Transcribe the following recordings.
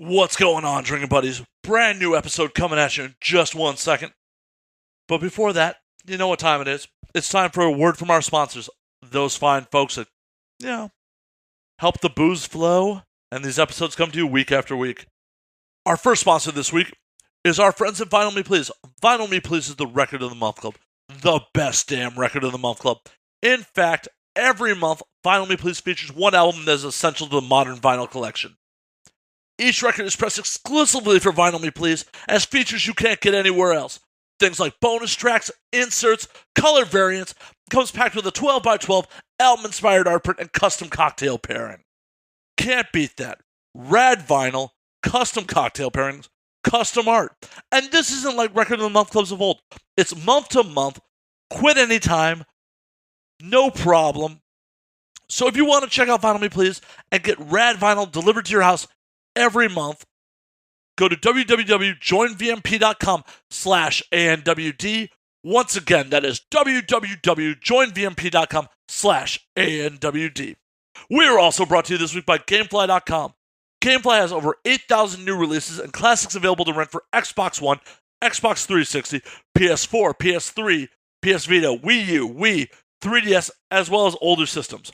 What's going on, drinking buddies? Brand new episode coming at you in just 1 second. But before that, you know what time it is. It's time for a word from our sponsors. Those fine folks that, help the booze flow. And these episodes come to you week after week. Our first sponsor this week is our friends at Vinyl Me Please. Vinyl Me Please is the Record of the Month Club. The best damn Record of the Month Club. In fact, every month, Vinyl Me Please features one album that is essential to the modern vinyl collection. Each record is pressed exclusively for Vinyl Me Please as features you can't get anywhere else. Things like bonus tracks, inserts, color variants, comes packed with a 12x12 album-inspired art print and custom cocktail pairing. Can't beat that. Rad vinyl, custom cocktail pairings, custom art. And this isn't like Record of the Month clubs of old. It's month to month, quit anytime, no problem. So if you want to check out Vinyl Me Please and get rad vinyl delivered to your house every month, go to www.joinvmp.com/ANWD. Once again, that is www.joinvmp.com/ANWD. We are also brought to you this week by Gamefly.com. Gamefly has over 8,000 new releases and classics available to rent for Xbox One, Xbox 360, PS4, PS3, PS Vita, Wii U, Wii, 3DS, as well as older systems.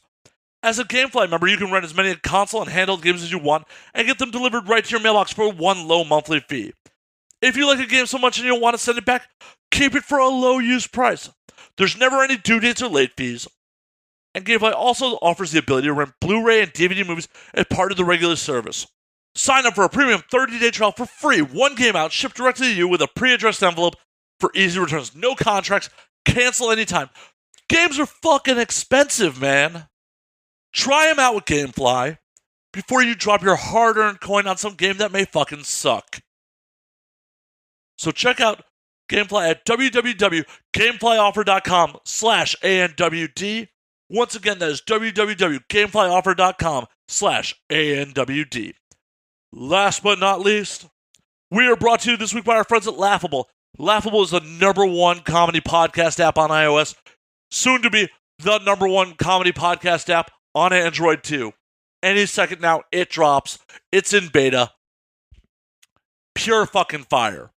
As a Gamefly member, you can rent as many console and handheld games as you want and get them delivered right to your mailbox for one low monthly fee. If you like a game so much and you don't want to send it back, keep it for a low use price. There's never any due dates or late fees. And Gamefly also offers the ability to rent Blu-ray and DVD movies as part of the regular service. Sign up for a premium 30-day trial for free. One game out, shipped directly to you with a pre-addressed envelope for easy returns. No contracts, cancel anytime. Games are fucking expensive, man. Try them out with Gamefly before you drop your hard-earned coin on some game that may fucking suck. So check out Gamefly at www.gameflyoffer.com/ANWD. Once again, that is www.gameflyoffer.com/ANWD. Last but not least, we are brought to you this week by our friends at Laughable. Laughable is the #1 comedy podcast app on iOS, soon to be the #1 comedy podcast app on Android too. Any second now, it drops. It's in beta. Pure fucking fire.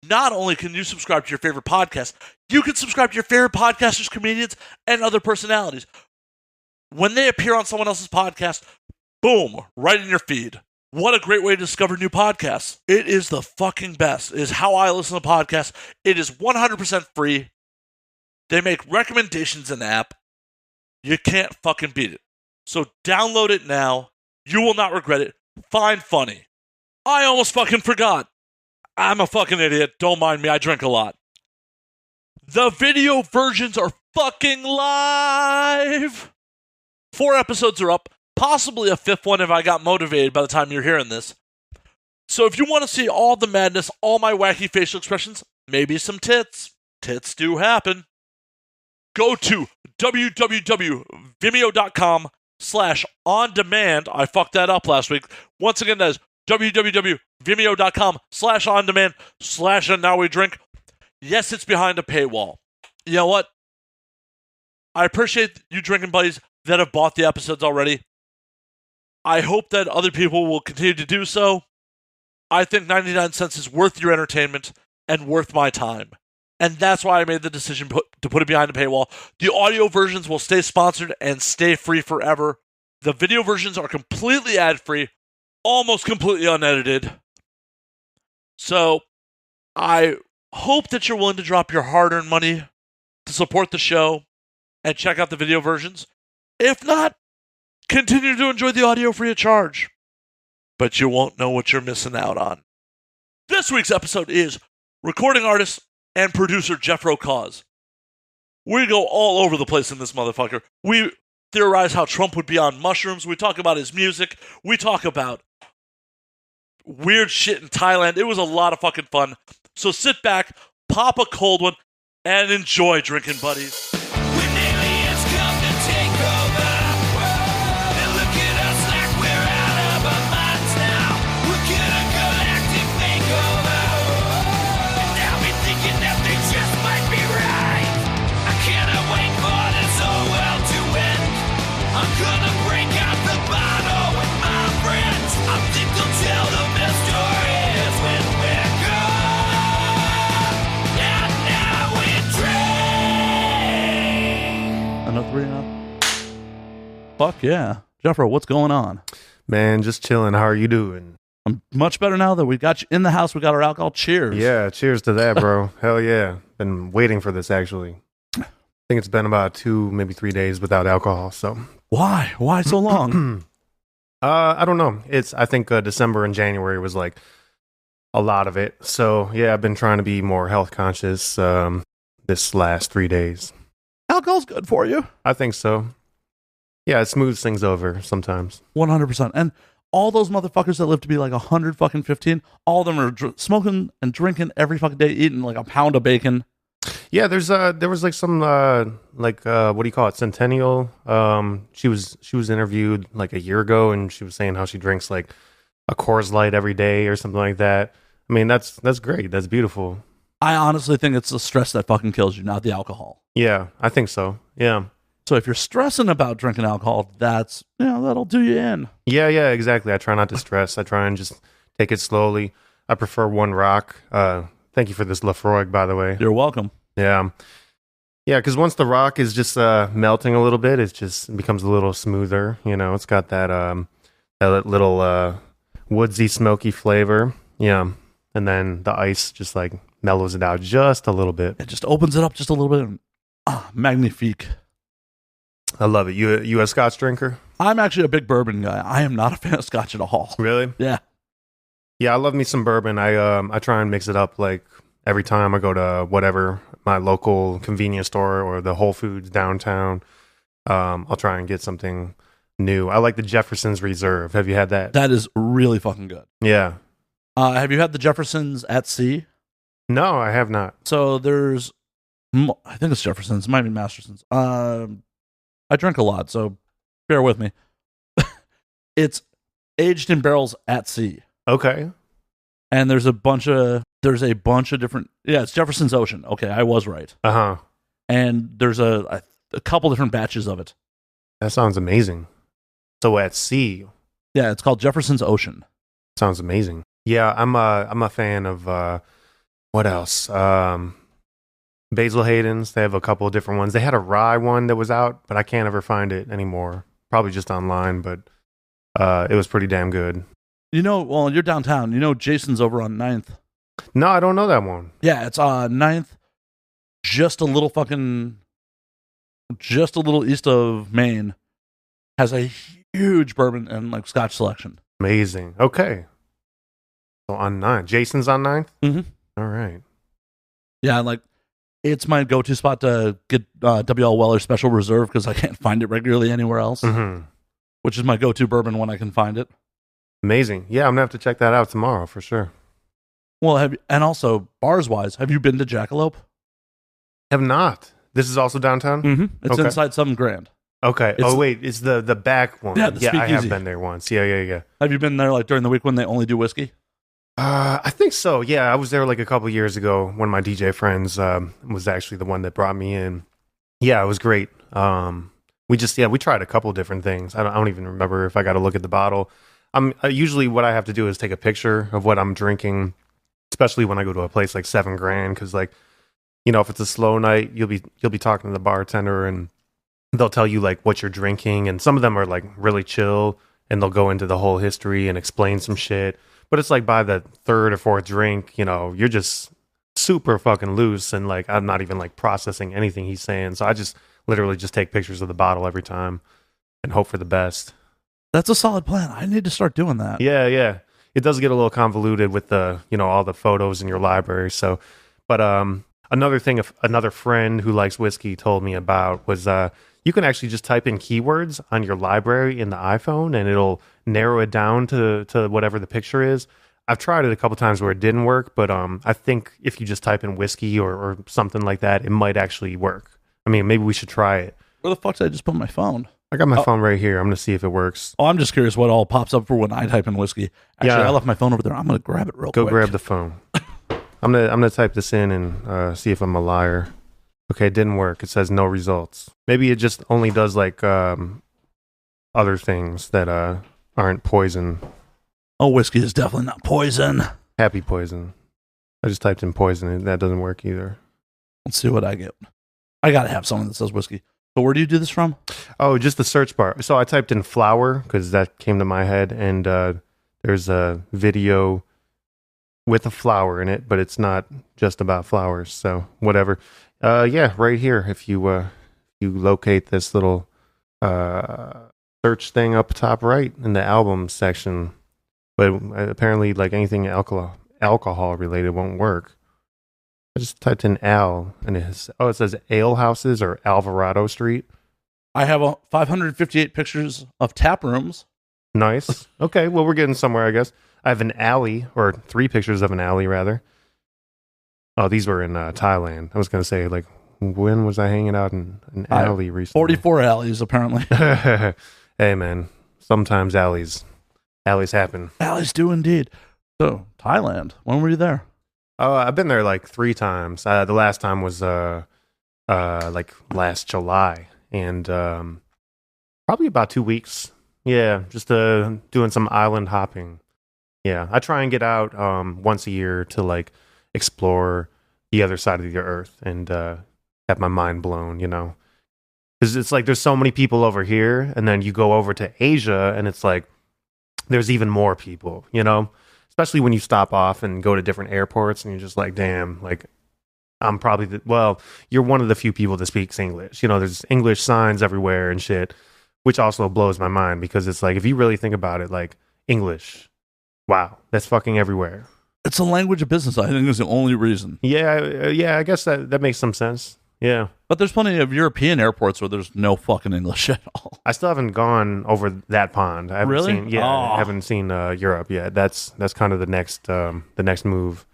Not only can you subscribe to your favorite podcast, you can subscribe to your favorite podcasters, comedians, and other personalities. When they appear on someone else's podcast, boom, right in your feed. What a great way to discover new podcasts. It is the fucking best. It is how I listen to podcasts. It is 100% free. They make recommendations in the app. You can't fucking beat it. So download it now. You will not regret it. Find funny. I almost fucking forgot. I'm a fucking idiot. Don't mind me. I drink a lot. The video versions are fucking live. 4 episodes are up. Possibly a 5th one if I got motivated by the time you're hearing this. So if you want to see all the madness, all my wacky facial expressions, maybe some tits. Tits do happen. Go to www.vimeo.com/on-demand. I fucked that up last week. Once again, that is www.vimeo.com/on-demand/and now we drink. Yes, it's behind a paywall. You know what? I appreciate you drinking buddies that have bought the episodes already. I hope that other people will continue to do so. I think 99 cents is worth your entertainment and worth my time. And that's why I made the decision to put it behind a paywall. The audio versions will stay sponsored and stay free forever. The video versions are completely ad-free, almost completely unedited. So I hope that you're willing to drop your hard-earned money to support the show and check out the video versions. If not, continue to enjoy the audio free of charge. But you won't know what you're missing out on. This week's episode is recording artist and producer Geoffro Cause. We go all over the place in this motherfucker. We theorize how Trump would be on mushrooms. We talk about his music. We talk about weird shit in Thailand. It was a lot of fucking fun. So sit back, pop a cold one, and enjoy drinking, buddies. I'm gonna break out the bottle with my friends. I think they'll tell the Fuck yeah. Geoffro, what's going on? Man, just chilling. How are you doing? I'm much better now that we got you in the house. We got our alcohol. Cheers. Yeah, cheers to that, bro. Hell yeah. Been waiting for this, actually. I think it's been about 2, maybe 3 days without alcohol, so. Why? Why so long? I don't know. I think December and January was like a lot of it. So, yeah, I've been trying to be more health conscious this last 3 days. Alcohol's good for you. I think so. Yeah, it smooths things over sometimes. 100%. And all those motherfuckers that live to be like 115, all of them are smoking and drinking every fucking day, eating like a pound of bacon. Yeah, there was like some what do you call it, Centennial. She was interviewed like a year ago, and she was saying how she drinks like a Coors Light every day or something like that. I mean, that's great. That's beautiful. I honestly think it's the stress that fucking kills you, not the alcohol. Yeah, I think so. Yeah. So if you're stressing about drinking alcohol, that'll do you in. Yeah, exactly. I try not to stress. I try and just take it slowly. I prefer one rock. Thank you for this Lafroig, by the way. You're welcome. Yeah, because once the rock is just melting a little bit, it becomes a little smoother. You know, it's got that little woodsy, smoky flavor. Yeah, and then the ice just like mellows it out just a little bit. It just opens it up just a little bit. Magnifique. I love it. You a Scotch drinker? I'm actually a big bourbon guy. I am not a fan of Scotch at all. Really? Yeah. Yeah, I love me some bourbon. I try and mix it up like every time I go to whatever, my local convenience store or the Whole Foods downtown. I'll try and get something new. I like the Jefferson's Reserve. Have you had that? That is really fucking good. Yeah. Have you had the Jefferson's at sea? No, I have not. So there's, I think it's Jefferson's, it might be Masterson's. I drink a lot, so bear with me. It's aged in barrels at sea. Okay. And there's a bunch of different. Yeah, it's Jefferson's Ocean. Okay, I was right. And there's a couple different batches of it. That sounds amazing. So at sea. Yeah, it's called Jefferson's Ocean. Sounds amazing. Yeah, I'm a fan of what else? Basil Hayden's. They have a couple of different ones. They had a rye one that was out, but I can't ever find it anymore. Probably just online, but it was pretty damn good. You know, well, you're downtown. You know Jason's over on 9th. No, I don't know that one. Yeah, it's 9th. Just a little east of Maine. Has a huge bourbon and like Scotch selection. Amazing. Okay. So on 9th. Jason's on 9th? Mm-hmm. All right. Yeah, like it's my go-to spot to get W.L. Weller Special Reserve because I can't find it regularly anywhere else. Mm-hmm. Which is my go-to bourbon when I can find it. Amazing. Yeah, I'm going to have to check that out tomorrow for sure. Well, and also, bars-wise, have you been to Jackalope? Have not. This is also downtown? Mm-hmm. It's okay. inside 7 Grand. Okay. Wait, it's the back one. Yeah, the I have speakeasy. been there once. Yeah. Have you been there like during the week when they only do whiskey? I think so. Yeah, I was there like a couple years ago. One of my DJ friends was actually the one that brought me in. Yeah, it was great. We tried a couple different things. I don't even remember if I got to look at the bottle. Usually what I have to do is take a picture of what I'm drinking, especially when I go to a place like 7 Grand, because like, you know, if it's a slow night, you'll be talking to the bartender and they'll tell you like what you're drinking, and some of them are like really chill and they'll go into the whole history and explain some shit. But it's like by the 3rd or 4th drink, you know, you're just super fucking loose and like I'm not even like processing anything he's saying. So I just literally just take pictures of the bottle every time and hope for the best. That's a solid plan. I need to start doing that. Yeah. It does get a little convoluted with the, you know, all the photos in your library. So, but another thing, another friend who likes whiskey told me about was you can actually just type in keywords on your library in the iPhone and it'll narrow it down to whatever the picture is. I've tried it a couple times where it didn't work, but I think if you just type in whiskey or something like that, it might actually work. I mean, maybe we should try it. Where the fuck did I just put my phone? I got my phone right here. I'm going to see if it works. Oh, I'm just curious what all pops up for when I type in whiskey. Actually, I left my phone over there. I'm going to grab it real quick. Go grab the phone. I'm gonna type this in and see if I'm a liar. Okay, it didn't work. It says no results. Maybe it just only does like other things that aren't poison. Oh, whiskey is definitely not poison. Happy poison. I just typed in poison and that doesn't work either. Let's see what I get. I gotta have something that says whiskey. So where do you do this from? Oh, just the search bar. So I typed in flower because that came to my head, and there's a video with a flower in it, but it's not just about flowers. So whatever. Yeah, right here. If you locate this little search thing up top right in the album section, but apparently like anything alcohol related won't work. I just typed in Al, and it says Ale Houses or Alvarado Street. I have 558 pictures of tap rooms. Nice. Okay, well, we're getting somewhere, I guess. I have an alley, or 3 pictures of an alley, rather. Oh, these were in Thailand. I was going to say, like, when was I hanging out in an alley recently? 44 alleys, apparently. Hey, man, sometimes alleys happen. Alleys do indeed. So, Thailand, when were you there? Oh, I've been there like 3 times. The last time was like last July, and probably about 2 weeks. Yeah, just doing some island hopping. Yeah, I try and get out once a year to like explore the other side of the earth and have my mind blown, you know. Because it's like there's so many people over here, and then you go over to Asia, and it's like there's even more people, you know. Especially when you stop off and go to different airports, and you're just like, damn, like I'm probably you're one of the few people that speaks English. You know, there's English signs everywhere and shit, which also blows my mind because it's like if you really think about it, like English, wow, that's fucking everywhere. It's a language of business. I think is the only reason. Yeah, I guess that makes some sense. Yeah. But there's plenty of European airports where there's no fucking English at all. I still haven't gone over that pond. I haven't really? Seen, I haven't seen Europe yet. That's kind of the next move.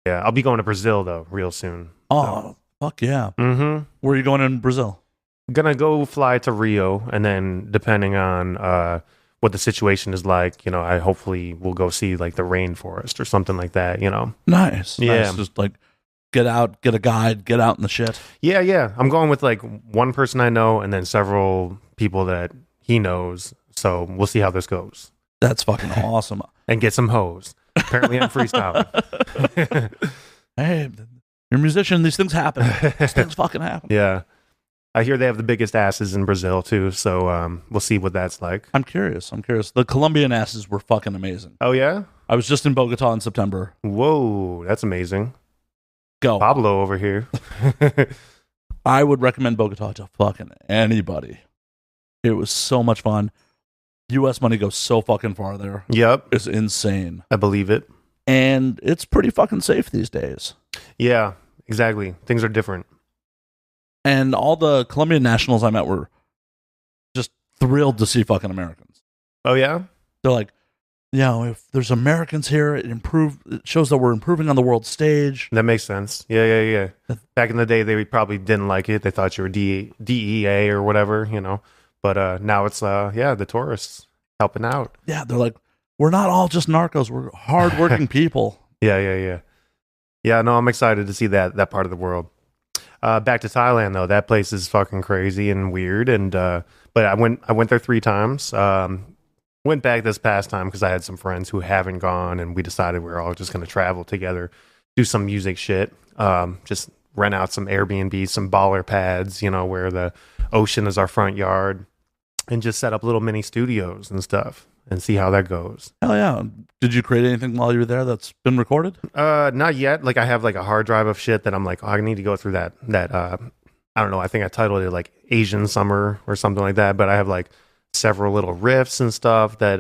Yeah, I'll be going to Brazil though real soon. Oh, fuck yeah. Mm-hmm. Where are you going in Brazil? Gonna go fly to Rio, and then depending on what the situation is like, you know, I hopefully will go see like the rainforest or something like that, you know. Nice. Yeah. Nice. Just like get out, get a guide, get out in the shit. Yeah. I'm going with like one person I know and then several people that he knows. So we'll see how this goes. That's fucking awesome. And get some hoes. Apparently I'm freestyling. Hey, you're a musician. These things happen. These things fucking happen. Yeah. I hear they have the biggest asses in Brazil too. So we'll see what that's like. I'm curious. The Colombian asses were fucking amazing. Oh, yeah? I was just in Bogota in September. Whoa, that's amazing. Go. Pablo over here. I would recommend Bogota to fucking anybody. It was so much fun. U.S. money goes so fucking far there. Yep. It's insane. I believe it. And it's pretty fucking safe these days. Yeah, exactly. Things are different. And all the Colombian nationals I met were just thrilled to see fucking Americans. Oh, yeah? They're like, you know, if there's Americans here, it shows that we're improving on the world stage. That makes sense. Yeah. Back in the day, they probably didn't like it. They thought you were DEA or whatever, you know. But now it's, the tourists helping out. Yeah, they're like, we're not all just narcos. We're hardworking people. Yeah. Yeah, no, I'm excited to see that part of the world. Back to Thailand, though. That place is fucking crazy and weird. And but I went there 3 times. Went back this past time because I had some friends who haven't gone, and we decided we were all just going to travel together, do some music shit, just rent out some Airbnb, some baller pads, you know, where the ocean is our front yard, and just set up little mini studios and stuff and see how that goes. Hell yeah. Did you create anything while you were there that's been recorded? Not yet. Like I have like a hard drive of shit that I'm like, I need to go through that I don't know, I think I titled it like Asian Summer or something like that, but I have like several little riffs and stuff that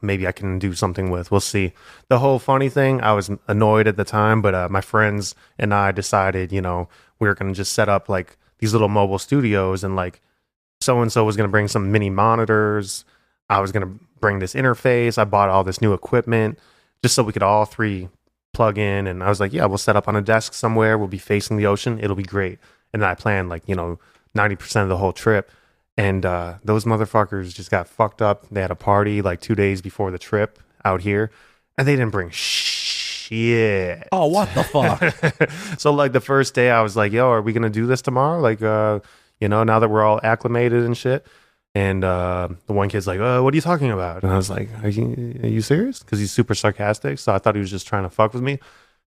maybe I can do something with. We'll see. The whole funny thing, I was annoyed at the time, but my friends and I decided, you know, we were going to just set up like these little mobile studios, and like so-and-so was going to bring some mini monitors. I was going to bring this interface. I bought all this new equipment just so we could all 3 plug in. And I was like, yeah, we'll set up on a desk somewhere. We'll be facing the ocean. It'll be great. And then I planned like, you know, 90% of the whole trip. And those motherfuckers just got fucked up. They had a party like 2 days before the trip out here, and they didn't bring shit. Oh, what the fuck? So like the first day I was like, yo, are we going to do this tomorrow? Like, you know, now that we're all acclimated and shit. And the one kid's like, what are you talking about? And I was like, are you serious? Because he's super sarcastic. So I thought he was just trying to fuck with me.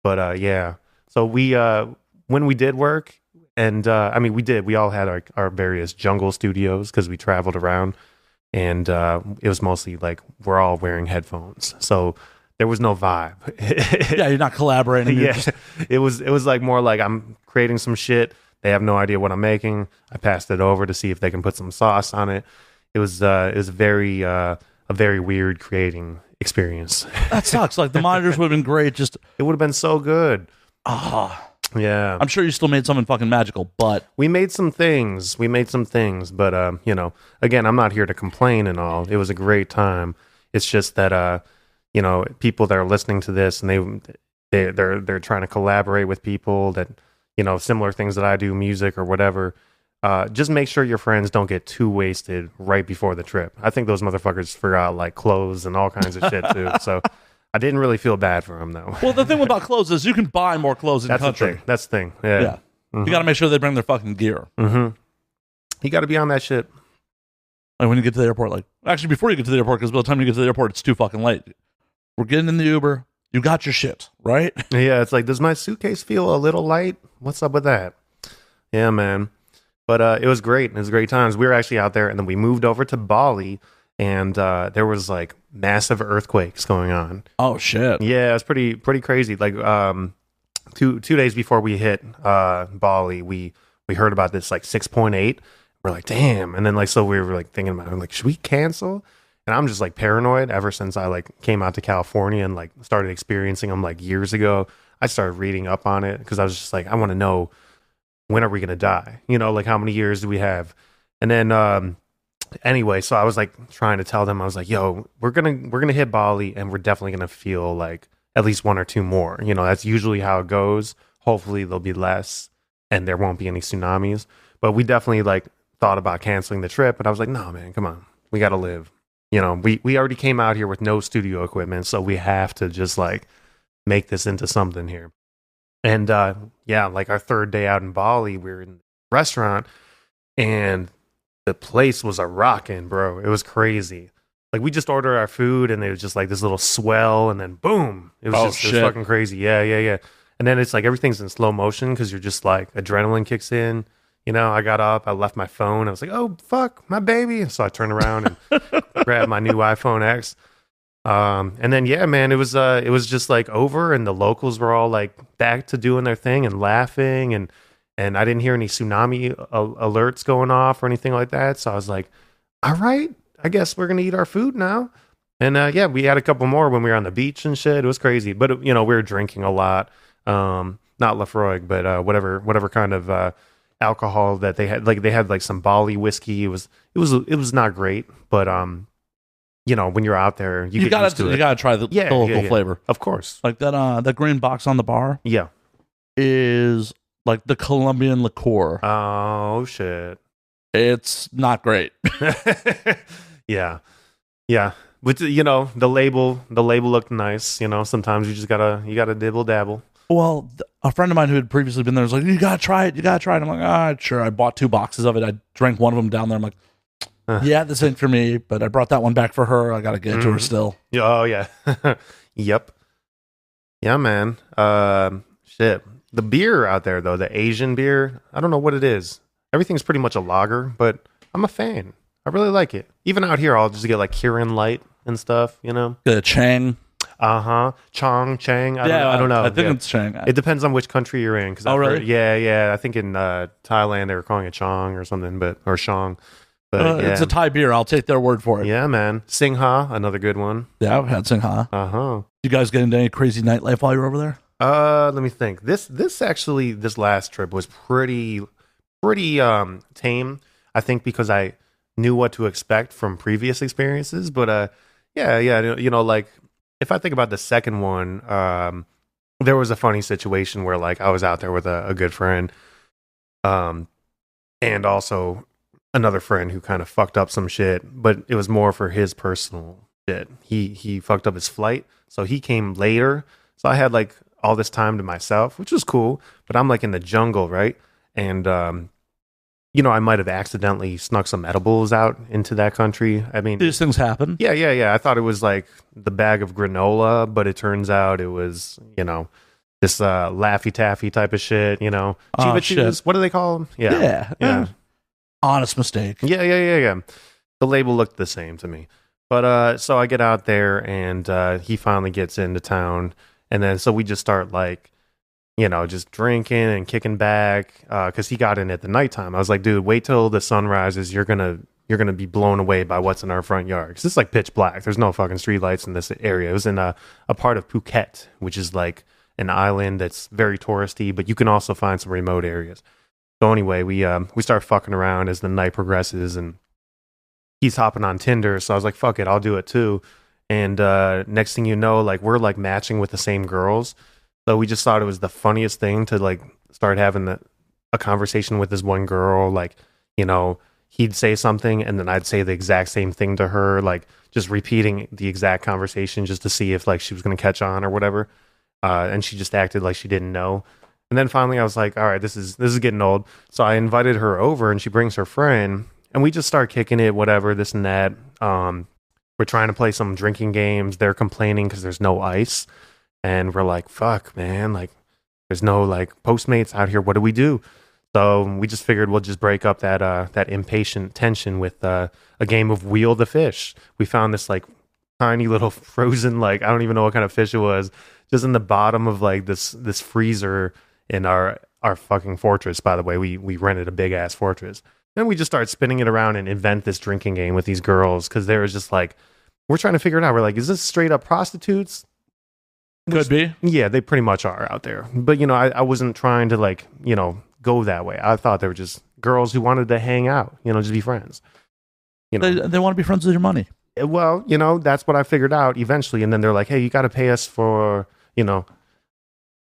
But yeah. So we, when we did work, And I mean, we all had our various jungle studios because we traveled around, and it was mostly like we're all wearing headphones, so there was no vibe. Yeah, you're not collaborating. Yeah, it was like more like I'm creating some shit. They have no idea what I'm making. I passed it over to see if they can put some sauce on it. It was very a very weird creating experience. That sucks. Like the monitors would have been great. Just it would have been so good. Yeah. I'm sure you still made something fucking magical, but we made some things, but you know, again, I'm not here to complain and all. It was a great time. It's just that you know, people that are listening to this and they're trying to collaborate with people that, you know, similar things that I do, music or whatever. Just make sure your friends don't get too wasted right before the trip. I think those motherfuckers forgot like clothes and all kinds of shit too. So I didn't really feel bad for them though. Well, the thing about clothes is you can buy more clothes in the country. That's the thing. Yeah. Mm-hmm. You got to make sure they bring their fucking gear. Mm-hmm. You got to be on that shit. Like when you get to the airport, like actually before you get to the airport, because by the time you get to the airport, it's too fucking late. We're getting in the Uber. You got your shit, right? Yeah, it's like, does my suitcase feel a little light? What's up with that? Yeah, man. But it was great. It was great times. We were actually out there, and then we moved over to Bali, and there was like massive earthquakes going on. Oh shit! Yeah, it was pretty crazy. Like 2 days before we hit Bali, we heard about this like 6.8. We're like, damn. And then like so we were like thinking about it, like, should we cancel? And I'm just like paranoid ever since I like came out to California and like started experiencing them like years ago. I started reading up on it because I was just like, I want to know, when are we going to die? You know, like how many years do we have? And then anyway, so I was like trying to tell them, I was like, yo, we're going to hit Bali and we're definitely going to feel like at least 1 or 2 more. You know, that's usually how it goes. Hopefully there'll be less and there won't be any tsunamis. But we definitely like thought about canceling the trip. And I was like, no, man, come on. We got to live. You know, we already came out here with no studio equipment, so we have to just like make this into something here. And yeah, like our 3rd day out in Bali, we were in the restaurant and the place was a rockin', bro. It was crazy. Like we just ordered our food and it was just like this little swell and then boom. It was it was fucking crazy. Yeah. And then it's like everything's in slow motion because you're just like adrenaline kicks in. You know, I got up, I left my phone. I was like, oh, fuck, my baby. And so I turned around and grabbed my new iPhone X. And then, yeah, man, it was just like over and the locals were all like back to doing their thing and laughing. And I didn't hear any tsunami alerts going off or anything like that. So I was like, all right, I guess we're going to eat our food now. And yeah, we had a couple more when we were on the beach and shit. It was crazy. But, you know, we were drinking a lot. Not Lafroig, but whatever kind of alcohol that they had. Like they had like some Bali whiskey. It was not great, but you know, when you're out there, you gotta try the local flavor. Of course. Like that green box on the bar. Yeah, is like the Colombian liqueur. Oh shit! It's not great. Yeah. But you know, the label looked nice. You know, sometimes you gotta dibble dabble. Well, a friend of mine who had previously been there was like, you gotta try it. I'm like, sure. I bought 2 boxes of it. I drank one of them down there. I'm like, yeah, this ain't for me, but I brought that one back for her. I gotta get it to her still. Oh yeah. Yep. Yeah, man. Shit. The beer out there though, the Asian beer, I don't know what it is. Everything's pretty much a lager, but I'm a fan. I really like it. Even out here, I'll just get like Kirin Light and stuff, you know? The Chang. Chang. I don't know. I think it's Chang. It depends on which country you're in. Really? Yeah. I think in Thailand they were calling it Chang or something, or Shang. But It's a Thai beer. I'll take their word for it. Yeah, man. Singha, another good one. Yeah, I've had Singha. You guys get into any crazy nightlife while you were over there? Let me think. This last trip was pretty tame. I think because I knew what to expect from previous experiences. But yeah. You know, like if I think about the second one, there was a funny situation where like I was out there with a good friend, and also another friend who kind of fucked up some shit, but it was more for his personal shit. He fucked up his flight, so he came later. So I had like all this time to myself, which was cool. But I'm like in the jungle, right? And you know, I might have accidentally snuck some edibles out into that country. I mean, these things happen. Yeah. I thought it was like the bag of granola, but it turns out it was, you know, Laffy Taffy type of shit, you know. Oh, Chiba shit. Chews, what do they call them? Yeah. Honest mistake. Yeah. The label looked the same to me. But so I get out there and he finally gets into town. And then so we just start like, you know, just drinking and kicking back because he got in at the nighttime. I was like, dude, wait till the sun rises. You're gonna be blown away by what's in our front yard. Because it's like pitch black. There's no fucking street lights in this area. It was in a part of Phuket, which is like an island that's very touristy, but you can also find some remote areas. So anyway, we start fucking around as the night progresses, and he's hopping on Tinder. So I was like, fuck it, I'll do it too. And next thing you know, like we're like matching with the same girls. So we just thought it was the funniest thing to like start having a conversation with this one girl. Like, you know, he'd say something and then I'd say the exact same thing to her, like just repeating the exact conversation just to see if like she was going to catch on or whatever. And she just acted like she didn't know. And then finally I was like, all right, this is getting old. So I invited her over and she brings her friend and we just start kicking it, whatever, this and that. We're trying to play some drinking games. They're complaining because there's no ice. And we're like, fuck, man, like there's no like Postmates out here. What do we do? So we just figured we'll just break up that impatient tension with a game of Wheel the Fish. We found this like tiny little frozen, like I don't even know what kind of fish it was, just in the bottom of like this freezer in our fucking fortress. By the way, we rented a big ass fortress. Then we just start spinning it around and invent this drinking game with these girls because they was just like, we're trying to figure it out. We're like, is this straight up prostitutes? Could be. Yeah, they pretty much are out there. But, you know, I wasn't trying to, like, you know, go that way. I thought they were just girls who wanted to hang out, you know, just be friends. You know, They want to be friends with your money. well, you know, that's what I figured out eventually. And then they're like, hey, you got to pay us for, you know,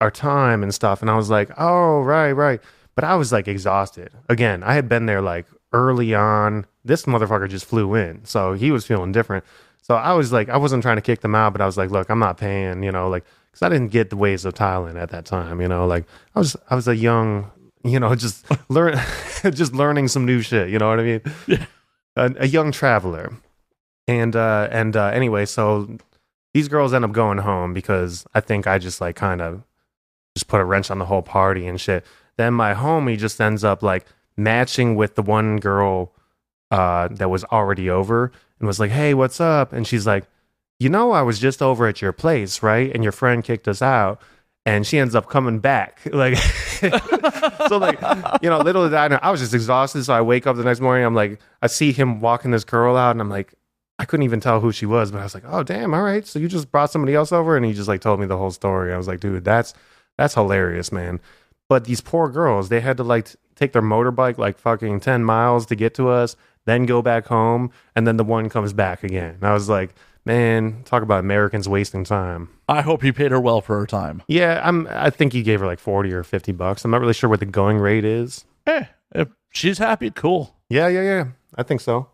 our time and stuff. And I was like, oh, right. But I was, like, exhausted. Again, I had been there, like, early on. This motherfucker just flew in. So he was feeling different. So I was like, I wasn't trying to kick them out, but I was like, look, I'm not paying, you know, like, because I didn't get the ways of Thailand at that time, you know, like I was a young, you know, just learning some new shit, you know what I mean? Yeah. A young traveler, and anyway, so these girls end up going home because I think I just like kind of just put a wrench on the whole party and shit. Then my homie just ends up like matching with the one girl that was already over. And was like, hey, what's up? And she's like, you know, I was just over at your place, right? And your friend kicked us out. And she ends up coming back. Like, so like, you know, little did I know, I was just exhausted. So I wake up the next morning. I'm like, I see him walking this girl out. And I'm like, I couldn't even tell who she was. But I was like, oh, damn. All right. So you just brought somebody else over? And he just like told me the whole story. I was like, dude, that's hilarious, man. But these poor girls, they had to like take their motorbike like fucking 10 miles to get to us, then go back home, and then the one comes back again. And I was like, man, talk about Americans wasting time. I hope he paid her well for her time. Yeah, I think he gave her like $40 or $50. I'm not really sure what the going rate is. If she's happy, cool. Yeah. I think so.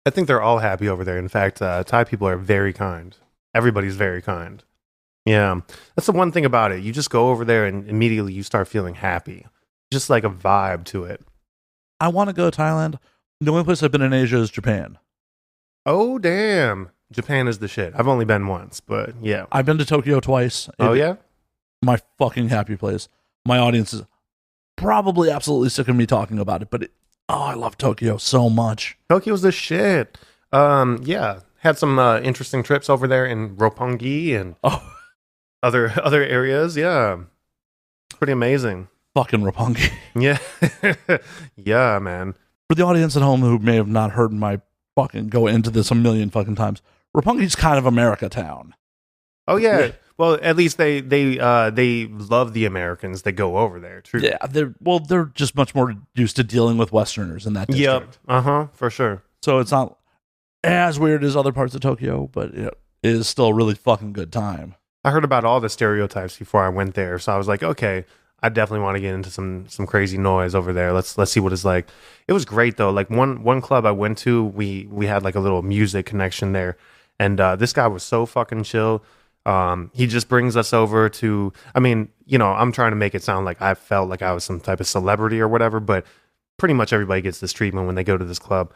I think they're all happy over there. In fact, Thai people are very kind. Everybody's very kind. Yeah, that's the one thing about it. You just go over there and immediately you start feeling happy. Just like a vibe to it. I want to go to Thailand. The only place I've been in Asia is Japan. Oh, damn. Japan is the shit. I've only been once, but yeah. I've been to Tokyo twice. Yeah? My fucking happy place. My audience is probably absolutely sick of me talking about it, but I love Tokyo so much. Tokyo's the shit. Yeah. Had some interesting trips over there in Roppongi and other areas. Yeah. Pretty amazing. Fucking Roppongi. Yeah. Yeah, man. For the audience at home who may have not heard my fucking go into this a million fucking times, Roppongi's kind of America town. Oh yeah. Well, at least they love the Americans that go over there. True. Yeah, they're just much more used to dealing with Westerners in that district. Yep. For sure. So it's not as weird as other parts of Tokyo, but it is still a really fucking good time. I heard about all the stereotypes before I went there, so I was like, okay, I definitely want to get into some crazy noise over there. Let's see what it's like. It was great though. Like one club I went to, we had like a little music connection there, and this guy was so fucking chill. He just brings us over to, I mean, you know, I'm trying to make it sound like I felt like I was some type of celebrity or whatever, but pretty much everybody gets this treatment when they go to this club.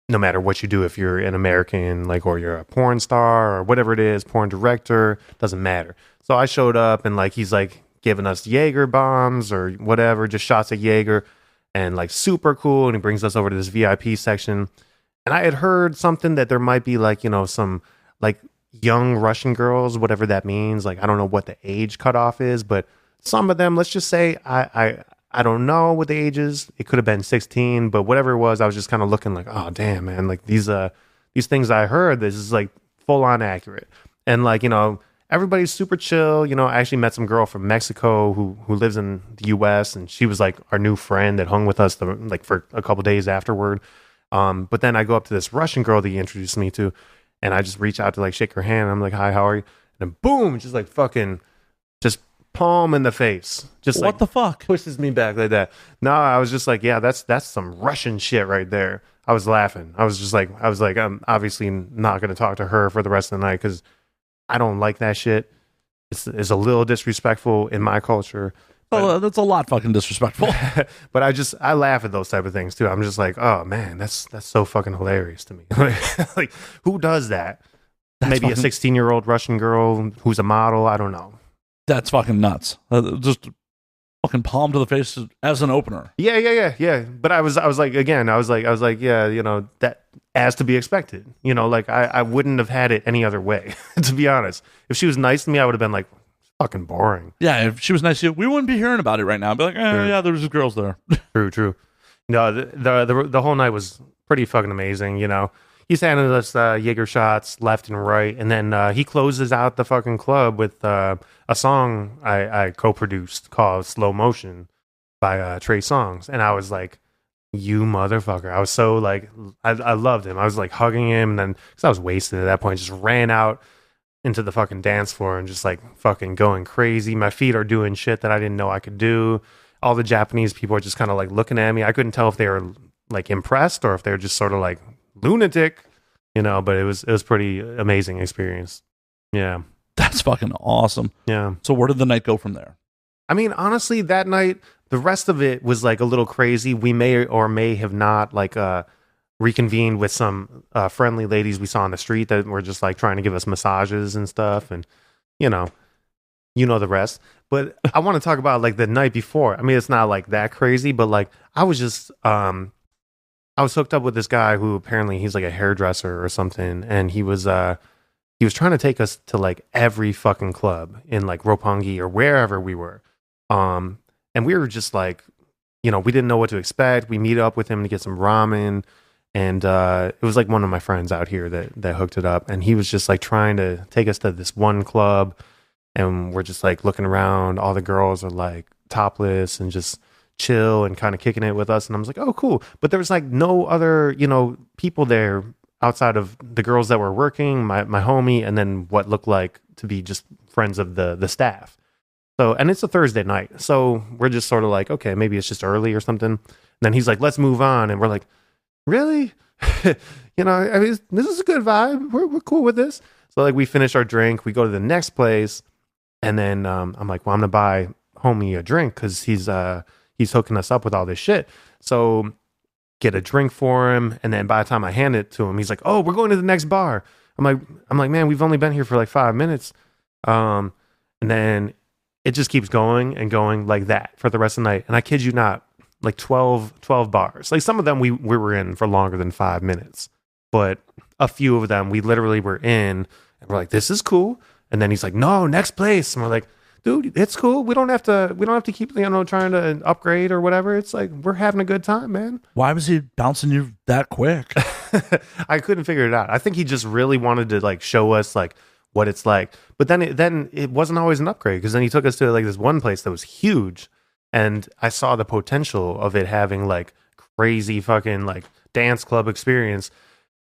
no matter what you do, if you're an American, like, or you're a porn star or whatever it is, porn director, doesn't matter. So I showed up and like he's like giving us Jaeger bombs or whatever, just shots of Jaeger, and like super cool. And he brings us over to this VIP section. And I had heard something that there might be like, some like young Russian girls, whatever that means. Like, I don't know what the age cutoff is, but some of them, let's just say, I don't know what the age is. It could have been 16, but whatever it was, I was just kind of looking like, oh damn, man, like these things I heard, this is like full on accurate. And like, everybody's super chill. I actually met some girl from Mexico who lives in the US, and she was like our new friend that hung with us for a couple days afterward. But then I go up to this Russian girl that he introduced me to, and I just reach out to like shake her hand. I'm like, hi, how are you? And then boom, just like fucking just palm in the face. Just what like the fuck? Pushes me back like that. No, I was just like, yeah, that's some Russian shit right there. I was laughing. I was like, I'm obviously not going to talk to her for the rest of the night because I don't like that shit. It's a little disrespectful in my culture. Oh, that's a lot fucking disrespectful. But I laugh at those type of things too. I'm just like, oh man, that's so fucking hilarious to me. Like, who does that? Maybe a 16-year-old Russian girl who's a model. I don't know. That's fucking nuts. Just fucking palm to the face as an opener. Yeah. But I was like, again, I was like, yeah, that as to be expected. Like I wouldn't have had it any other way. To be honest, if she was nice to me, I would have been like, fucking boring. Yeah, if she was nice to you, we wouldn't be hearing about it right now. I'd be like, yeah, there's just girls there. True. No, the whole night was pretty fucking amazing. He's handed us Jaeger shots left and right, and then he closes out the fucking club with a song I co-produced called "Slow Motion" by Trey Songz, and I was like, "You motherfucker!" I was so like, I loved him. I was like hugging him, and then because I was wasted at that point, just ran out into the fucking dance floor and just like fucking going crazy. My feet are doing shit that I didn't know I could do. All the Japanese people are just kind of like looking at me. I couldn't tell if they were like impressed or if they were just sort of like lunatic, but it was pretty amazing experience. Yeah. That's fucking awesome. Yeah. So where did the night go from there? I mean, honestly, that night, the rest of it was like a little crazy. We may or may have not like reconvened with some friendly ladies we saw on the street that were just like trying to give us massages and stuff, and you know the rest. But I want to talk about like the night before. I mean, it's not like that crazy, but like I was just I was hooked up with this guy who apparently he's like a hairdresser or something, and he was trying to take us to like every fucking club in like Roppongi or wherever we were, and we were just like, we didn't know what to expect. We meet up with him to get some ramen. And it was like one of my friends out here that hooked it up. And he was just like trying to take us to this one club. And we're just like looking around. All the girls are like topless and just chill and kind of kicking it with us. And I was like, oh, cool. But there was like no other, people there outside of the girls that were working, my homie, and then what looked like to be just friends of the staff. So, and it's a Thursday night. So we're just sort of like, okay, maybe it's just early or something. And then he's like, let's move on. And we're like, really? I mean, this is a good vibe. We're cool with this. So like we finish our drink, we go to the next place, and then I'm like, well, I'm gonna buy homie a drink because he's hooking us up with all this shit. So get a drink for him, and then by the time I hand it to him, he's like, oh, we're going to the next bar. I'm like, man, we've only been here for like 5 minutes. And then it just keeps going and going like that for the rest of the night. And I kid you not, like 12 bars. Like some of them we were in for longer than 5 minutes, but a few of them we literally were in and we're like, this is cool. And then he's like, no, next place. And we're like, dude, it's cool. We don't have to keep, trying to upgrade or whatever. It's like, we're having a good time, man. Why was he bouncing you that quick? I couldn't figure it out. I think he just really wanted to like show us like what it's like. But then it wasn't always an upgrade, because then he took us to like this one place that was huge. And I saw the potential of it having like crazy fucking like dance club experience.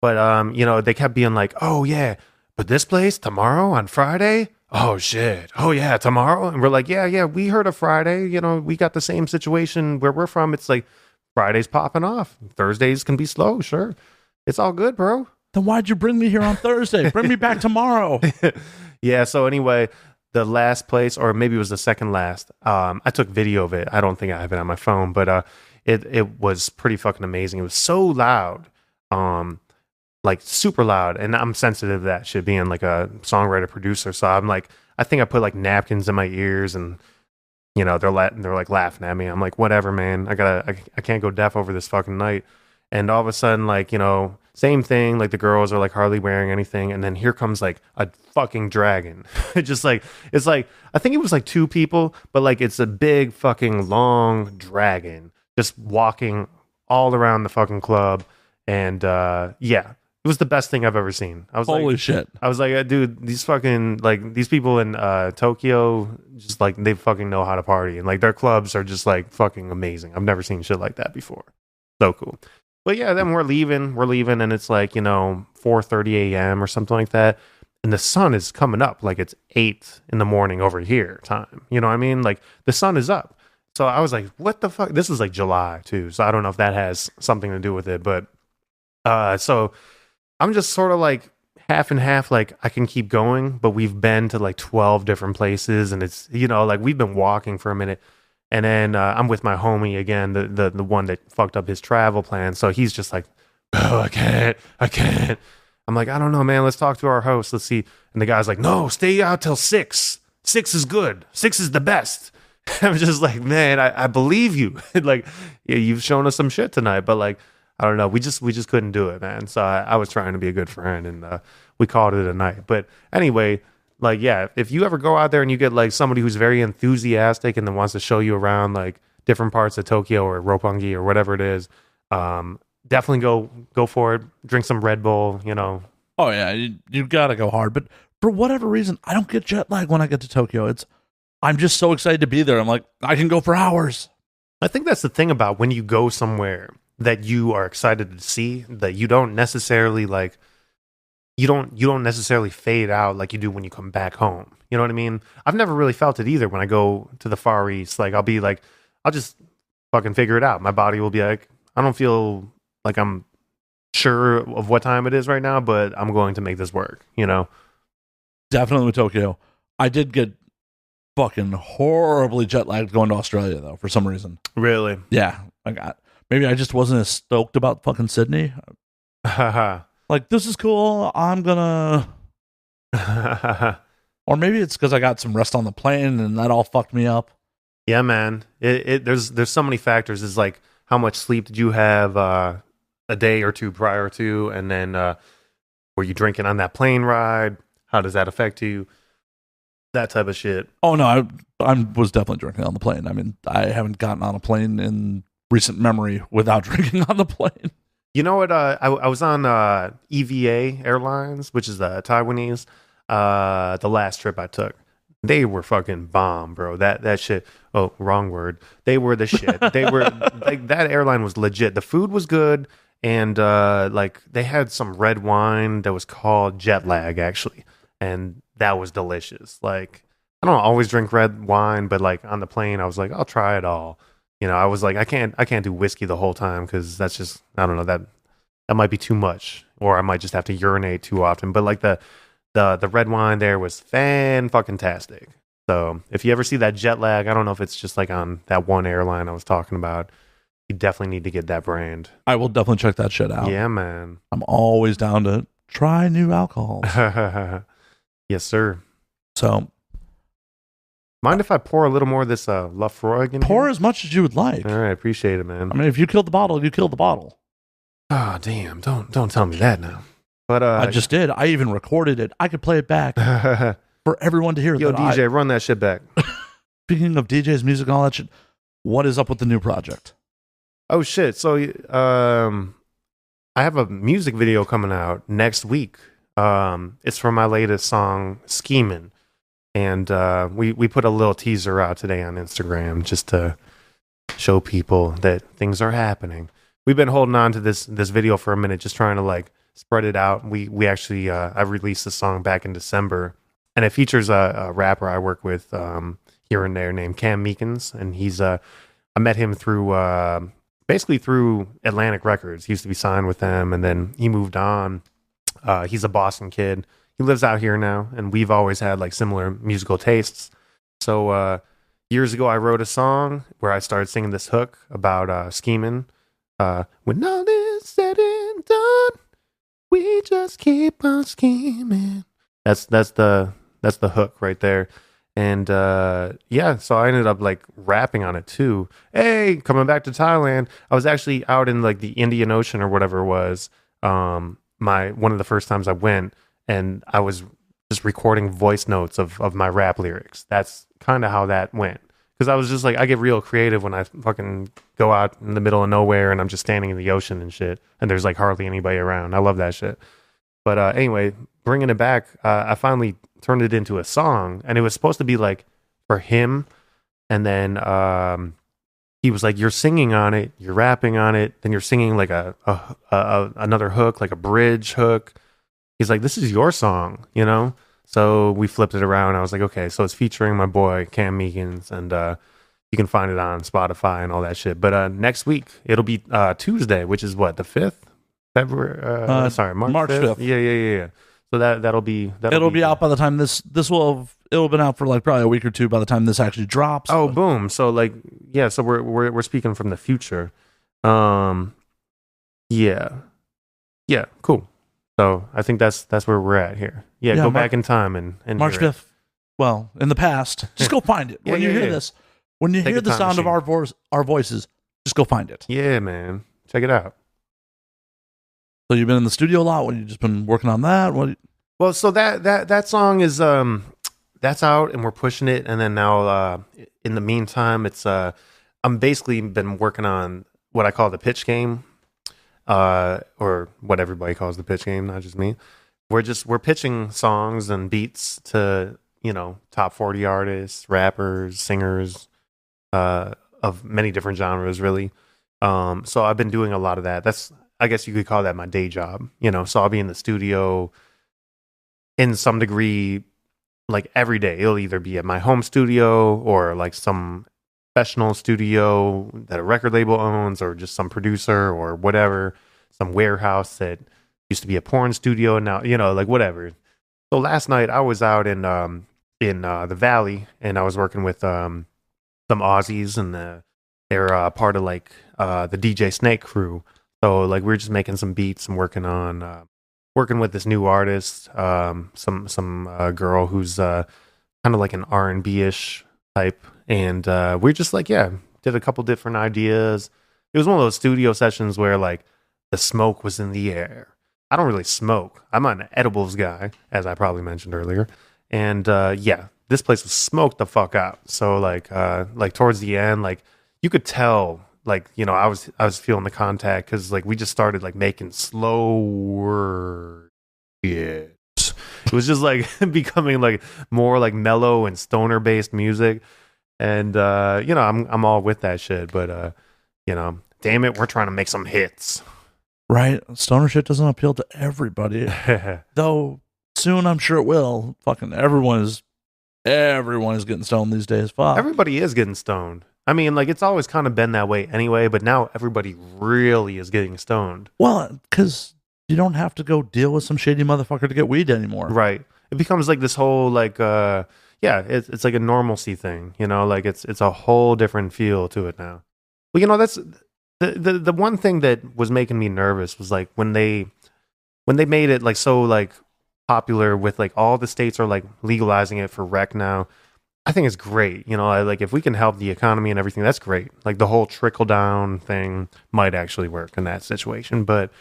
But, they kept being like, oh yeah, but this place tomorrow on Friday? Oh shit. Oh yeah, tomorrow? And we're like, yeah, we heard of Friday. We got the same situation where we're from. It's like Friday's popping off. Thursdays can be slow. Sure. It's all good, bro. Then why'd you bring me here on Thursday? Bring me back tomorrow. Yeah. So anyway, the last place, or maybe it was the second last, I took video of it. I don't think I have it on my phone, but it was pretty fucking amazing. It was so loud. like super loud, and I'm sensitive to that shit being like a songwriter producer. So I'm like, I think I put like napkins in my ears, and they're like laughing at me. I'm like, whatever, man. I can't go deaf over this fucking night. And all of a sudden, like, same thing. Like the girls are like hardly wearing anything, and then here comes like a fucking dragon. Just like it's like I think it was like two people, but like it's a big fucking long dragon just walking all around the fucking club, and yeah. It was the best thing I've ever seen. I was Holy shit. I was like, dude, these fucking, like, these people in Tokyo, just like, they fucking know how to party. And like, their clubs are just like fucking amazing. I've never seen shit like that before. So cool. But yeah, then we're leaving, and it's like, 4:30 a.m. or something like that. And the sun is coming up like it's 8 in the morning over here time. You know what I mean? Like, the sun is up. So I was like, what the fuck? This is like July too. So I don't know if that has something to do with it. But so I'm just sort of like half and half, like I can keep going, but we've been to like 12 different places, and it's, like we've been walking for a minute. And then I'm with my homie again, the one that fucked up his travel plan. So he's just like, oh, I can't. I'm like, I don't know, man. Let's talk to our host. Let's see. And the guy's like, no, stay out till 6. 6 is good. 6 is the best. I'm just like, man, I believe you. Like, yeah, you've shown us some shit tonight, but like, I don't know. We just couldn't do it, man. So I was trying to be a good friend, and we called it a night. But anyway, like, yeah, if you ever go out there and you get like somebody who's very enthusiastic and then wants to show you around like different parts of Tokyo or Roppongi or whatever it is, definitely go for it. Drink some Red Bull, Oh yeah, you gotta go hard. But for whatever reason, I don't get jet lag when I get to Tokyo. I'm just so excited to be there. I'm like, I can go for hours. I think that's the thing about when you go somewhere that you are excited to see, that you don't necessarily like, you don't necessarily fade out like you do when you come back home. You know what I mean? I've never really felt it either when I go to the Far East. Like, I'll just fucking figure it out. My body will be like, I don't feel like I'm sure of what time it is right now, but I'm going to make this work, Definitely with Tokyo. I did get fucking horribly jet lagged going to Australia, though, for some reason. Really? Yeah. Maybe I just wasn't as stoked about fucking Sydney. Like, this is cool. I'm gonna... Or maybe it's because I got some rest on the plane and that all fucked me up. Yeah, man. There's so many factors. It's like, how much sleep did you have a day or two prior to? And then were you drinking on that plane ride? How does that affect you? That type of shit. Oh, no. I was definitely drinking on the plane. I mean, I haven't gotten on a plane in recent memory without drinking on the plane. You know what? I was on EVA Airlines, which is Taiwanese. The last trip I took, they were fucking bomb, bro. That shit. Oh, wrong word. They were the shit. They were like, that airline was legit. The food was good, and like they had some red wine that was called Jet Lag, actually, and that was delicious. Like, I don't always drink red wine, but like on the plane, I was like, I'll try it all. I was like, I can't do whiskey the whole time because that's just, I don't know, that might be too much, or I might just have to urinate too often. But like the red wine there was fan-fucking-tastic. So if you ever see that Jet Lag, I don't know if it's just like on that one airline I was talking about, you definitely need to get that brand. I will definitely check that shit out. Yeah, man. I'm always down to try new alcohols. Yes, sir. So, mind if I pour a little more of this Lafroig in pour here? as much as you would like. All right, appreciate it, man. I mean, if you killed the bottle, you killed the bottle. Oh, damn. Don't tell me that now. But I just did. I even recorded it. I could play it back for everyone to hear. Yo, DJ, run that shit back. Speaking of DJs, music, and all that shit, what is up with the new project? Oh, shit. So, I have a music video coming out next week. It's for my latest song, Schemin. And we put a little teaser out today on Instagram just to show people that things are happening. We've been holding on to this video for a minute, just trying to like spread it out. We actually I released the song back in December, and it features a rapper I work with here and there named Cam Meekins, and he's I met him through basically through Atlantic Records. He used to be signed with them, and then he moved on. He's a Boston kid. He lives out here now, and we've always had like similar musical tastes. So years ago, I wrote a song where I started singing this hook about scheming. When all is said and done, We just keep on scheming. That's the hook right there. And yeah, so I ended up like rapping on it too. Hey, coming back to Thailand, I was actually out in like the Indian Ocean or whatever it was. One of the first times I went, and I was just recording voice notes of my rap lyrics. That's kind of how that went. Because I was just like, I get real creative when I fucking go out in the middle of nowhere and I'm just standing in the ocean and shit, and there's like hardly anybody around. I love that shit. But anyway, bringing it back, I finally turned it into a song, and it was supposed to be like for him. And then he was like, "You're singing on it, you're rapping on it, then you're singing like another hook, like a bridge hook." He's like, "This is your song, you know?" So we flipped it around. I was like, "Okay, so it's featuring my boy Cam Meekins, and you can find it on Spotify and all that shit." But next week it'll be Tuesday, which is what, the 5th. February, sorry, March 5th. Yeah. So it'll be out by the time it'll have been out for like probably a week or two by the time this actually drops. Oh, boom! So like, yeah, so we're speaking from the future. Yeah, cool. So I think that's where we're at here. Yeah, go back in time and March 5th. Well, in the past, just go find it. When you hear this, when you hear the sound of our voices, just go find it. Yeah, man, check it out. So you've been in the studio a lot. When you've just been working on that. Well, so that song is that's out and we're pushing it, and then now in the meantime, it's I'm basically been working on what I call the pitch game, or what everybody calls the pitch game, not just me. We're pitching songs and beats to, you know, top 40 artists, rappers, singers, of many different genres, really. So I've been doing a lot of that. I guess you could call that my day job, you know. So I'll be in the studio in some degree, like every day. It'll either be at my home studio or like some professional studio that a record label owns, or just some producer or whatever, some warehouse that used to be a porn studio and now, you know, like whatever. So last night I was out in the Valley, and I was working with some Aussies, and they're part of like the DJ Snake crew. So like we're just making some beats and working with this new artist, some girl who's kind of like an R&B-ish type, and we're just like, yeah, did a couple different ideas. It was one of those studio sessions where like the smoke was in the air. I don't really smoke. I'm an edibles guy, as I probably mentioned earlier, and yeah, this place was smoked the fuck out. So like towards the end, like you could tell. Like, you know, I was feeling the contact, because like we just started like making slower shit. It was just like becoming like more like mellow and stoner based music, and you know, I'm all with that shit. But you know, damn it, we're trying to make some hits, right? Stoner shit doesn't appeal to everybody, though. Soon, I'm sure it will. Fucking everyone is getting stoned these days. Fuck, everybody is getting stoned. I mean, like, it's always kind of been that way anyway, but now everybody really is getting stoned. Well, because you don't have to go deal with some shady motherfucker to get weed anymore. Right. It becomes like this whole, like, yeah, it's like a normalcy thing, you know? Like, it's a whole different feel to it now. Well, you know, that's the one thing that was making me nervous was, like, when they made it, like, so, like, popular with, like, all the states are, like, legalizing it for rec now. I think it's great. You know, like if we can help the economy and everything, that's great. Like the whole trickle down thing might actually work in that situation. But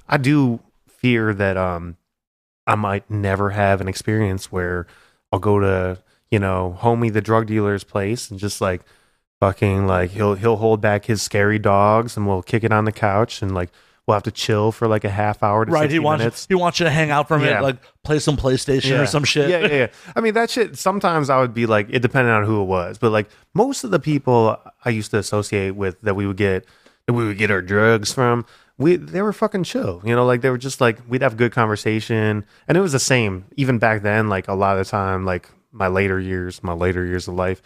I do fear that I might never have an experience where I'll go to, you know, homie the drug dealer's place and just like fucking like he'll hold back his scary dogs and we'll kick it on the couch and like we'll have to chill for like a half hour to 60 minutes. He wants you to hang out for a minute, like play some PlayStation or some shit. Yeah. I mean, that shit, sometimes I would be like, it depended on who it was. But like most of the people I used to associate with that we would get our drugs from, they were fucking chill. You know, like they were just like, we'd have good conversation. And it was the same, even back then, like a lot of the time, like my later years of life,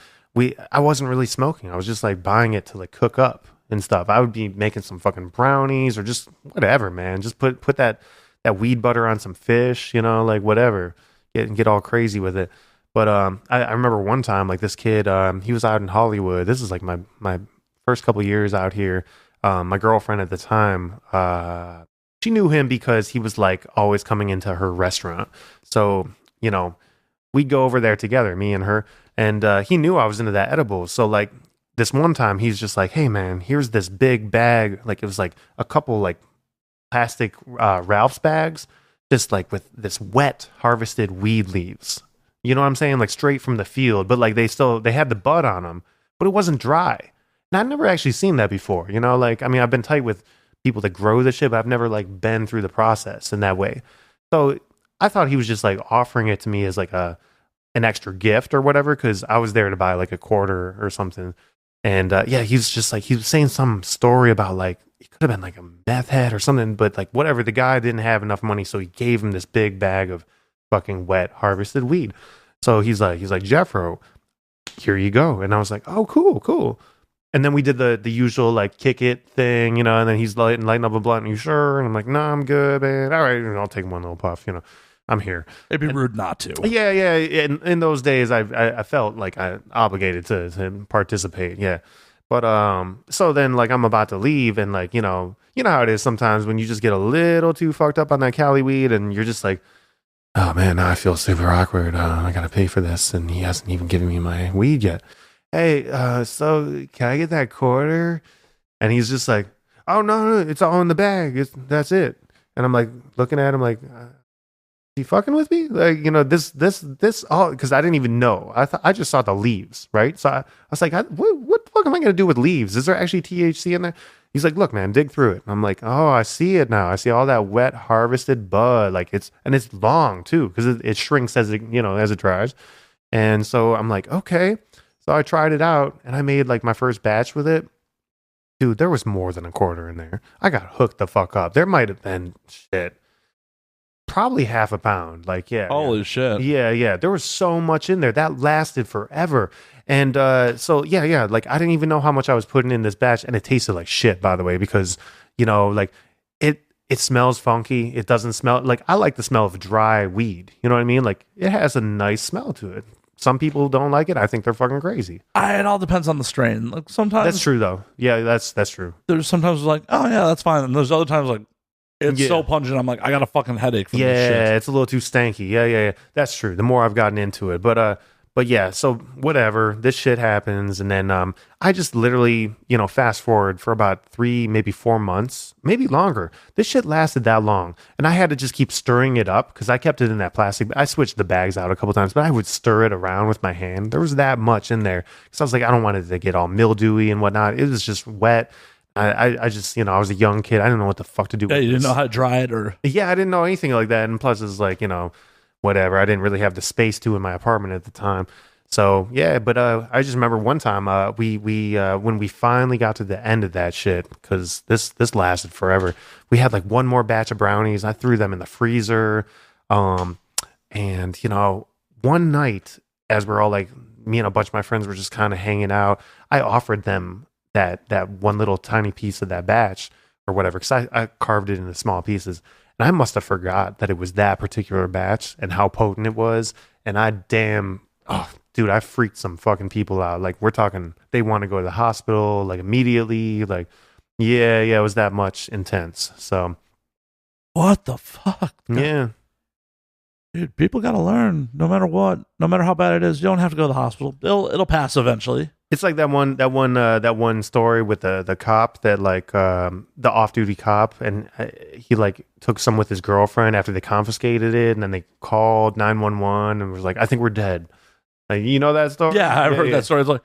I wasn't really smoking. I was just like buying it to like cook up and stuff. I would be making some fucking brownies or just whatever, man. Just put that weed butter on some fish, you know, like whatever. Get all crazy with it. But I remember one time, like this kid, he was out in Hollywood. This is like my first couple years out here. My girlfriend at the time, she knew him because he was like always coming into her restaurant. So, you know, we'd go over there together, me and her. And he knew I was into that edible. So like this one time he's just like, hey man, here's this big bag. Like it was like a couple like plastic Ralph's bags, just like with this wet harvested weed leaves. You know what I'm saying? Like straight from the field, but like they had the bud on them, but it wasn't dry. And I've never actually seen that before. You know, like, I mean, I've been tight with people that grow the shit, but I've never like been through the process in that way. So I thought he was just like offering it to me as like an extra gift or whatever, because I was there to buy like a quarter or something. And yeah, he was just like, he was saying some story about like, it could have been like a meth head or something, but like whatever, the guy didn't have enough money, so he gave him this big bag of fucking wet harvested weed. So he's like, Geoffro, here you go. And I was like, oh, cool. And then we did the usual like kick it thing, you know, and then he's lighting up a blunt. You sure? And I'm like, no, I'm good, man. All right, I'll take one little puff, you know. I'm here. It'd be rude not to. Yeah. In those days, I felt like I obligated to participate. Yeah. But so then like I'm about to leave, and like you know how it is sometimes when you just get a little too fucked up on that Cali weed, and you're just like, oh man, now I feel super awkward. I gotta pay for this, and he hasn't even given me my weed yet. Hey, so can I get that quarter? And he's just like, oh no, it's all in the bag. That's it. And I'm like looking at him like, he fucking with me? Like, you know, this all, because I didn't even know. I just saw the leaves, right? So I was like, what the fuck am I gonna do with leaves? Is there actually THC in there? He's like, look, man, dig through it. And I'm like, oh, I see it now. I see all that wet harvested bud. Like it's long too, because it shrinks as it dries. And so I'm like, okay. So I tried it out, and I made like my first batch with it. Dude, there was more than a quarter in there. I got hooked the fuck up. There might have been probably half a pound. Like, yeah. Holy shit. Yeah. There was so much in there. That lasted forever. And so, yeah. Like, I didn't even know how much I was putting in this batch. And it tasted like shit, by the way, because, you know, like, it smells funky. It doesn't smell... Like, I like the smell of dry weed. You know what I mean? Like, it has a nice smell to it. Some people don't like it. I think they're fucking crazy. It all depends on the strain. Like, sometimes... That's true, though. Yeah, that's true. There's sometimes like, oh, yeah, that's fine. And there's other times like, it's so pungent, I'm like, I got a fucking headache from this shit. Yeah, it's a little too stanky. Yeah. That's true. The more I've gotten into it. But yeah, so whatever. This shit happens. And then I just literally, fast forward for about 3, maybe 4 months, maybe longer. This shit lasted that long. And I had to just keep stirring it up because I kept it in that plastic. I switched the bags out a couple times, but I would stir it around with my hand. There was that much in there. So I was like, I don't want it to get all mildewy and whatnot. It was just wet. I just, I was a young kid. I didn't know what the fuck to do with you didn't this. know how to dry it or... Yeah, I didn't know anything like that. And plus, it's like, whatever. I didn't really have the space to in my apartment at the time. So, yeah, but I just remember one time we when we finally got to the end of that shit, because this lasted forever, we had like one more batch of brownies. I threw them in the freezer. And, one night, as we're all like, me and a bunch of my friends were just kind of hanging out, I offered them that one little tiny piece of that batch or whatever, because I carved it into small pieces. And I must have forgot that it was that particular batch and how potent it was. And dude, I freaked some fucking people out. Like, we're talking, they want to go to the hospital, like, immediately. Like, yeah, it was that much intense. So, what the fuck? Yeah. Dude, people got to learn, no matter what, no matter how bad it is, you don't have to go to the hospital. It'll pass eventually. It's like that one story with the cop that like the off-duty cop, and he like took some with his girlfriend after they confiscated it, and then they called 911 and was like, I think we're dead. Like, you know that story? Yeah, I've heard that story. It's like,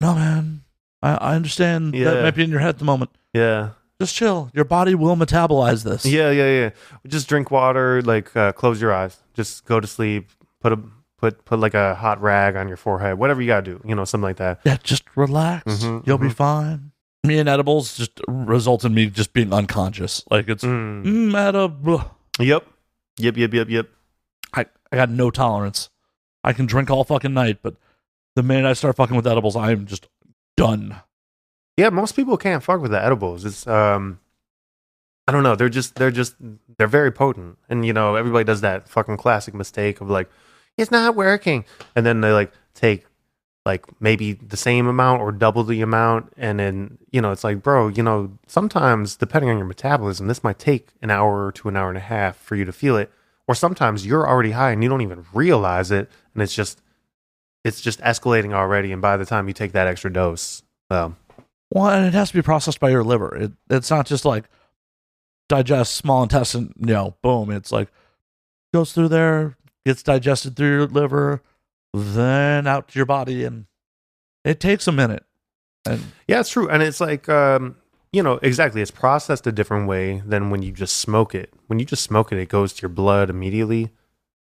no, man, I understand that might be in your head at the moment. Yeah. Just chill. Your body will metabolize this. Yeah. Just drink water, like close your eyes. Just go to sleep. Put like a hot rag on your forehead. Whatever you gotta do, something like that. Yeah, just relax. You'll be fine. Me and edibles just result in me just being unconscious. Like it's edible. Yep. I got no tolerance. I can drink all fucking night, but the minute I start fucking with edibles, I'm just done. Yeah, most people can't fuck with the edibles. It's I don't know. They're very potent, and everybody does that fucking classic mistake of like, it's not working, and then they like take like maybe the same amount or double the amount. And then, it's like, bro, sometimes depending on your metabolism, this might take an hour to an hour and a half for you to feel it. Or sometimes you're already high and you don't even realize it. And it's just escalating already. And by the time you take that extra dose, well, and it has to be processed by your liver. It's not just like digest small intestine, boom. It's like goes through there, gets digested through your liver, then out to your body, and it takes a minute. And yeah, it's true. And it's like, exactly. It's processed a different way than when you just smoke it. When you just smoke it, it goes to your blood immediately.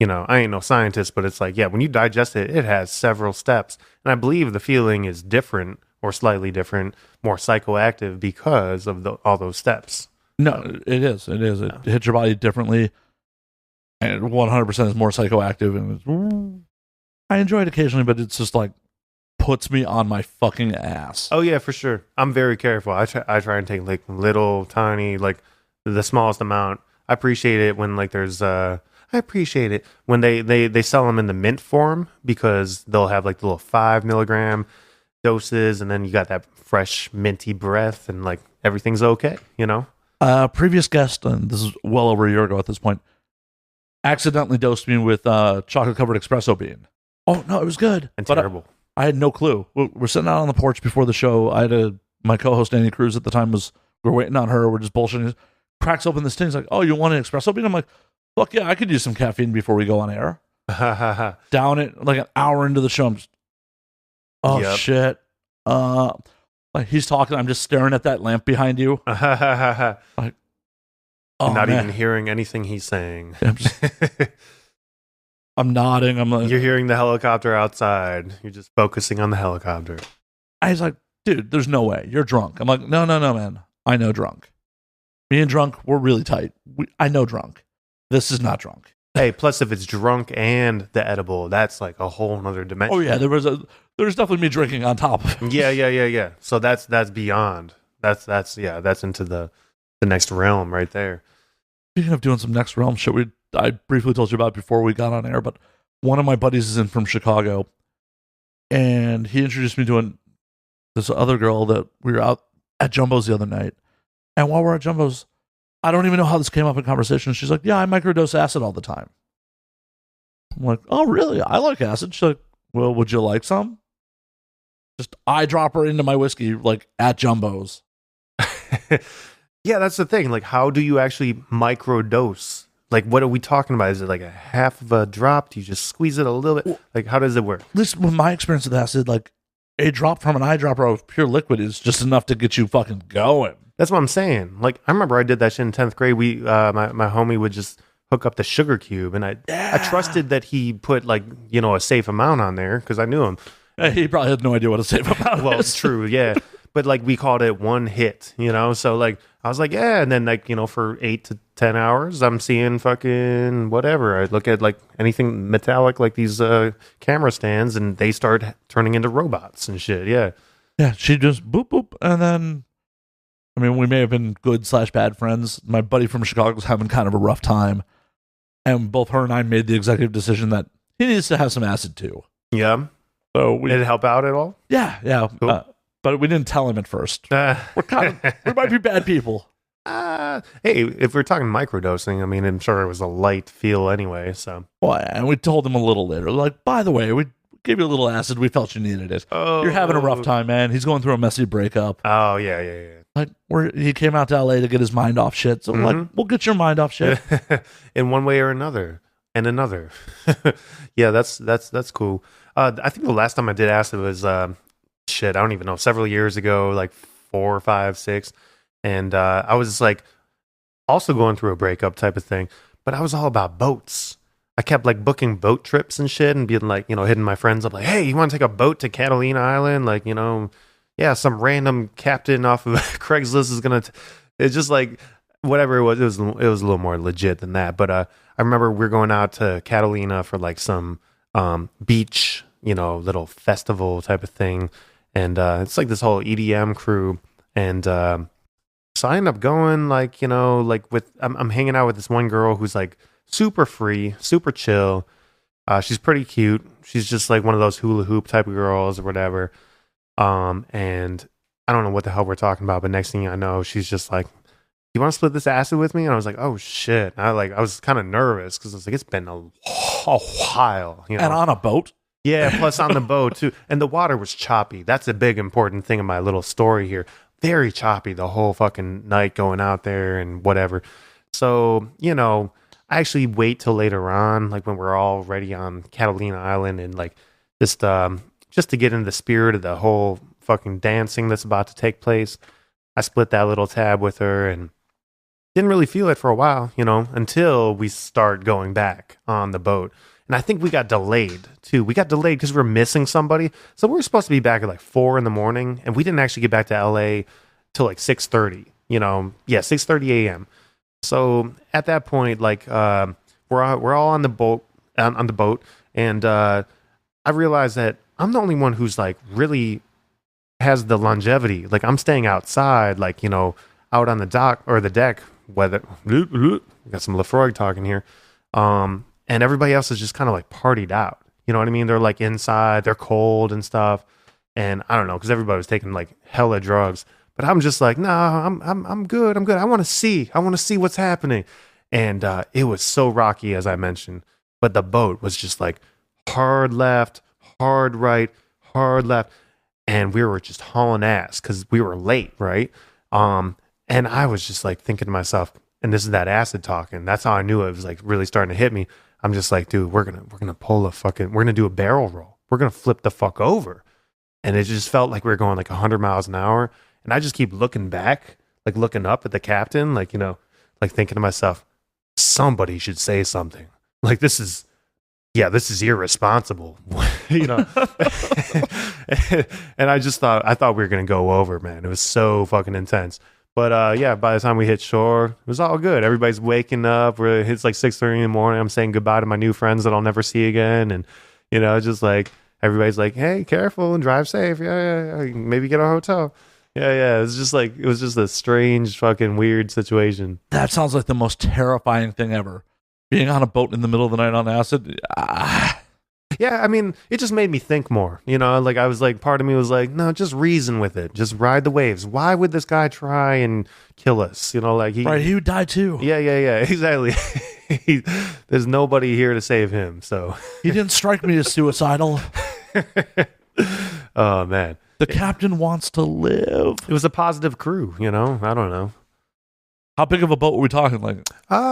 I ain't no scientist, but it's like, yeah, when you digest it, it has several steps. And I believe the feeling is different or slightly different, more psychoactive because of all those steps. No, it is. It is. It hits your body differently. And 100% is more psychoactive. And I enjoy it occasionally, but it's just like puts me on my fucking ass. Oh, yeah, for sure. I'm very careful. I try and take like little, tiny, like the smallest amount. I appreciate it when like there's... I appreciate it when they sell them in the mint form because they'll have like the little 5 milligram doses, and then you got that fresh minty breath, and like everything's okay, Previous guest, and this is well over a year ago at this point, accidentally dosed me with chocolate covered espresso bean. Oh no, it was good and but terrible. I had no clue. We're sitting out on the porch before the show. I had my co-host Annie Cruz at the time we're waiting on her. We're just bullshitting. He cracks open this thing. He's like, "Oh, you want an espresso bean?" I'm like, "Fuck yeah, I could use some caffeine before we go on air." Down it like an hour into the show. I'm just, shit. Like he's talking. I'm just staring at that lamp behind you. Like, not even hearing anything he's saying. I'm nodding. I'm like, you're hearing the helicopter outside. You're just focusing on the helicopter. I was like, dude, there's no way. You're drunk. I'm like, no, man. I know drunk. Me and drunk, we're really tight. I know drunk. This is not drunk. Hey, plus if it's drunk and the edible, that's like a whole nother dimension. Oh yeah, there's definitely me drinking on top of it. Yeah. So that's beyond. That's into the next realm right there. Speaking of doing some next realm shit, I briefly told you about before we got on air, but one of my buddies is in from Chicago, and he introduced me to this other girl that we were out at Jumbo's the other night. And while we're at Jumbo's, I don't even know how this came up in conversation. She's like, yeah, I microdose acid all the time. I'm like, oh, really? I like acid. She's like, well, would you like some? Just eyedropper into my whiskey, like at Jumbo's. Yeah, that's the thing. Like, how do you actually microdose? Like, what are we talking about? Is it like a half of a drop? Do you just squeeze it a little bit? Like, how does it work? At least with my experience with acid, like a drop from an eyedropper of pure liquid is just enough to get you fucking going. That's what I'm saying. Like, I remember I did that shit in 10th grade. We, my homie would just hook up the sugar cube, and I trusted that he put like, a safe amount on there because I knew him. He probably had no idea what a safe amount well, is. True, yeah. But like we called it one hit, so like I was like, yeah, and then like, for 8 to 10 hours, I'm seeing fucking whatever. I look at like anything metallic, like these camera stands, and they start turning into robots and shit. Yeah. Yeah. She just boop, boop. And then, I mean, we may have been good/bad friends. My buddy from Chicago was having kind of a rough time. And both her and I made the executive decision that he needs to have some acid too. Yeah. So did it help out at all? Yeah. Cool. But we didn't tell him at first. We might be bad people. Hey, if we're talking microdosing, I mean, I'm sure it was a light feel anyway. So, well, and we told him a little later, like, by the way, we gave you a little acid. We felt you needed it. You're having a rough time, man. He's going through a messy breakup. Oh yeah. Like, he came out to LA to get his mind off shit. So, like, we'll get your mind off shit in one way or another, and another. Yeah, that's cool. I think the last time I did acid was I don't even know, several years ago, like 4, 5, 6. And I was like also going through a breakup type of thing, but I was all about boats. I kept like booking boat trips and shit and being like, hitting my friends up like, hey, you want to take a boat to Catalina Island? Like, yeah, some random captain off of Craigslist is going to, it's just like, whatever it was a little more legit than that. But I remember we're going out to Catalina for like some beach, little festival type of thing. And it's like this whole EDM crew. And so I end up going like, like I'm hanging out with this one girl who's like super free, super chill. She's pretty cute. She's just like one of those hula hoop type of girls or whatever. And I don't know what the hell we're talking about, but next thing I know, she's just like, "You want to split this acid with me?" And I was like, "Oh shit!" And I was kind of nervous because I was like, "It's been a while," you know. And on a boat. Yeah, plus on the boat too, and the water was choppy. That's a big important thing in my little story here. Very choppy the whole fucking night going out there and whatever. So I actually wait till later on, like when we're all ready on Catalina Island, and like just to get in the spirit of the whole fucking dancing that's about to take place. I split that little tab with her and didn't really feel it for a while, until we start going back on the boat. And I think we got delayed too. We got delayed because we're missing somebody. So we were supposed to be back at like 4 a.m, and we didn't actually get back to LA till like 6:30. 6:30 a.m. So at that point, like we're all on the boat on the boat, and I realized that I'm the only one who's like really has the longevity. Like I'm staying outside, like out on the dock or the deck. Whether we got some Lefroy talking here, and everybody else is just kind of like partied out. You know what I mean? They're like inside, they're cold and stuff, and I don't know because everybody was taking like hella drugs. But I'm just like, nah, I'm good. I'm good. I want to see what's happening. And it was so rocky, as I mentioned. But the boat was just like hard left, hard right, hard left. And we were just hauling ass because we were late, right? And I was just like thinking to myself, and this is that acid talking. That's how I knew it was like really starting to hit me. I'm just like, dude, we're gonna pull we're gonna do a barrel roll. We're gonna flip the fuck over. And it just felt like we were going like 100 miles an hour. And I just keep looking back, like looking up at the captain, like, like thinking to myself, somebody should say something. Like, this is irresponsible, And I thought we were going to go over, man. It was so fucking intense. But by the time we hit shore, it was all good. Everybody's waking up. It's like 6:30 in the morning. I'm saying goodbye to my new friends that I'll never see again. And, just like, everybody's like, hey, careful and drive safe. Yeah. Maybe get a hotel. Yeah. It was just a strange, fucking weird situation. That sounds like the most terrifying thing ever. Being on a boat in the middle of the night on acid. Yeah, I mean, it just made me think more. Like I was like, part of me was like, no, just reason with it. Just ride the waves. Why would this guy try and kill us? Like he would die too. Yeah, exactly. There's nobody here to save him. So he didn't strike me as suicidal. Oh man. The captain wants to live. It was a positive crew, I don't know. How big of a boat were we talking? Like,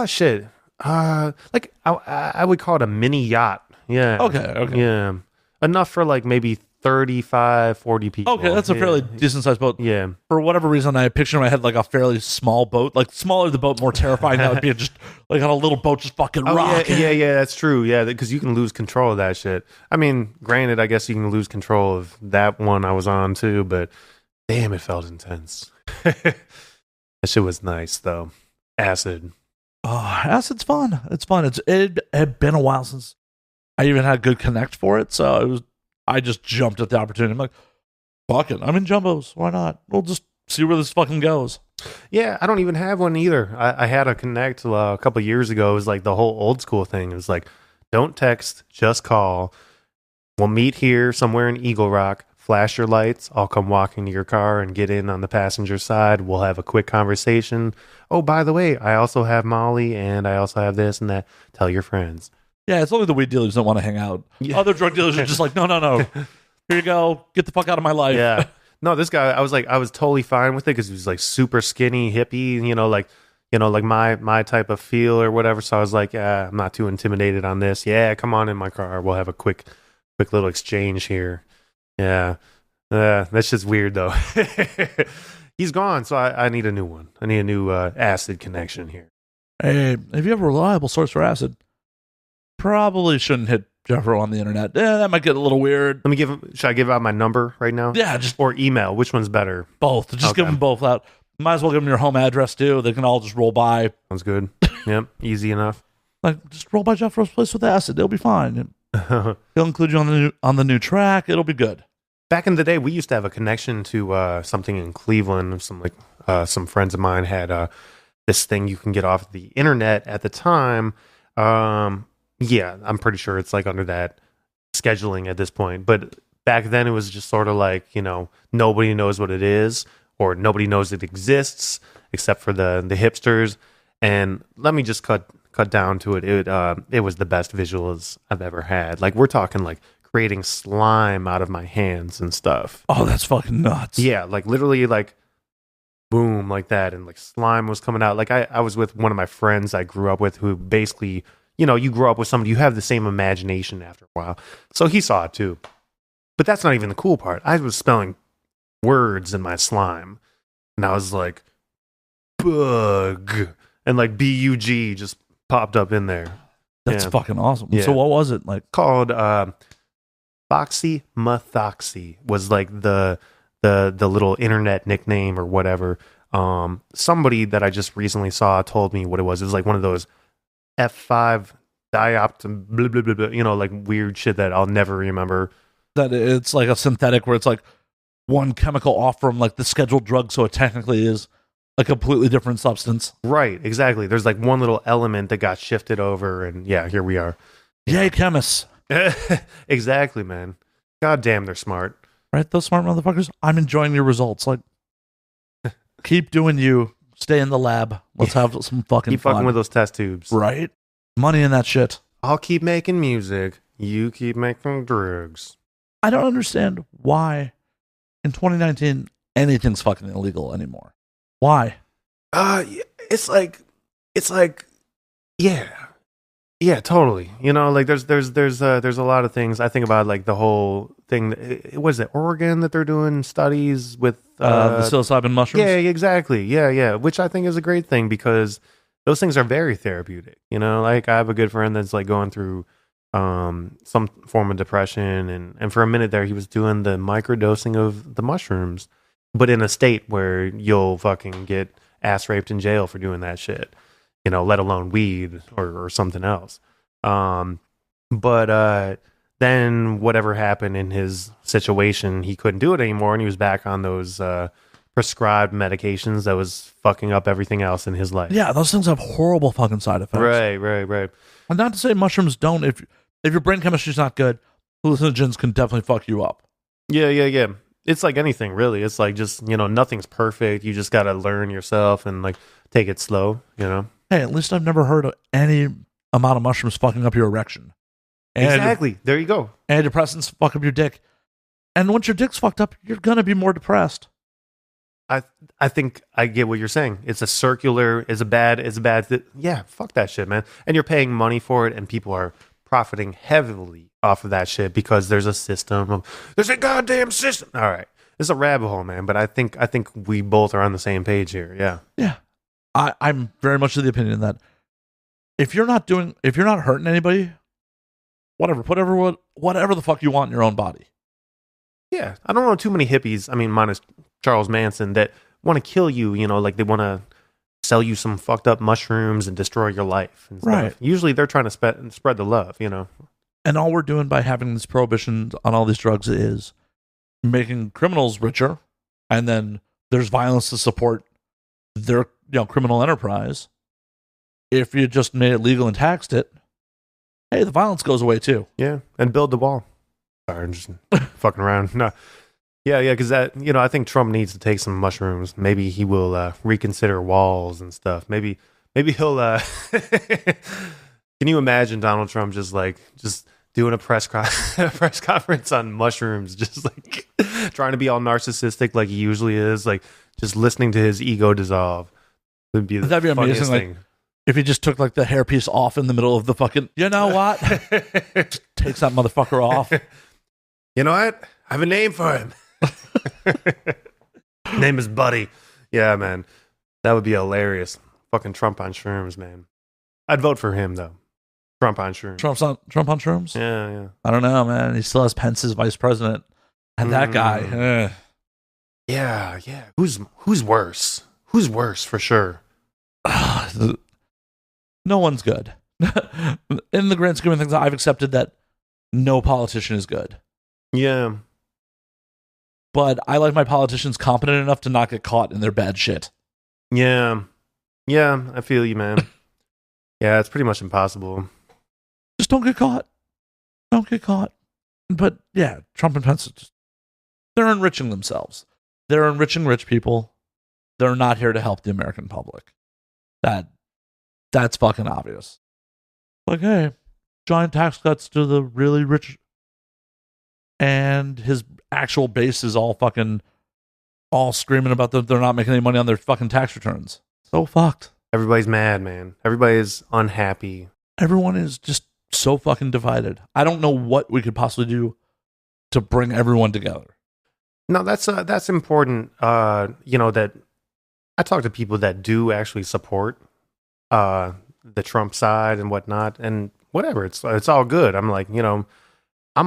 shit. Like I would call it a mini yacht. Yeah. Okay. Yeah. Enough for like maybe 35, 40 people. Okay, that's a fairly decent sized boat. Yeah. For whatever reason, I picture in my head like a fairly small boat. Like, smaller the boat, more terrifying that would be. Just like on a little boat just fucking rocking. Yeah, that's true. Yeah, because you can lose control of that shit. I mean, granted, I guess you can lose control of that one I was on too, but damn, it felt intense. That shit was nice, though. Acid. Oh, acid's fun. It's fun. It had been a while since I even had a good connect for it, so I just jumped at the opportunity. I'm like, fuck it. I'm in jumbos. Why not? We'll just see where this fucking goes. Yeah, I don't even have one either. I had a connect a couple of years ago. It was like the whole old school thing. It was like, don't text, just call. We'll meet here somewhere in Eagle Rock. Flash your lights. I'll come walking to your car and get in on the passenger side. We'll have a quick conversation. Oh, by the way, I also have Molly, and I also have this and that. Tell your friends. Yeah, it's only the weed dealers don't want to hang out. Yeah. Other drug dealers are just like, no. Here you go. Get the fuck out of my life. Yeah. No, this guy, I was totally fine with it because he was like super skinny, hippie, like my type of feel or whatever. So I was like, yeah, I'm not too intimidated on this. Yeah, come on in my car. We'll have a quick little exchange here. Yeah. That's just weird though. He's gone, so I need a new one. I need a new acid connection here. Hey, if you have a reliable source for acid, probably shouldn't hit Geoffro on the internet. That might get a little weird. Should I give out my number right now? Yeah, or email. Which one's better? Both. Just give them both out. Might as well give them your home address too. They can all just roll by. Sounds good. Yep, easy enough. Like, just roll by Geoffro's place with acid. They'll be fine. He'll include you on the new track. It'll be good. Back in the day, we used to have a connection to something in Cleveland. Some friends of mine had this thing you can get off the internet at the time. Yeah, I'm pretty sure it's like under that scheduling at this point. But back then it was just sort of like, nobody knows what it is or nobody knows it exists except for the hipsters. And let me just cut down to it. It was the best visuals I've ever had. Like we're talking like creating slime out of my hands and stuff. Oh, that's fucking nuts. Yeah, like literally like boom like that, and like slime was coming out. Like I was with one of my friends I grew up with who basically, you grow up with somebody, you have the same imagination after a while. So he saw it too. But that's not even the cool part. I was spelling words in my slime and I was like bug, and like bug just popped up in there. That's fucking awesome. Yeah. So what was it like? Called Foxy was like the little internet nickname or whatever. Somebody that I just recently saw told me what it was. It was like one of those F5 dioptum blah, blah, blah, blah, like weird shit that I'll never remember. That it's like a synthetic where it's like one chemical off from like the scheduled drug, so it technically is a completely different substance. Right, exactly. There's like one little element that got shifted over, and yeah, here we are. Yay, chemists. Exactly, man. God damn, they're smart. Right, those smart motherfuckers. I'm enjoying your results. Like, keep doing you. Stay in the lab. Let's have some fucking Keep fun. fucking with those test tubes. Right? Money in that shit. I'll keep making music. You keep making drugs. I don't understand why in 2019 anything's fucking illegal anymore. Why? It's like, yeah, totally. Like there's a lot of things. I think about like the whole thing. Was it Oregon that they're doing studies with the psilocybin mushrooms? Yeah, exactly. Yeah. Which I think is a great thing because those things are very therapeutic. Like I have a good friend that's like going through some form of depression, and for a minute there he was doing the microdosing of the mushrooms, but in a state where you'll fucking get ass raped in jail for doing that shit. Let alone weed or something else. But then whatever happened in his situation, he couldn't do it anymore, and he was back on those prescribed medications that was fucking up everything else in his life. Yeah, those things have horrible fucking side effects. Right. And not to say mushrooms don't. If your brain chemistry's not good, hallucinogens can definitely fuck you up. Yeah. It's like anything, really. It's like just, nothing's perfect. You just got to learn yourself and like take it slow, Hey, at least I've never heard of any amount of mushrooms fucking up your erection. Exactly. There you go. Antidepressants fuck up your dick. And once your dick's fucked up, you're going to be more depressed. I think I get what you're saying. It's a bad. Yeah, fuck that shit, man. And you're paying money for it, and people are profiting heavily off of that shit because there's a system. There's a goddamn system. All right. It's a rabbit hole, man. But I think we both are on the same page here. Yeah. Yeah. I'm very much of the opinion that if you're not hurting anybody, whatever the fuck you want in your own body. Yeah. I don't know too many hippies, I mean, minus Charles Manson, that want to kill you, like they want to sell you some fucked up mushrooms and destroy your life and stuff. Right. Usually they're trying to spread the love, And all we're doing by having this prohibition on all these drugs is making criminals richer, and then there's violence to support their criminal enterprise. If you just made it legal and taxed it, hey, the violence goes away too. Yeah, and build the wall. Sorry, I'm just fucking around. No, yeah, because that I think Trump needs to take some mushrooms. Maybe he will reconsider walls and stuff. Maybe he'll. Can you imagine Donald Trump just doing a press conference on mushrooms, just like trying to be all narcissistic like he usually is, like just listening to his ego dissolve? That'd be amazing. Thing. Like, if he just took like the hairpiece off in the middle of the fucking, what? Takes that motherfucker off. You know what? I have a name for him. Name is Buddy. Yeah, man. That would be hilarious. Fucking Trump on shrooms, man. I'd vote for him though. Trump on shrooms. Trump on shrooms? Yeah. I don't know, man. He still has Pence as vice president. And that guy. Yeah. Who's worse? Who's worse for sure? No one's good. In the grand scheme of things, I've accepted that no politician is good. Yeah. But I like my politicians competent enough to not get caught in their bad shit. Yeah, I feel you, man. Yeah, it's pretty much impossible. Just don't get caught. Don't get caught. But yeah, Trump and Pence, they're enriching themselves. They're enriching rich people. They're not here to help the American public. That's fucking obvious. Like, hey, giant tax cuts to the really rich, and his actual base is all screaming about that they're not making any money on their fucking tax returns. So fucked. Everybody's mad, man. Everybody's unhappy. Everyone is just so fucking divided. I don't know what we could possibly do to bring everyone together. No, that's important. That I talk to people that do actually support the Trump side and whatnot, and whatever. It's all good. I'm like, I'm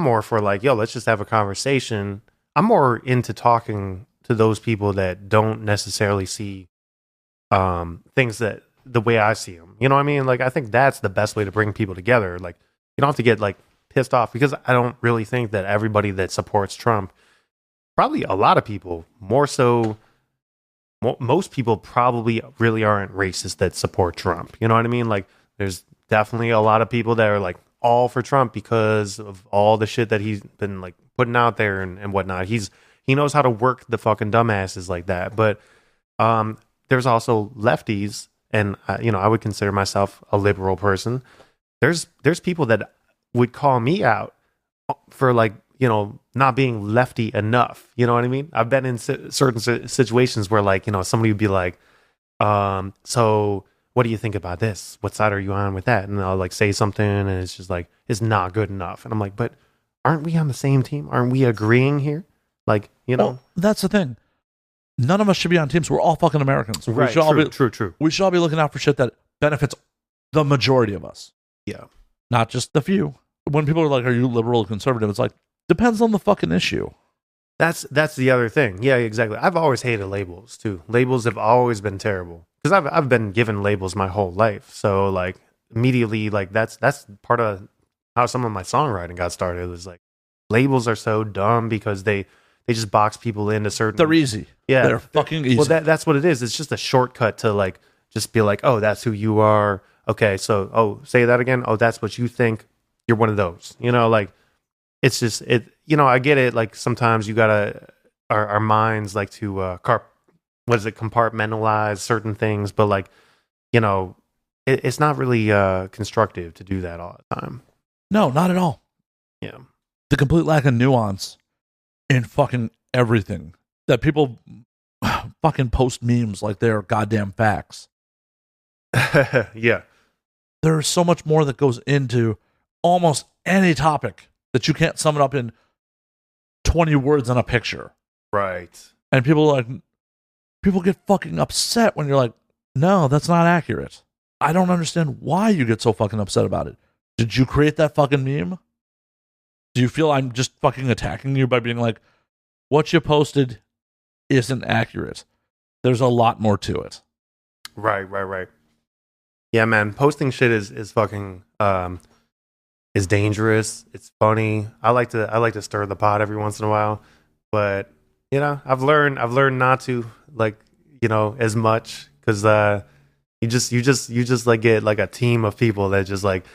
more for like, yo, let's just have a conversation. I'm more into talking to those people that don't necessarily see things that the way I see them. You know what I mean? Like, I think that's the best way to bring people together. Like, you don't have to get like pissed off, because I don't really think that everybody that supports Trump, probably a lot of people, more so, most people probably really aren't racist that support Trump. You know what I mean? Like, there's definitely a lot of people that are like all for Trump because of all the shit that he's been like putting out there and whatnot. He knows how to work the fucking dumbasses like that. But there's also lefties, and I would consider myself a liberal person. There's people that would call me out for like, not being lefty enough. You know what I mean? I've been in certain situations where like, somebody would be like, so what do you think about this? What side are you on with that? And I'll like say something, and it's just like, it's not good enough. And I'm like, but aren't we on the same team? Aren't we agreeing here? Like, Well, that's the thing. None of us should be on teams. We're all fucking Americans. Right, true. We should all be looking out for shit that benefits the majority of us. Yeah. Not just the few. When people are like, are you liberal or conservative? It's like, depends on the fucking issue. That's the other thing. Yeah, exactly. I've always hated labels too. Labels have always been terrible, because I've been given labels my whole life. So like immediately, like that's part of how some of my songwriting got started. It was like, labels are so dumb because they just box people into certain. They're easy. Yeah, they're fucking easy. Well, that's what it is. It's just a shortcut to like just be like, oh, that's who you are. Okay, so say that again. Oh, that's what you think. You're one of those. Like, it's just it. I get it. Like, sometimes you gotta our minds like to compartmentalize certain things, but like, it's not really constructive to do that all the time. No, not at all. Yeah, the complete lack of nuance in fucking everything, that people fucking post memes like they're goddamn facts. Yeah, there's so much more that goes into almost any topic that you can't sum it up in 20 words on a picture. Right. And people get fucking upset when you're like, no, that's not accurate. I don't understand why you get so fucking upset about it. Did you create that fucking meme? Do you feel I'm just fucking attacking you by being like, what you posted isn't accurate? There's a lot more to it. Right. Yeah, man, posting shit is fucking is dangerous. It's funny. I like to stir the pot every once in a while, but I've learned not to, like, as much, because you just like get like a team of people that just like,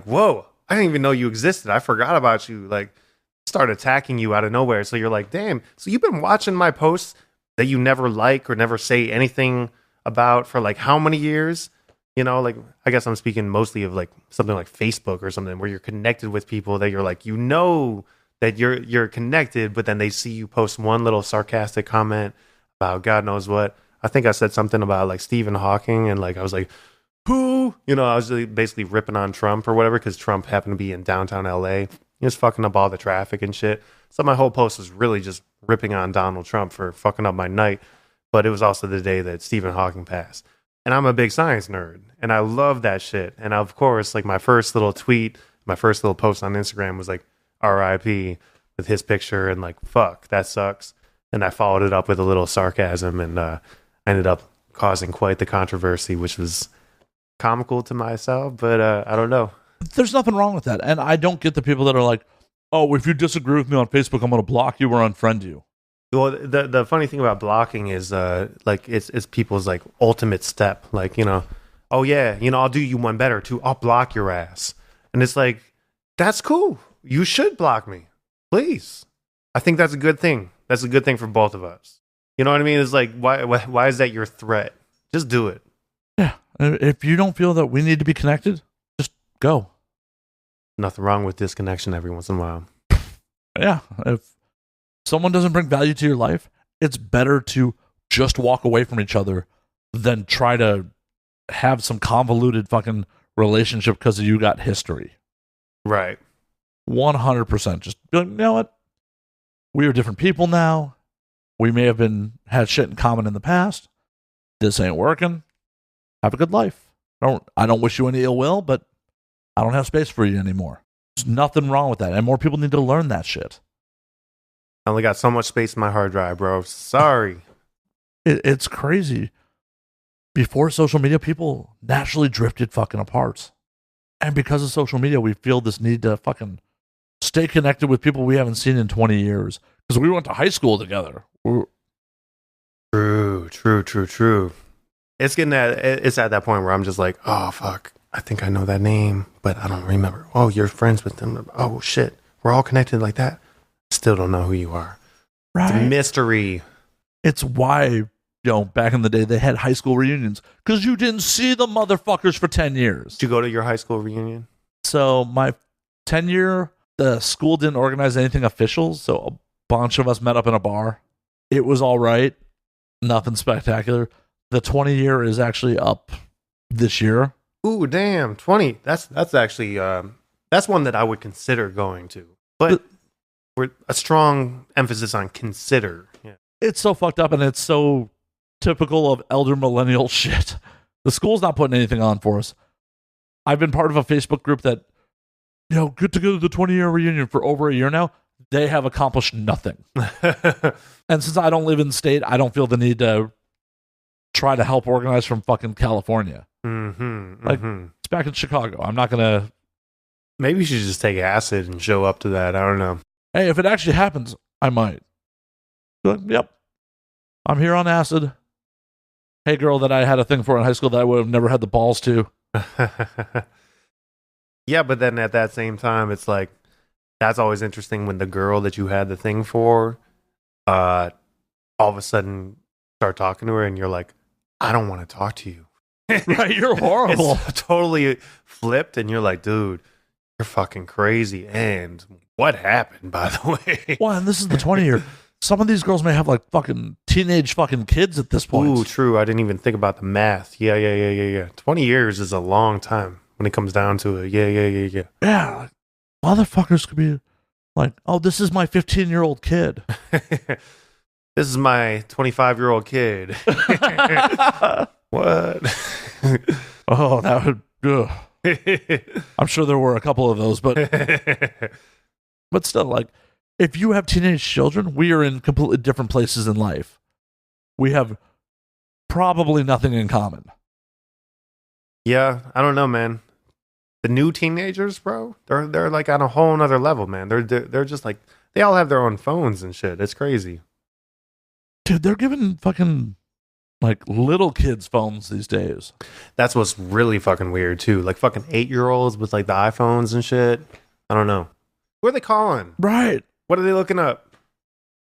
whoa, I didn't even know you existed. I forgot about you. Like, start attacking you out of nowhere. So you're like, damn. So you've been watching my posts that you never like or never say anything about for like how many years? Like, I guess I'm speaking mostly of like something like Facebook or something, where you're connected with people that you're like, that you're connected, but then they see you post one little sarcastic comment about God knows what. I think I said something about like Stephen Hawking, and like I was like, who? I was basically ripping on Trump or whatever, because Trump happened to be in downtown LA. He was fucking up all the traffic and shit. So my whole post was really just ripping on Donald Trump for fucking up my night. But it was also the day that Stephen Hawking passed. And I'm a big science nerd, and I love that shit. And of course, like my first little post on Instagram was like RIP with his picture, and like, fuck, that sucks. And I followed it up with a little sarcasm, and I ended up causing quite the controversy, which was comical to myself, but I don't know. There's nothing wrong with that. And I don't get the people that are like, oh, if you disagree with me on Facebook, I'm going to block you or unfriend you. Well, the funny thing about blocking is like it's people's like ultimate step. Like, oh yeah, I'll do you one better too. I'll block your ass. And it's like, That's cool. You should block me, please. I think that's a good thing. That's a good thing for both of us. You know what I mean? It's like, why is that your threat? Just do it. Yeah. If you don't feel that we need to be connected, just go. Nothing wrong with disconnection every once in a while. Yeah. If someone doesn't bring value to your life, it's better to just walk away from each other than try to have some convoluted fucking relationship because you got history. Right. 100%. Just be like, you know what? We are different people now. We may have had shit in common in the past. This ain't working. Have a good life. I don't wish you any ill will, but I don't have space for you anymore. There's nothing wrong with that. And more people need to learn that shit. I only got so much space in my hard drive, bro. Sorry. It's crazy. Before social media, people naturally drifted fucking apart. And because of social media, we feel this need to fucking stay connected with people we haven't seen in 20 years. Because we went to high school together. True. It's at that point where I'm just like, oh, fuck. I think I know that name, but I don't remember. Oh, you're friends with them. Oh, shit. We're all connected like that. Still don't know who you are. Right. It's a mystery. It's why, back in the day, they had high school reunions. Because you didn't see the motherfuckers for 10 years. Did you go to your high school reunion? So my 10-year, the school didn't organize anything official, so a bunch of us met up in a bar. It was all right. Nothing spectacular. The 20-year is actually up this year. Ooh, damn. 20. That's actually, that's one that I would consider going to. But we're a strong emphasis on consider. Yeah. It's so fucked up, and it's so typical of elder millennial shit. The school's not putting anything on for us. I've been part of a Facebook group that, good to go to the 20-year reunion for over a year now. They have accomplished nothing. And since I don't live in the state, I don't feel the need to try to help organize from fucking California. It's back in Chicago. I'm not going to... Maybe you should just take acid and show up to that. I don't know. Hey, if it actually happens, I might. But, yep. I'm here on acid. Hey, girl that I had a thing for in high school that I would have never had the balls to. Yeah, but then at that same time, it's like, that's always interesting when the girl that you had the thing for, all of a sudden start talking to her and you're like, I don't want to talk to you. Right, you're horrible. It's totally flipped and you're like, dude, you're fucking crazy. And what happened, by the way? Well, and this is the 20-year. Some of these girls may have like fucking teenage fucking kids at this point. Ooh, true. I didn't even think about the math. Yeah. 20 years is a long time when it comes down to it. Yeah. Yeah, like, motherfuckers could be like, oh, this is my 15-year-old kid. This is my 25-year-old kid. What? Oh, that would... Ugh. I'm sure there were a couple of those, but still, like, if you have teenage children, we are in completely different places in life. We have probably nothing in common. Yeah, I don't know, man. The new teenagers, bro, they're like on a whole nother level, man. They're just like, they all have their own phones and shit. It's crazy. Dude, they're giving fucking like little kids phones these days. That's what's really fucking weird too. Like fucking 8-year-olds with like the iPhones and shit. I don't know. Who are they calling? Right. What are they looking up?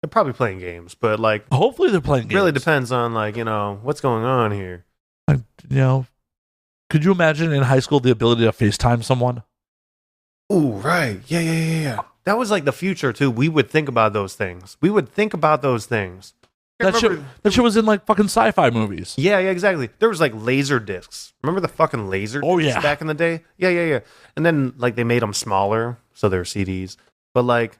They're probably playing games, but like hopefully they're playing games. Really depends on like, what's going on here. Like, could you imagine in high school the ability to FaceTime someone? Ooh, right. Yeah. That was like the future too. We would think about those things. That shit was in like fucking sci-fi movies. Yeah, exactly. There was like laser discs. Remember the fucking laser discs back in the day? Yeah. And then like they made them smaller, so they were CDs. But like,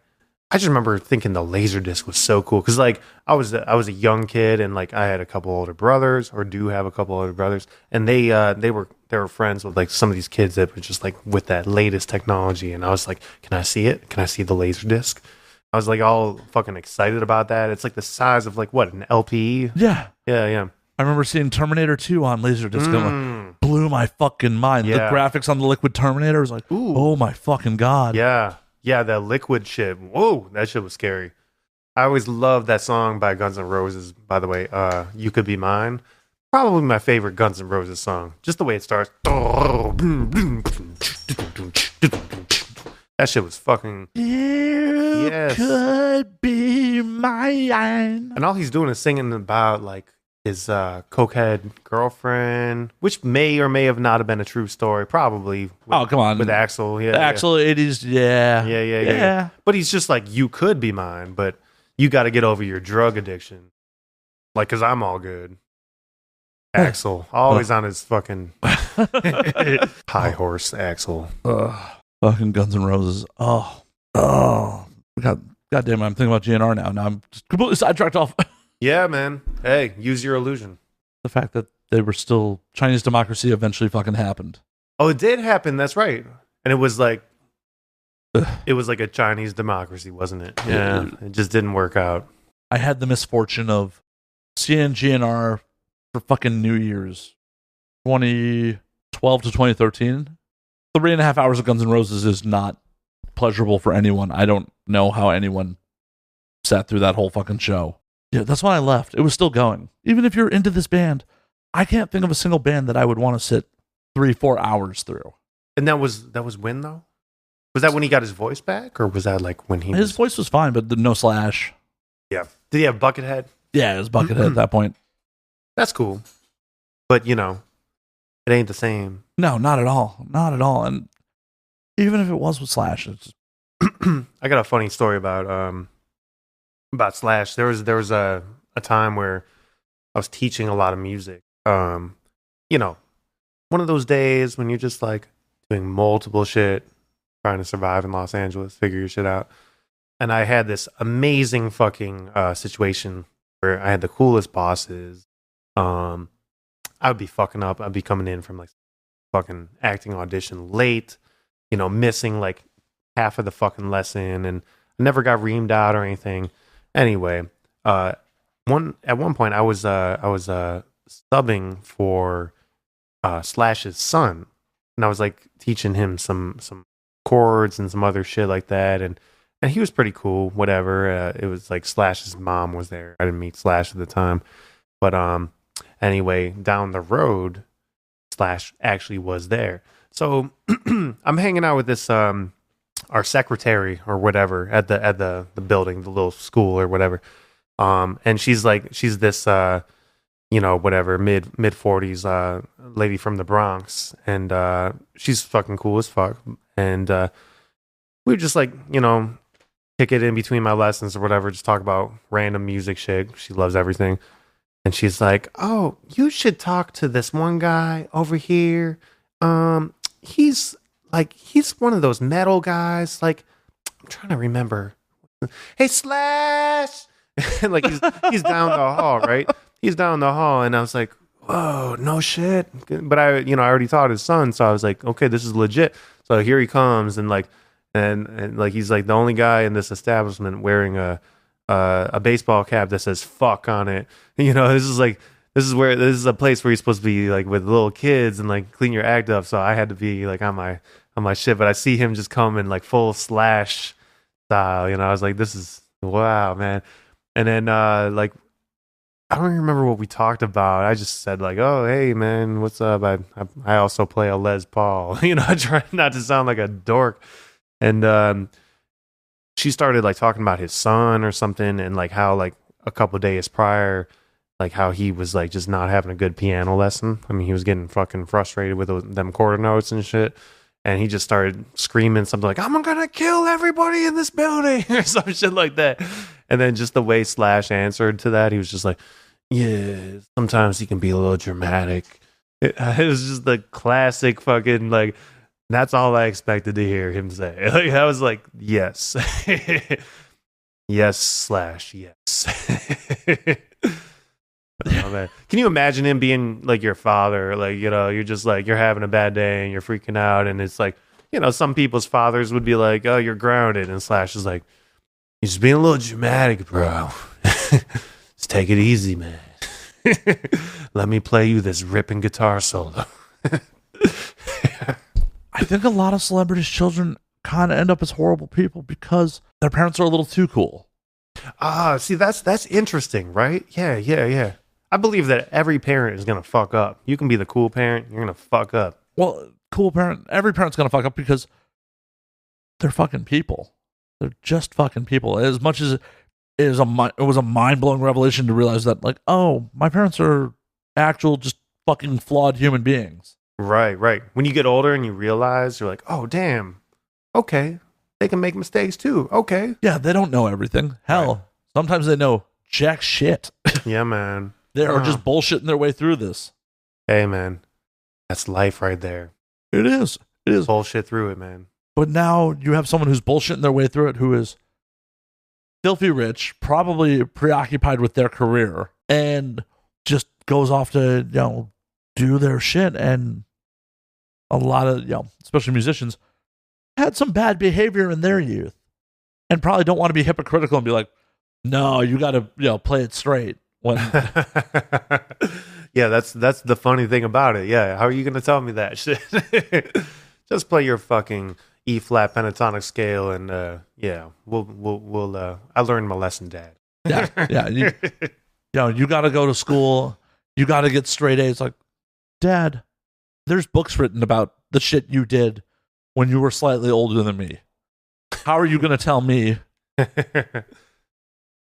I just remember thinking the laser disc was so cool because like I was a young kid and like I had a couple older brothers, or do have a couple older brothers, and they were friends with like some of these kids that were just like with that latest technology, and I was like, can I see it? Can I see the laser disc? I was like all fucking excited about that. It's like the size of like what, an LP? Yeah. I remember seeing Terminator 2 on Laserdisc. Like, blew my fucking mind. Yeah. The graphics on the Liquid Terminator was like, ooh. Oh my fucking God. Yeah, that liquid shit. Whoa, that shit was scary. I always loved that song by Guns N' Roses, by the way. You Could Be Mine. Probably my favorite Guns N' Roses song. Just the way it starts. That shit was fucking. You could be mine. And all he's doing is singing about like his cokehead girlfriend, which may or may have not have been a true story. Probably. Come on, with Axel. Yeah, Axel. It is. Yeah. But he's just like, you could be mine, but you got to get over your drug addiction. Like, cause I'm all good. Axel, always on his fucking high horse. Axel. Fucking Guns N' Roses. Oh, God damn! I'm thinking about GNR now. Now I'm just completely sidetracked off. Yeah, man. Hey, use your illusion. The fact that they were still Chinese democracy eventually fucking happened. Oh, it did happen. That's right. And it was like a Chinese democracy, wasn't it? Yeah. It just didn't work out. I had the misfortune of seeing GNR for fucking New Year's 2012 to 2013. 3.5 hours of Guns N' Roses is not pleasurable for anyone. I don't know how anyone sat through that whole fucking show. Yeah, that's why I left. It was still going. Even if you're into this band, I can't think of a single band that I would want to sit 3-4 hours through. And that was when though? Was that when he got his voice back, or was that like when his voice was fine, but no Slash? Yeah. Did he have Buckethead? Yeah, it was Buckethead at that point. That's cool, but you know, it ain't the same. No, not at all. Not at all. And even if it was with Slash, it's I got a funny story about Slash. There was a time where I was teaching a lot of music. You know, one of those days when you're just like doing multiple shit, trying to survive in Los Angeles, figure your shit out. And I had this amazing fucking situation where I had the coolest bosses. I would be fucking up. I'd be coming in from like fucking acting audition late, you know, missing like half of the fucking lesson, and I never got reamed out or anything. Anyway, at one point I was subbing for Slash's son, and I was like teaching him some chords and some other shit like that, and he was pretty cool. Whatever. It was like Slash's mom was there. I didn't meet Slash at the time, but anyway, down the road, Slash actually was there. So I'm hanging out with this our secretary or whatever at the building, the little school or whatever. And she's this you know, whatever, mid 40s lady from the Bronx, and she's fucking cool as fuck. And we were just like, you know, kick it in between my lessons or whatever, just talk about random music shit. She loves everything. And she's like, "Oh, you should talk to this one guy over here. He's one of those metal guys. Like, I'm trying to remember. Hey, Slash!" And like he's down the hall, right? He's down the hall, and I was like, "Whoa, no shit!" But I already taught his son, so I was like, "Okay, this is legit." So here he comes, and he's like the only guy in this establishment wearing a baseball cap that says "fuck" on it. You know, this is a place where you're supposed to be like with little kids and like clean your act up. So I had to be like on my shit. But I see him just come in like full Slash style. You know, I was like, this is wow, man. And then like I don't even remember what we talked about. I just said like, "Oh, hey, man, what's up? I also play a Les Paul." You know, I try not to sound like a dork. And she started like talking about his son or something, and like how like a couple of days prior, like how he was like just not having a good piano lesson. I mean, he was getting fucking frustrated with them quarter notes and shit. And he just started screaming something like, "I'm gonna kill everybody in this building," or some shit like that. And then just the way Slash answered to that, he was just like, "Yeah, sometimes he can be a little dramatic." It was just the classic fucking like, that's all I expected to hear him say. Like, I was like, yes. Yes, Slash, yes. Oh, man. Can you imagine him being like your father? Like, you know, you're just like, you're having a bad day and you're freaking out. And it's like, you know, some people's fathers would be like, "Oh, you're grounded." And Slash is like, "You're just being a little dramatic, bro. Just take it easy, man. Let me play you this ripping guitar solo." I think a lot of celebrities' children kind of end up as horrible people because their parents are a little too cool. See, that's interesting, right? Yeah. I believe that every parent is going to fuck up. You can be the cool parent, you're going to fuck up. Well, cool parent, every parent's going to fuck up because they're fucking people. They're just fucking people. As much as it was a mind-blowing revelation to realize that, like, oh, my parents are actual just fucking flawed human beings. Right. When you get older and you realize, you're like, oh, damn. Okay. They can make mistakes too. Okay. Yeah, they don't know everything. Hell, right. Sometimes they know jack shit. Yeah, man. They are just bullshitting their way through this. Hey, man. That's life right there. It is. Bullshit through it, man. But now you have someone who's bullshitting their way through it, who is filthy rich, probably preoccupied with their career, and just goes off to, do their shit. And a lot of, especially musicians, had some bad behavior in their youth and probably don't want to be hypocritical and be like, no, you got to, play it straight. When yeah, that's the funny thing about it. Yeah, how are you going to tell me that shit? Just play your fucking E flat pentatonic scale, and we'll. I learned my lesson, Dad. Yeah. You got to go to school. You got to get straight A's. Like, Dad, there's books written about the shit you did when you were slightly older than me. How are you going to tell me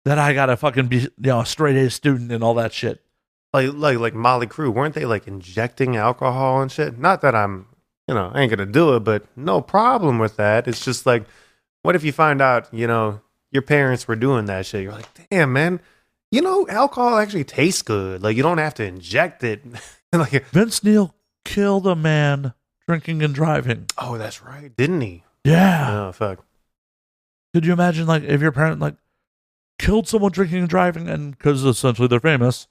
that I gotta fucking be, a straight A student and all that shit? Like Molly Crew, weren't they like injecting alcohol and shit? Not that I'm, I ain't gonna do it, but no problem with that. It's just like, what if you find out, your parents were doing that shit? You're like, damn, man, alcohol actually tastes good. Like, you don't have to inject it. Like, Vince Neil killed a man drinking and driving. Oh, that's right, didn't he? Yeah. Oh, fuck. Could you imagine, like, if your parent, like, killed someone drinking and driving, and because essentially they're famous,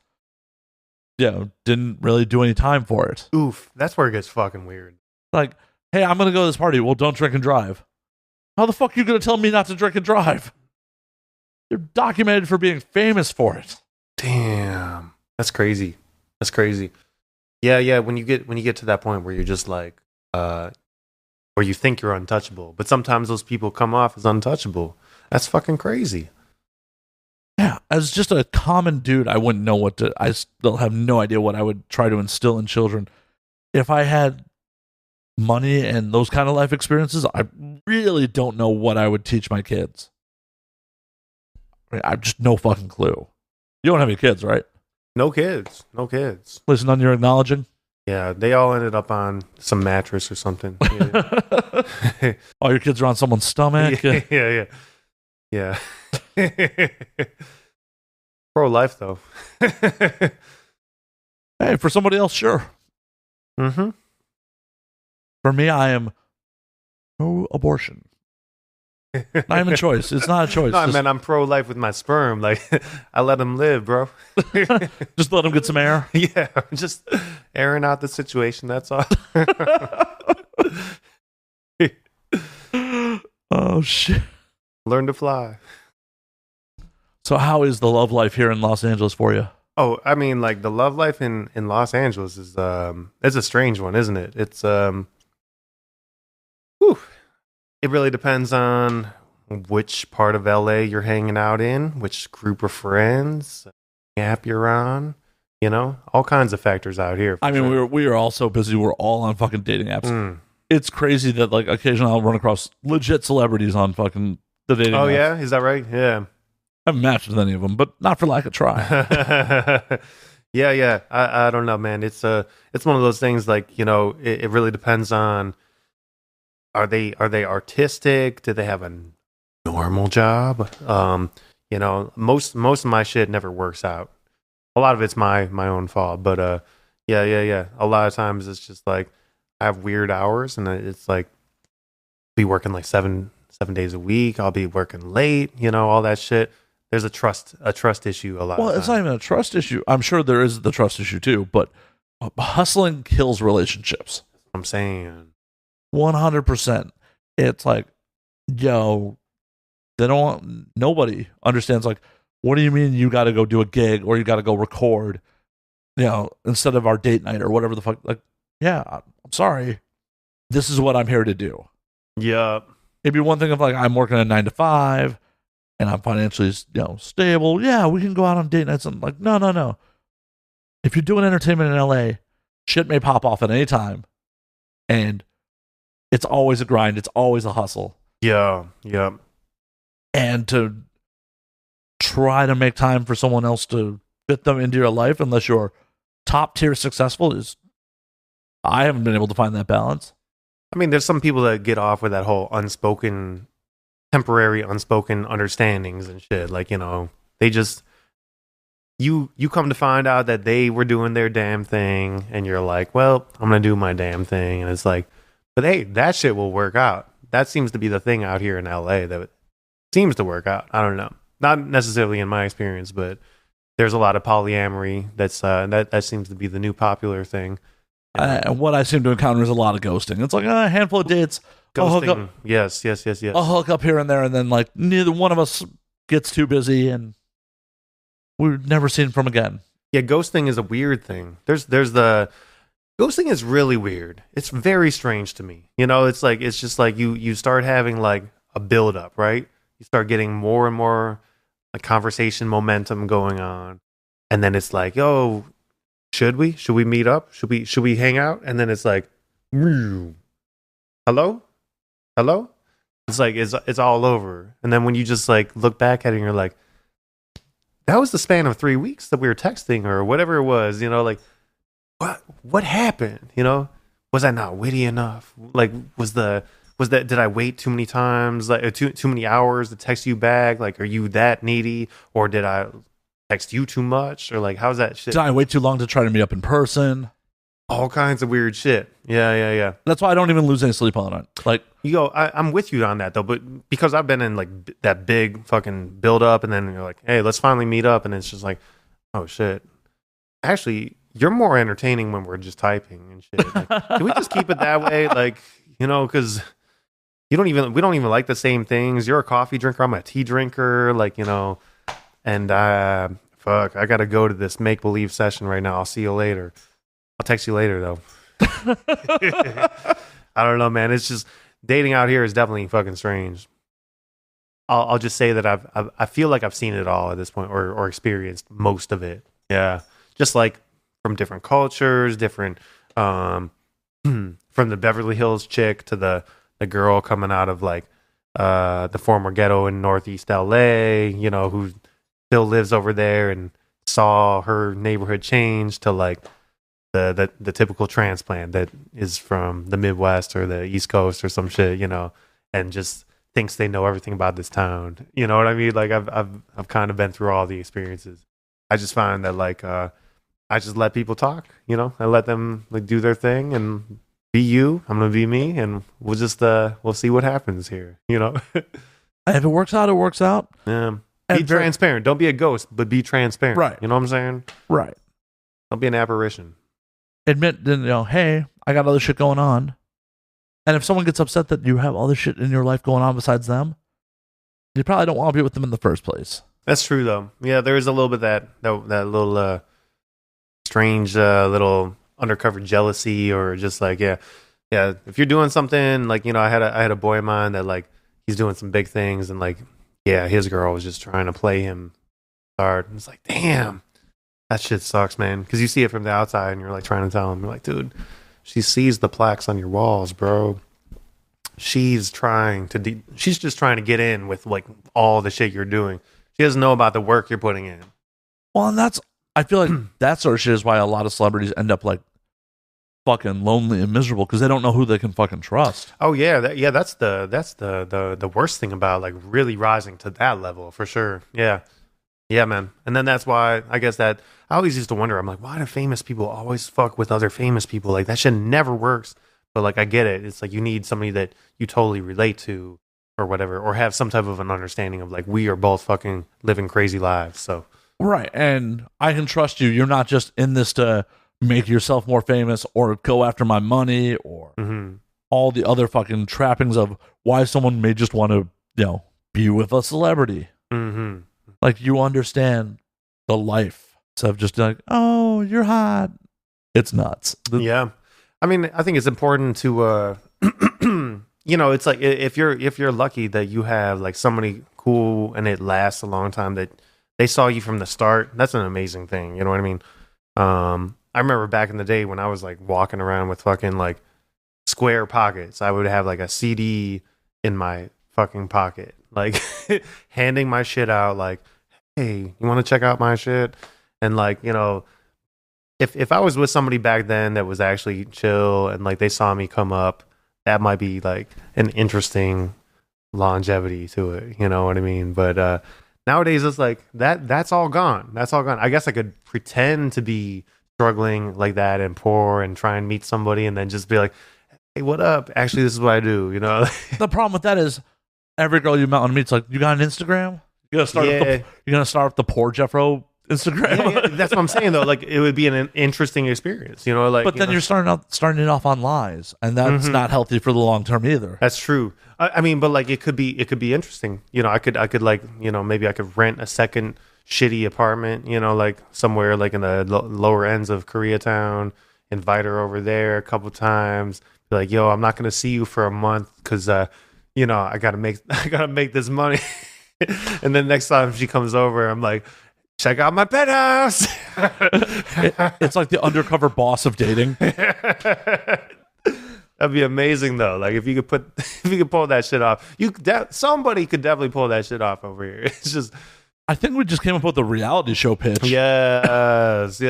didn't really do any time for it? Oof, that's where it gets fucking weird. Like, hey, I'm gonna go to this party. Well, don't drink and drive. How the fuck are you gonna tell me not to drink and drive? They're documented for being famous for it. Damn, that's crazy. Yeah. When you get to that point where you're just like, where you think you're untouchable, but sometimes those people come off as untouchable. That's fucking crazy. Yeah, as just a common dude, I wouldn't know I still have no idea what I would try to instill in children. If I had money and those kind of life experiences, I really don't know what I would teach my kids. I have just no fucking clue. You don't have any kids, right? No kids. Listen, none you're acknowledging? Yeah, they all ended up on some mattress or something. Yeah. All your kids are on someone's stomach? Yeah. Pro-life, though. Hey, for somebody else, sure. Mm-hmm. For me, I am pro-abortion. Not even choice. It's not a choice. No, man, I'm pro-life with my sperm. Like, I let them live, bro. Just let them get some air? Yeah, just airing out the situation, that's all. Oh, shit. Learn to fly. So how is the love life here in Los Angeles for you? Oh, I mean, like, the love life in Los Angeles is it's a strange one, isn't it? It's it really depends on which part of LA you're hanging out in, which group of friends, app you're on, all kinds of factors out here. I mean, we are all so busy. We're all on fucking dating apps. It's crazy that, like, occasionally I'll run across legit celebrities on fucking the dating apps. Oh, yeah? Is that right? Yeah. I haven't matched with any of them, but not for lack of try. Yeah. I don't know, man. It's one of those things, like, it really depends on, are they artistic? Do they have a normal job? Most of my shit never works out. A lot of it's my own fault, but yeah. A lot of times it's just like I have weird hours, and it's like be working like seven days a week. I'll be working late, all that shit. There's a trust issue a lot. Well, it's not even a trust issue. I'm sure there is the trust issue too, but hustling kills relationships. That's what I'm saying. 100%. It's like, nobody understands, like, what do you mean you got to go do a gig or you got to go record, instead of our date night or whatever the fuck. Like, yeah, I'm sorry. This is what I'm here to do. Yeah. It'd be one thing if, like, I'm working a 9 to 5 and I'm financially, stable. Yeah, we can go out on date nights. And like, no. If you're doing entertainment in LA, shit may pop off at any time. And it's always a grind. It's always a hustle. Yeah, yeah. And to try to make time for someone else to fit them into your life, unless you're top tier successful, is I haven't been able to find that balance. I mean, there's some people that get off with that whole temporary unspoken understandings and shit. Like, they just you come to find out that they were doing their damn thing, and you're like, well, I'm gonna do my damn thing, and it's like, but hey, that shit will work out. That seems to be the thing out here in LA that seems to work out. I don't know, not necessarily in my experience, but there's a lot of polyamory. That seems to be the new popular thing. What I seem to encounter is a lot of ghosting. It's like a handful of dates. Ghosting. Yes. I'll hook up here and there, and then like neither one of us gets too busy, and we're never seen from again. Yeah, ghosting is a weird thing. There's the ghosting is really weird. It's very strange to me. It's just like you start having like a build up, right? You start getting more and more like conversation momentum going on, and then it's like, oh, should we meet up? Should we hang out? And then it's like, hello. It's like it's all over. And then when you just like look back at it, and you're like, that was the span of 3 weeks that we were texting or whatever it was. Like, what happened? Was I not witty enough? Like, did I wait too many times, like too many hours to text you back? Like, are you that needy, or did I text you too much, or like, how's that shit? Did I wait too long to try to meet up in person? All kinds of weird shit. Yeah. That's why I don't even lose any sleep on it. Like, I'm with you on that though, but because I've been in like that big fucking build up, and then you're like, hey, let's finally meet up, and it's just like, oh shit. Actually, you're more entertaining when we're just typing and shit. Like, can we just keep it that way? Like, because we don't even like the same things. You're a coffee drinker, I'm a tea drinker. Like, and fuck, I gotta go to this make believe session right now. I'll see you later. I'll text you later though. I don't know, man. It's just dating out here is definitely fucking strange. I'll just say that I feel like I've seen it all at this point, or experienced most of it. Yeah, just like from different cultures, different from the Beverly Hills chick to the girl coming out of like the former ghetto in Northeast LA, who still lives over there and saw her neighborhood change, to like the typical transplant that is from the Midwest or the East Coast or some shit, and just thinks they know everything about this town. You know what I mean? Like I've kind of been through all the experiences. I just find that like I just let people talk. I let them like do their thing and be you. I'm gonna be me, and we'll just we'll see what happens here. If it works out, it works out. Yeah. Be transparent. Don't be a ghost, but be transparent. Right. You know what I'm saying? Right. Don't be an apparition. Admit, hey, I got other shit going on. And if someone gets upset that you have other shit in your life going on besides them, you probably don't want to be with them in the first place. That's true, though. Yeah, there is a little bit that little strange little undercover jealousy, or just like, yeah. If you're doing something like, I had a boy of mine that like he's doing some big things, and like, yeah, his girl was just trying to play him hard. And it's like, damn, that shit sucks, man. Because you see it from the outside, and you're like trying to tell him, you're like, dude, she sees the plaques on your walls, bro. She's trying to she's just trying to get in with like all the shit you're doing. She doesn't know about the work you're putting in. Well, and I feel like that sort of shit is why a lot of celebrities end up like fucking lonely and miserable, because they don't know who they can fucking trust. Oh yeah, that's the worst thing about like really rising to that level, for sure. Yeah, man. And then that's why I guess that I always used to wonder. I'm like, why do famous people always fuck with other famous people? Like that shit never works. But like I get it. It's like you need somebody that you totally relate to, or whatever, or have some type of an understanding of like, we are both fucking living crazy lives. So right, and I can trust you. You're not just in this to make yourself more famous or go after my money or all the other fucking trappings of why someone may just want to, be with a celebrity. Mm-hmm. Like, you understand the life. So of just like, oh, you're hot. It's nuts. Yeah. I mean, I think it's important to, it's like if you're lucky that you have like somebody cool and it lasts a long time, that they saw you from the start, that's an amazing thing. You know what I mean? I remember back in the day when I was like walking around with fucking like square pockets, I would have like a CD in my fucking pocket, like handing my shit out, like, hey, you want to check out my shit? And like, you know, if I was with somebody back then that was actually chill and like they saw me come up, that might be like an interesting longevity to it. You know what I mean? But nowadays it's like that's all gone. That's all gone. I guess I could pretend to be struggling like that and poor and try and meet somebody and then just be like, hey, what up? Actually, this is what I do, you know? The problem with that is every girl you met on meet's like, you got an Instagram? You're gonna start with the poor Geoffro Instagram. Yeah, that's what I'm saying though. Like it would be an interesting experience, you know. Like, but then you're starting it off on lies, and that's not healthy for the long term either. That's true. I mean, but like it could be interesting. You know, I could like, you know, maybe I could rent a second shitty apartment, you know, like somewhere like in the lower ends of Koreatown. Invite her over there a couple times. Be like, yo, I'm not gonna see you for a month because you know, I gotta make this money. And then next time she comes over, I'm like, check out my penthouse. It's like the undercover boss of dating. That'd be amazing though. Like if you could pull that shit off, somebody could definitely pull that shit off over here. It's just, I think we just came up with a reality show pitch. Yes.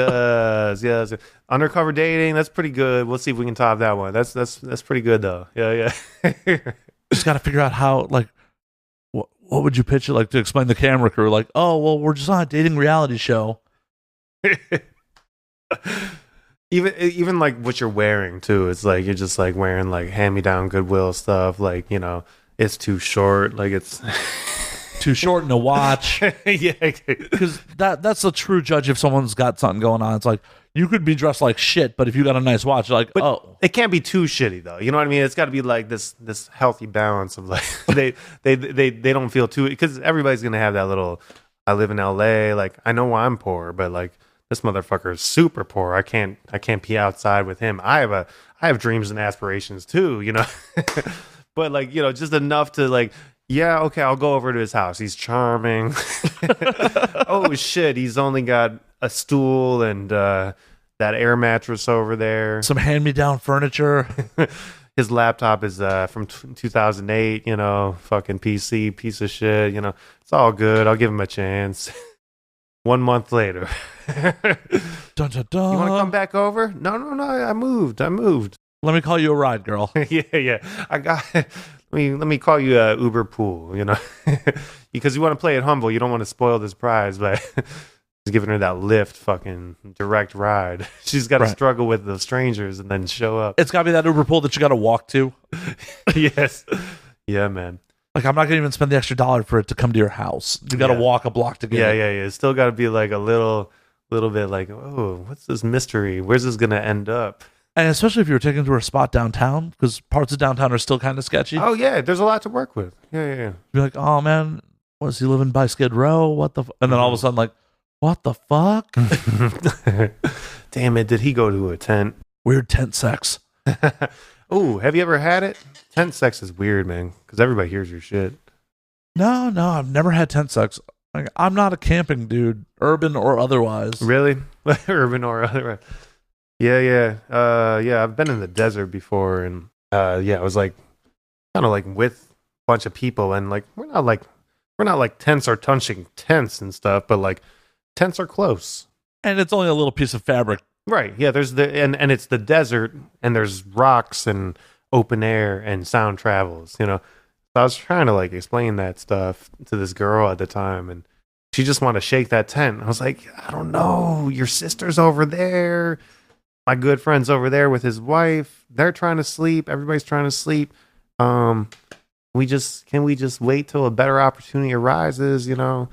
Undercover dating, that's pretty good. We'll see if we can top that one. That's pretty good though. Yeah. Just got to figure out how, like, what would you pitch it like to explain the camera crew? Like, oh, well, we're just on a dating reality show. even like what you're wearing too. It's like you're just like wearing like hand-me-down Goodwill stuff. Like, you know, it's too short. Like it's too short in a watch. Yeah, because that's a true judge if someone's got something going on. It's like you could be dressed like shit, but if you got a nice watch, you're like, but oh, it can't be too shitty though. You know what I mean? It's got to be like this healthy balance of like they don't feel too, because everybody's gonna have that little. I live in LA. Like I know I'm poor, but like this motherfucker is super poor. I can't be outside with him. I have dreams and aspirations too. You know, but like, you know, just enough to like. Yeah, okay, I'll go over to his house. He's charming. Oh, shit, he's only got a stool and that air mattress over there. Some hand-me-down furniture. His laptop is from 2008, you know, fucking PC, piece of shit, you know. It's all good. I'll give him a chance. 1 month later. Dun, dun, dun. You want to come back over? No, I moved. Let me call you a ride, girl. Yeah. I got let me call you Uber Pool, you know, because you want to play it humble. You don't want to spoil this prize by just giving her that lift, fucking direct ride. She's got to struggle with the strangers and then show up. It's got to be that Uber Pool that you got to walk to. Yes. Yeah, man. Like, I'm not going to even spend the extra $1 for it to come to your house. You got to walk a block to get it. Yeah. It's still got to be like a little bit like, oh, what's this mystery? Where's this going to end up? And especially if you were taken to a spot downtown, because parts of downtown are still kind of sketchy. Oh, yeah. There's a lot to work with. Yeah. You're like, oh, man, was he living by Skid Row? What the And then all of a sudden, like, what the fuck? Damn it. Did he go to a tent? Weird tent sex. Oh, have you ever had it? Tent sex is weird, man, because everybody hears your shit. No, I've never had tent sex. Like, I'm not a camping dude, urban or otherwise. Really? Urban or otherwise? Yeah. I've been in the desert before, and I was like, kind of like with a bunch of people, and like we're not like tents are touching tents and stuff, but like tents are close, and it's only a little piece of fabric, right? Yeah, there's and it's the desert, and there's rocks and open air and sound travels, you know. So I was trying to like explain that stuff to this girl at the time, and she just wanted to shake that tent. I was like, I don't know, your sister's over there. My good friend's over there with his wife. They're trying to sleep. Everybody's trying to sleep. Can we just wait till a better opportunity arises? You know,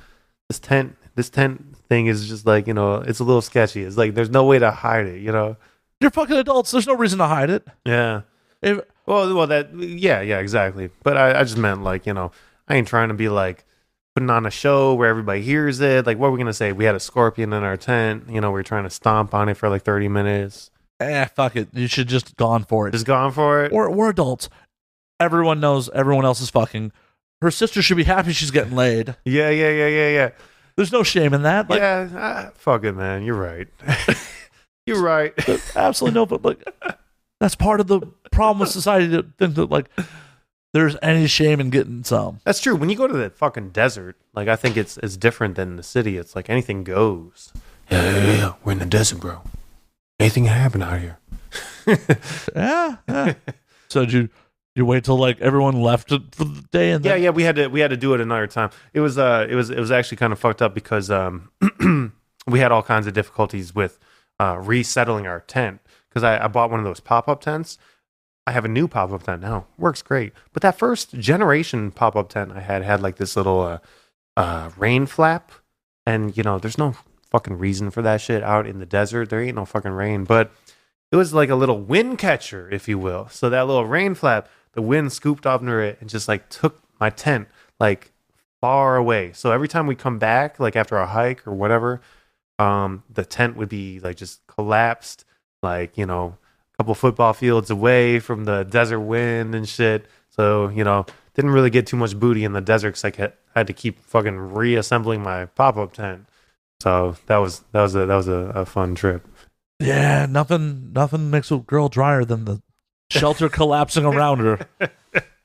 this tent thing is just like, you know, it's a little sketchy. It's like there's no way to hide it. You know, you're fucking adults. There's no reason to hide it. Yeah. Exactly. But I just meant like, you know, I ain't trying to be like putting on a show where everybody hears it. Like, what are we gonna say? We had a scorpion in our tent. You know, we were trying to stomp on it for like 30 minutes. Fuck it. You should just gone for it. Just gone for it. We're adults. Everyone knows everyone else is fucking. Her sister should be happy she's getting laid. Yeah. There's no shame in that. Like, fuck it, man. You're right. You're right. Absolutely no, but like that's part of the problem with society to think that like there's any shame in getting some. That's true. When you go to the fucking desert, like I think it's different than the city. It's like anything goes. Yeah. We're in the desert, bro. Anything can happen out here. Yeah. So did you wait till like everyone left for the day? And then... Yeah. We had to do it another time. It was actually kind of fucked up because we had all kinds of difficulties with resettling our tent because I bought one of those pop-up tents. I have a new pop-up tent now. Works great. But that first generation pop-up tent I had like this little rain flap, and there's no fucking reason for that shit out in the desert. There ain't no fucking rain, but it was like a little wind catcher, if you will. So that little rain flap, the wind scooped up under it and just like took my tent like far away. So every time we come back, like after a hike or whatever, the tent would be like just collapsed, like, a couple football fields away from the desert wind and shit. So, didn't really get too much booty in the desert because I had to keep fucking reassembling my pop-up tent. So that was a fun trip. Yeah, nothing makes a girl drier than the shelter collapsing around her.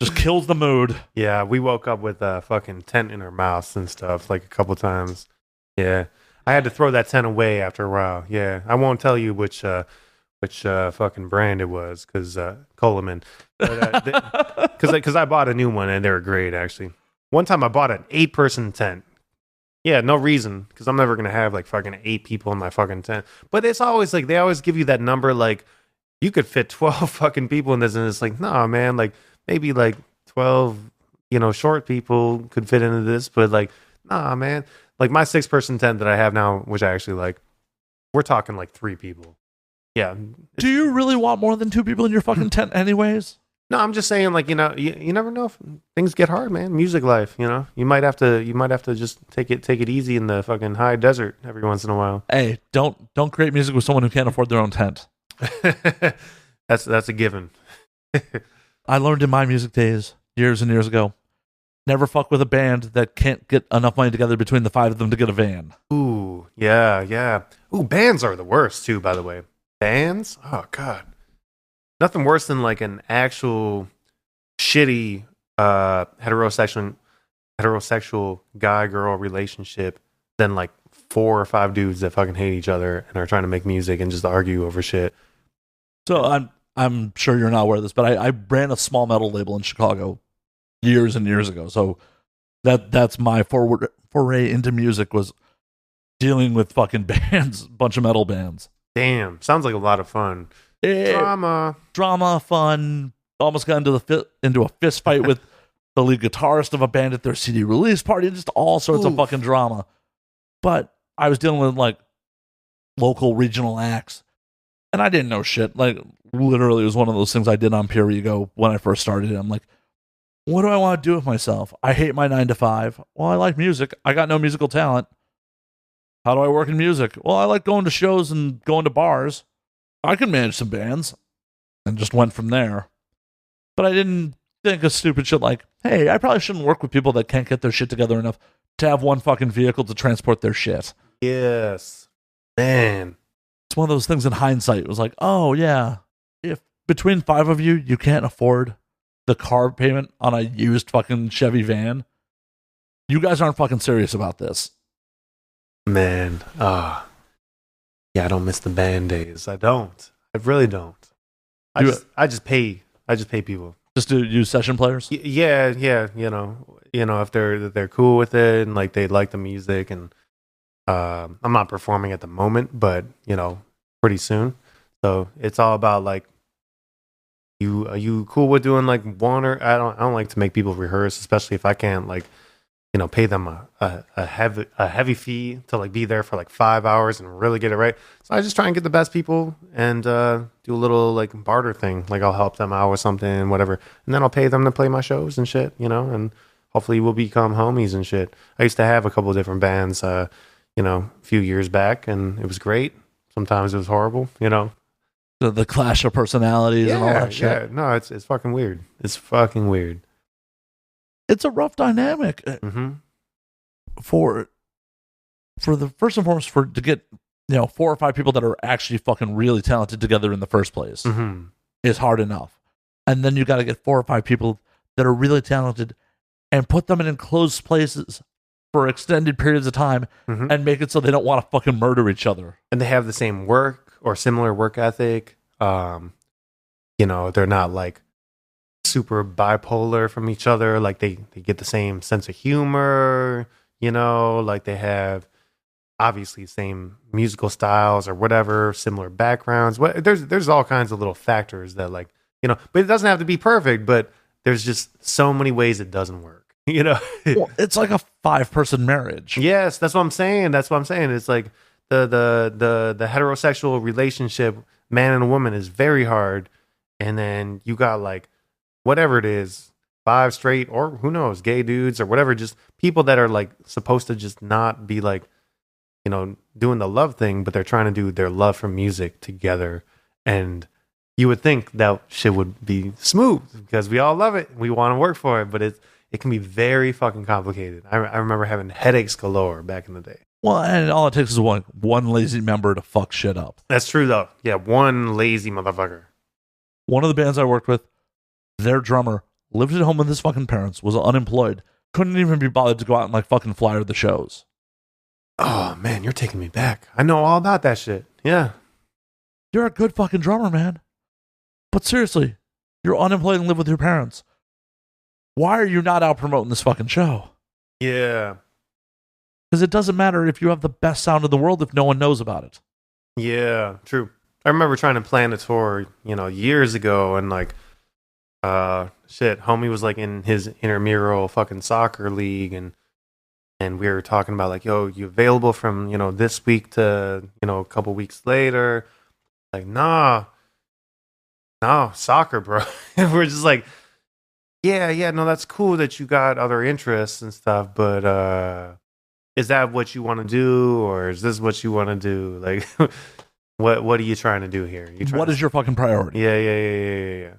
Just kills the mood. Yeah, we woke up with a fucking tent in our mouths and stuff like a couple times. Yeah, I had to throw that tent away after a while. Yeah, I won't tell you which fucking brand it was because Coleman. Because I bought a new one and they were great actually. One time I bought an 8-person tent. Yeah, no reason, because I'm never going to have, like, fucking 8 people in my fucking tent. But it's always, like, they always give you that number, like, you could fit 12 fucking people in this, and it's like, nah, man, like, maybe, like, 12, short people could fit into this, but, like, nah, man. Like, my 6-person tent that I have now, which I actually like, we're talking, like, 3 people. Yeah. Do you really want more than 2 people in your fucking tent anyways? No, I'm just saying, like, you never know if things get hard, man. Music life, you might have to just take it easy in the fucking high desert every once in a while. Hey, don't create music with someone who can't afford their own tent. That's a given. I learned in my music days years and years ago, never fuck with a band that can't get enough money together between the 5 of them to get a van. Ooh, yeah. Ooh, bands are the worst too, by the way. Bands? Oh god. Nothing worse than like an actual shitty heterosexual guy-girl relationship than like 4 or 5 dudes that fucking hate each other and are trying to make music and just argue over shit. So I'm sure you're not aware of this, but I ran a small metal label in Chicago years and years ago. So that's my foray into music, was dealing with fucking bands, bunch of metal bands. Damn, sounds like a lot of fun. Drama, fun. Almost got into a fist fight with the lead guitarist of a band at their CD release party. Just all sorts of fucking drama. But I was dealing with like local regional acts, and I didn't know shit. Like literally, it was one of those things I did on pure ego when I first started it. I'm like, what do I want to do with myself? I hate my 9 to 5. Well, I like music. I got no musical talent. How do I work in music? Well, I like going to shows and going to bars. I can manage some bands, and just went from there. But I didn't think of stupid shit like, hey, I probably shouldn't work with people that can't get their shit together enough to have one fucking vehicle to transport their shit. Yes. Man. It's one of those things in hindsight. It was like, oh, yeah, if between 5 of you, you can't afford the car payment on a used fucking Chevy van, you guys aren't fucking serious about this. Man. Yeah, I don't miss the band days. I don't. I really don't. I just pay people. Just to use session players? Yeah. If they're cool with it and like they like the music, and I'm not performing at the moment, but pretty soon. So it's all about like, are you cool with doing like one, or I don't like to make people rehearse, especially if I can't like pay them a heavy fee to like be there for like 5 hours and really get it right. So I just try and get the best people and do a little like barter thing. Like I'll help them out with something, whatever, and then I'll pay them to play my shows and shit, and hopefully we'll become homies and shit. I used to have a couple of different bands, a few years back, and it was great. Sometimes it was horrible, The clash of personalities and all that shit. Yeah, no, it's fucking weird. It's fucking weird. It's a rough dynamic for the first and foremost, to get 4 or 5 people that are actually fucking really talented together in the first place is hard enough, and then you got to get 4 or 5 people that are really talented and put them in enclosed places for extended periods of time and make it so they don't want to fucking murder each other. And they have the same work or similar work ethic. You know, they're not like super bipolar from each other. Like they get the same sense of humor, you know, like they have obviously same musical styles or whatever, similar backgrounds. There's all kinds of little factors that, like, you know, but it doesn't have to be perfect, but there's just so many ways it doesn't work. You know, well, it's like a 5-person marriage. Yes, that's what I'm saying. It's like the heterosexual relationship, man and a woman, is very hard. And then you got like whatever it is, 5 straight or who knows, gay dudes or whatever, just people that are like supposed to just not be like, you know, doing the love thing, but they're trying to do their love for music together. And you would think that shit would be smooth because we all love it. We want to work for it, but it can be very fucking complicated. I remember having headaches galore back in the day. Well, and all it takes is one lazy member to fuck shit up. That's true, though. Yeah, one lazy motherfucker. One of the bands I worked with, their drummer lived at home with his fucking parents, was unemployed, couldn't even be bothered to go out and like fucking flyer the shows. Oh, man, you're taking me back. I know all about that shit. Yeah. You're a good fucking drummer, man. But seriously, you're unemployed and live with your parents. Why are you not out promoting this fucking show? Yeah. Because it doesn't matter if you have the best sound in the world if no one knows about it. Yeah, true. I remember trying to plan a tour, you know, years ago, and like, homie was like in his intramural fucking soccer league, and we were talking about like, yo, you available from, you know, this week to, you know, a couple weeks later? Like, no, soccer, bro. And we're just like, yeah, no, that's cool that you got other interests and stuff, but is that what you want to do, or is this what you want to do? Like, what are you trying to do here? What is your fucking priority? Yeah.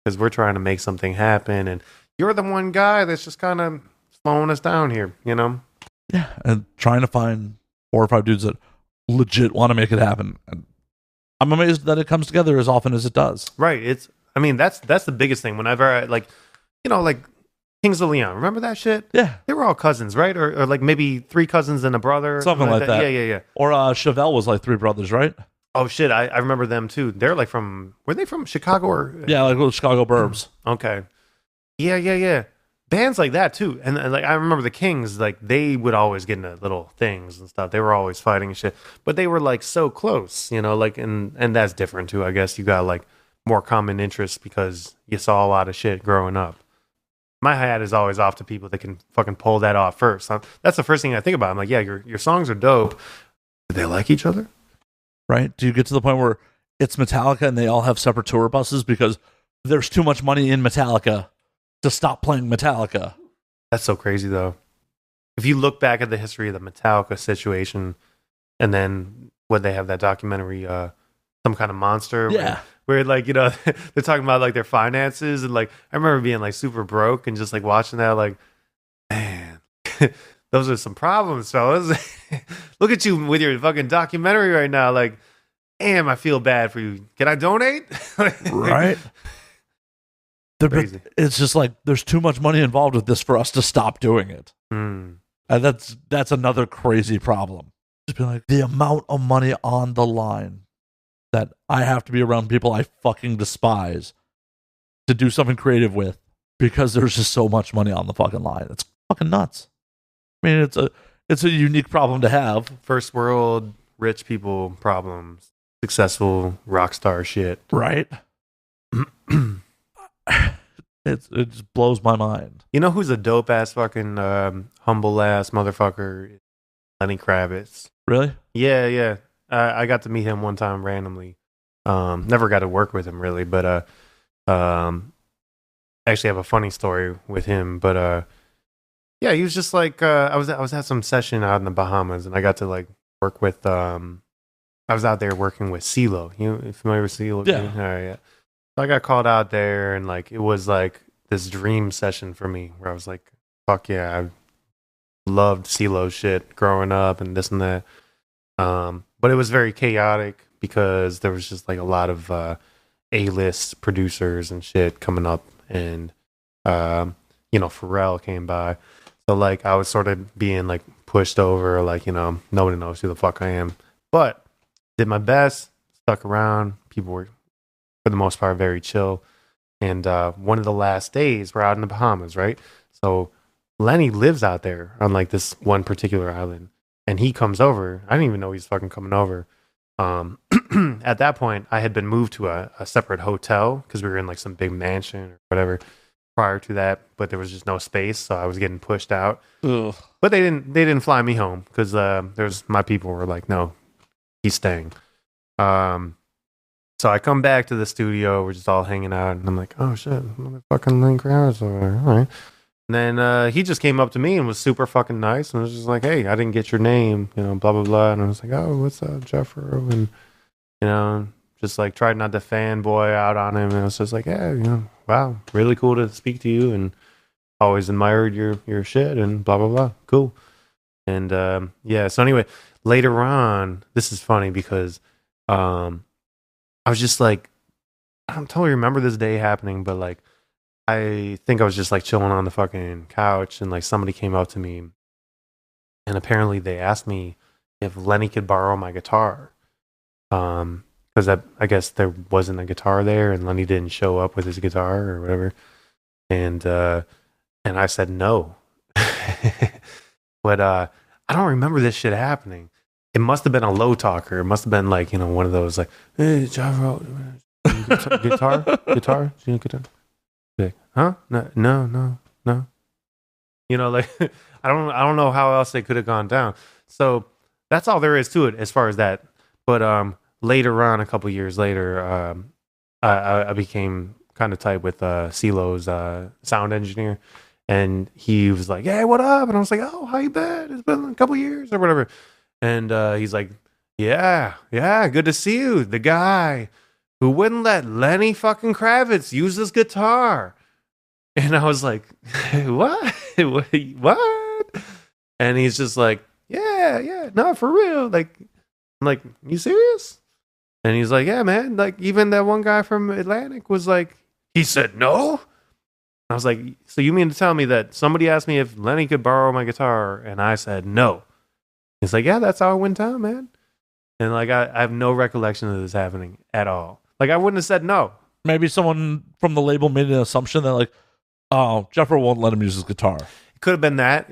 Because we're trying to make something happen, and you're the one guy that's just kind of slowing us down here, you know? Yeah, and trying to find 4 or 5 dudes that legit want to make it happen. And I'm amazed that it comes together as often as it does. Right. That's the biggest thing. Whenever I, like, you know, like Kings of Leon, remember that shit? Yeah. They were all cousins, right? Or like maybe 3 cousins and a brother. Something like that. Yeah. Or Chevelle was like 3 brothers, right? Oh, shit. I remember them, too. They're like were they from Chicago or? Yeah, like little Chicago burbs. Okay. Yeah. Bands like that, too. And like, I remember the Kings, like, they would always get into little things and stuff. They were always fighting and shit. But they were like so close, you know, like, and that's different, too. I guess you got like more common interests because you saw a lot of shit growing up. My hat is always off to people that can fucking pull that off first. That's the first thing I think about. I'm like, yeah, your songs are dope. Do they like each other? Right? Do you get to the point where it's Metallica and they all have separate tour buses because there's too much money in Metallica to stop playing Metallica? That's so crazy, though. If you look back at the history of the Metallica situation, and then when they have that documentary, Some Kind of Monster, yeah, where like, you know, they're talking about like their finances, and like I remember being like super broke and just like watching that, like, man, those are some problems, fellas. Look at you with your fucking documentary right now. Like, damn, I feel bad for you. Can I donate? Right. It's just like there's too much money involved with this for us to stop doing it. And that's another crazy problem. Just be like, the amount of money on the line that I have to be around people I fucking despise to do something creative with because there's just so much money on the fucking line. It's fucking nuts. I mean, it's a unique problem to have. First world rich people problems, successful rock star shit. Right. It just blows my mind. You know who's a dope ass fucking humble ass motherfucker? Lenny Kravitz. Really? Yeah. I got to meet him one time randomly. Never got to work with him really, but actually have a funny story with him. But yeah, he was just like I was at some session out in the Bahamas, and I got to like work with I was out there working with CeeLo. You familiar with CeeLo? Yeah. All right, yeah. So I got called out there, and like it was like this dream session for me, where I was like, "Fuck yeah, I loved CeeLo shit growing up, and this and that." But it was very chaotic because there was just like a lot of A-list producers and shit coming up, and Pharrell came by. So like I was sort of being like pushed over, like, nobody knows who the fuck I am. But did my best, stuck around. People were, for the most part, very chill. And one of the last days, we're out in the Bahamas, right? So Lenny lives out there on like this one particular island. And he comes over. I didn't even know he was fucking coming over. At that point, I had been moved to a separate hotel because we were in like some big mansion or whatever prior to that, but there was just no space, so I was getting pushed out. Ugh. But they didn't fly me home because there's my people were like, no, he's staying. So I come back to the studio, we're just all hanging out, and I'm like, oh shit, motherfucking Lenny Kravitz over there. All right. And then he just came up to me and was super fucking nice and was just like, hey, I didn't get your name, blah, blah, blah. And I was like, oh, what's up, Geoffro? And, just like tried not to fanboy out on him. And it was just like, yeah, wow, really cool to speak to you and always admired your shit and blah, blah, blah. Cool. And so anyway, later on, this is funny because I was just like, I don't totally remember this day happening, but like, I think I was just like chilling on the fucking couch and like somebody came up to me and apparently they asked me if Lenny could borrow my guitar. Because I guess there wasn't a guitar there and Lenny didn't show up with his guitar or whatever. And I said no. But I don't remember this shit happening. It must have been a low talker. It must have been like, one of those like, hey, Geoffro, guitar? Like, huh? No. Like I don't know how else it could have gone down. So that's all there is to it as far as that. But later on, a couple years later, I became kind of tight with CeeLo's sound engineer, and he was like, "Hey, what up?" And I was like, "Oh, how you been? It's been a couple years or whatever." And he's like, "Yeah, good to see you. The guy who wouldn't let Lenny fucking Kravitz use his guitar." And I was like, what? What? And he's just like, yeah, no, for real. Like, I'm like, you serious? And he's like, yeah, man. Like, even that one guy from Atlantic was like, he said no? I was like, so you mean to tell me that somebody asked me if Lenny could borrow my guitar and I said no? He's like, yeah, that's how it went down, man. And like, I have no recollection of this happening at all. Like, I wouldn't have said no. Maybe someone from the label made an assumption that like, oh, Geoffro won't let him use his guitar. It could have been that.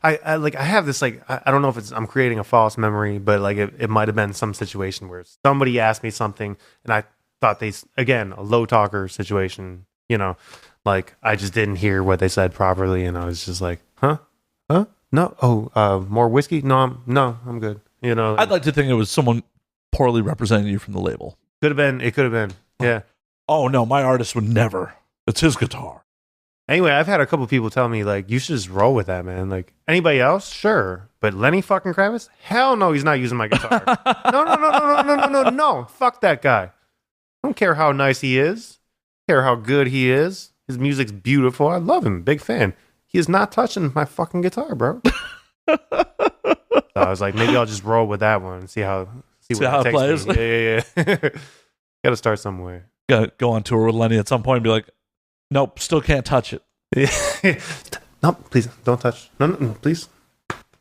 I have this like, I don't know if I'm creating a false memory, but like it might have been some situation where somebody asked me something and I thought again, a low talker situation, like I just didn't hear what they said properly. And I was just like, huh? No. Oh, more whiskey? No, I'm good. I'd like to think it was someone poorly representing you from the label. It could have been. Yeah. Oh no, my artist would never. It's his guitar. Anyway, I've had a couple people tell me, like, you should just roll with that, man. Like, anybody else? Sure. But Lenny fucking Kravitz? Hell no, he's not using my guitar. No. Fuck that guy. I don't care how nice he is. I don't care how good he is. His music's beautiful. I love him. Big fan. He is not touching my fucking guitar, bro. So I was like, maybe I'll just roll with that one and see how it plays. Yeah. Got to start somewhere. Gotta go on tour with Lenny at some point and be like, nope, still can't touch it. No, please, don't touch. No, please.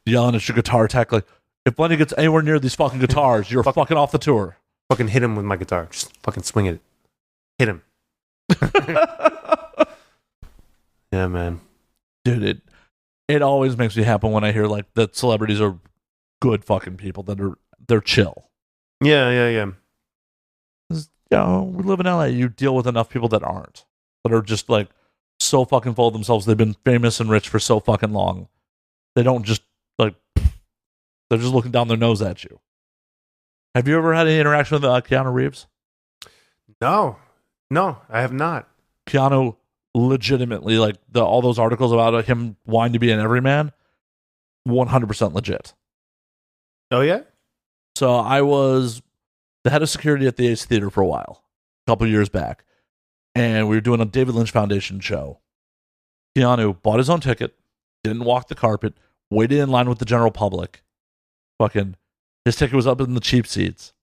Yelling at your guitar tech like, if Lenny gets anywhere near these fucking guitars, you're fucking off the tour. Fucking hit him with my guitar. Just fucking swing it. Hit him. Yeah, man. Dude, it always makes me happen when I hear like that celebrities are good fucking people, they're chill. Yeah. We live in LA. You deal with enough people that aren't. That are just like so fucking full of themselves. They've been famous and rich for so fucking long. They don't just like, they're just looking down their nose at you. Have you ever had any interaction with Keanu Reeves? No, I have not. Keanu legitimately, like all those articles about him wanting to be an everyman, 100% legit. Oh yeah? So I was the head of security at the Ace Theater for a while, a couple years back. And we were doing a David Lynch Foundation show. Keanu bought his own ticket, didn't walk the carpet, waited in line with the general public. Fucking, his ticket was up in the cheap seats.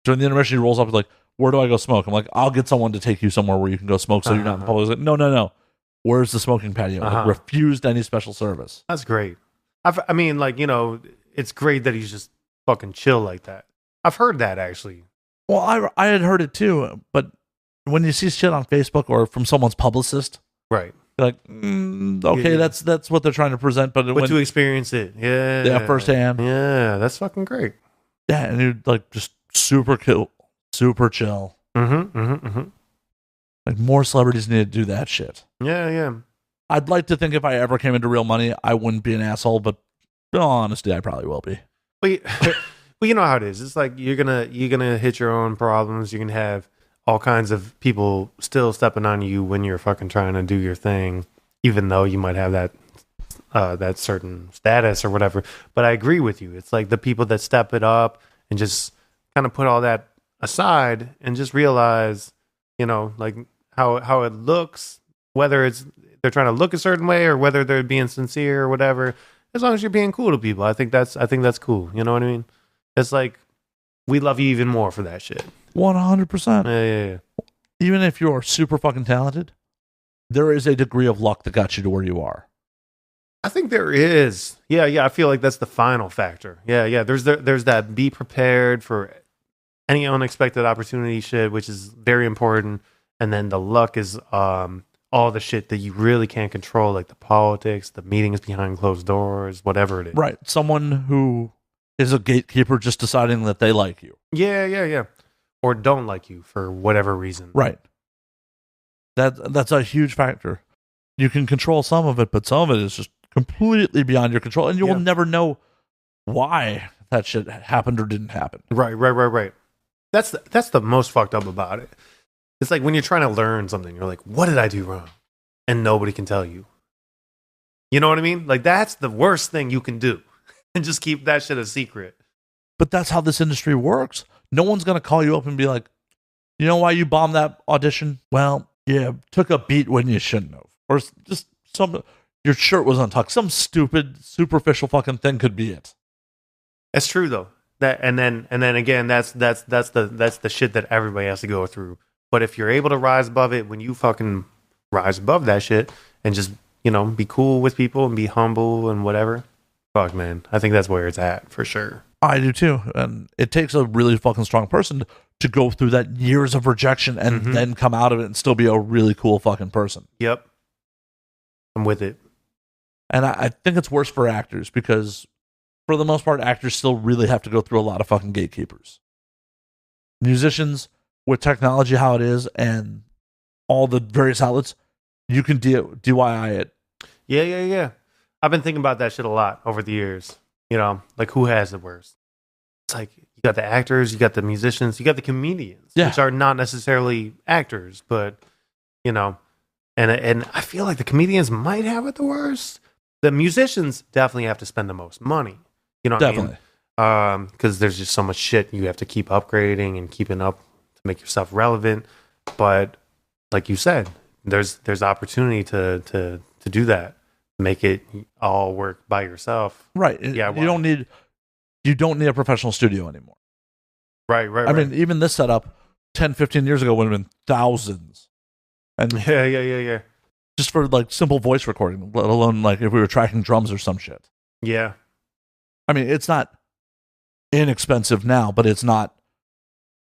During the intermission, he rolls up and like, where do I go smoke? I'm like, I'll get someone to take you somewhere where you can go smoke so you're not in public. He's like, no. Where's the smoking patio? Like, refused any special service. That's great. I mean, like, you know, it's great that he's just fucking chill like that. I've heard that, actually. Well, I had heard it too, but when you see shit on Facebook or from someone's publicist, right? Like, okay, yeah. That's what they're trying to present, but to experience it, yeah, firsthand, yeah, that's fucking great. Yeah, and you're like just super chill. Like, more celebrities need to do that shit. Yeah. I'd like to think if I ever came into real money, I wouldn't be an asshole, but in all honesty, I probably will be. Well, you know how it is. It's like you're gonna hit your own problems. You're gonna have all kinds of people still stepping on you when you're fucking trying to do your thing, even though you might have that certain status or whatever. But I agree with you. It's like the people that step it up and just kind of put all that aside and just realize, you know, like how it looks, whether it's they're trying to look a certain way or whether they're being sincere or whatever. As long as you're being cool to people, I think that's cool. You know what I mean? It's like we love you even more for that shit. 100%. Yeah. Even if you're super fucking talented, there is a degree of luck that got you to where you are. I think there is. Yeah. I feel like that's the final factor. Yeah. There's that be prepared for any unexpected opportunity shit, which is very important. And then the luck is all the shit that you really can't control, like the politics, the meetings behind closed doors, whatever it is. Right. Someone who is a gatekeeper just deciding that they like you. Yeah. Or don't like you for whatever reason. Right. That's a huge factor. You can control some of it, but some of it is just completely beyond your control, and you will never know why that shit happened or didn't happen. Right. That's the most fucked up about it. It's like when you're trying to learn something, you're like, what did I do wrong? And nobody can tell you. You know what I mean? Like, that's the worst thing you can do. And just keep that shit a secret. But that's how this industry works. No one's going to call you up and be like, you know why you bombed that audition? Well, yeah, took a beat when you shouldn't have. Or just your shirt was untucked. Some stupid, superficial fucking thing could be it. That's true, though. And then again, that's the shit that everybody has to go through. But if you're able to rise above it, when you fucking rise above that shit and just, you know, be cool with people and be humble and whatever, fuck, man, I think that's where it's at for sure. I do too. And it takes a really fucking strong person to go through that years of rejection and then come out of it and still be a really cool fucking person. Yep. I'm with it. And I think it's worse for actors because for the most part, actors still really have to go through a lot of fucking gatekeepers. Musicians, with technology how it is and all the various outlets, you can DIY it. Yeah. I've been thinking about that shit a lot over the years. You know, like who has it worse? It's like you got the actors, you got the musicians, you got the comedians, which are not necessarily actors, but you know, and I feel like the comedians might have it the worst. The musicians definitely have to spend the most money. You know what definitely. I mean? Because there's just so much shit you have to keep upgrading and keeping up to make yourself relevant. But like you said, there's opportunity to do that. Make it all work by yourself. Right. Yeah. You don't need a professional studio anymore. Right. I mean, even this setup 10, 15 years ago would have been thousands. And yeah. Just for like simple voice recording, let alone like if we were tracking drums or some shit. Yeah. I mean, it's not inexpensive now, but it's not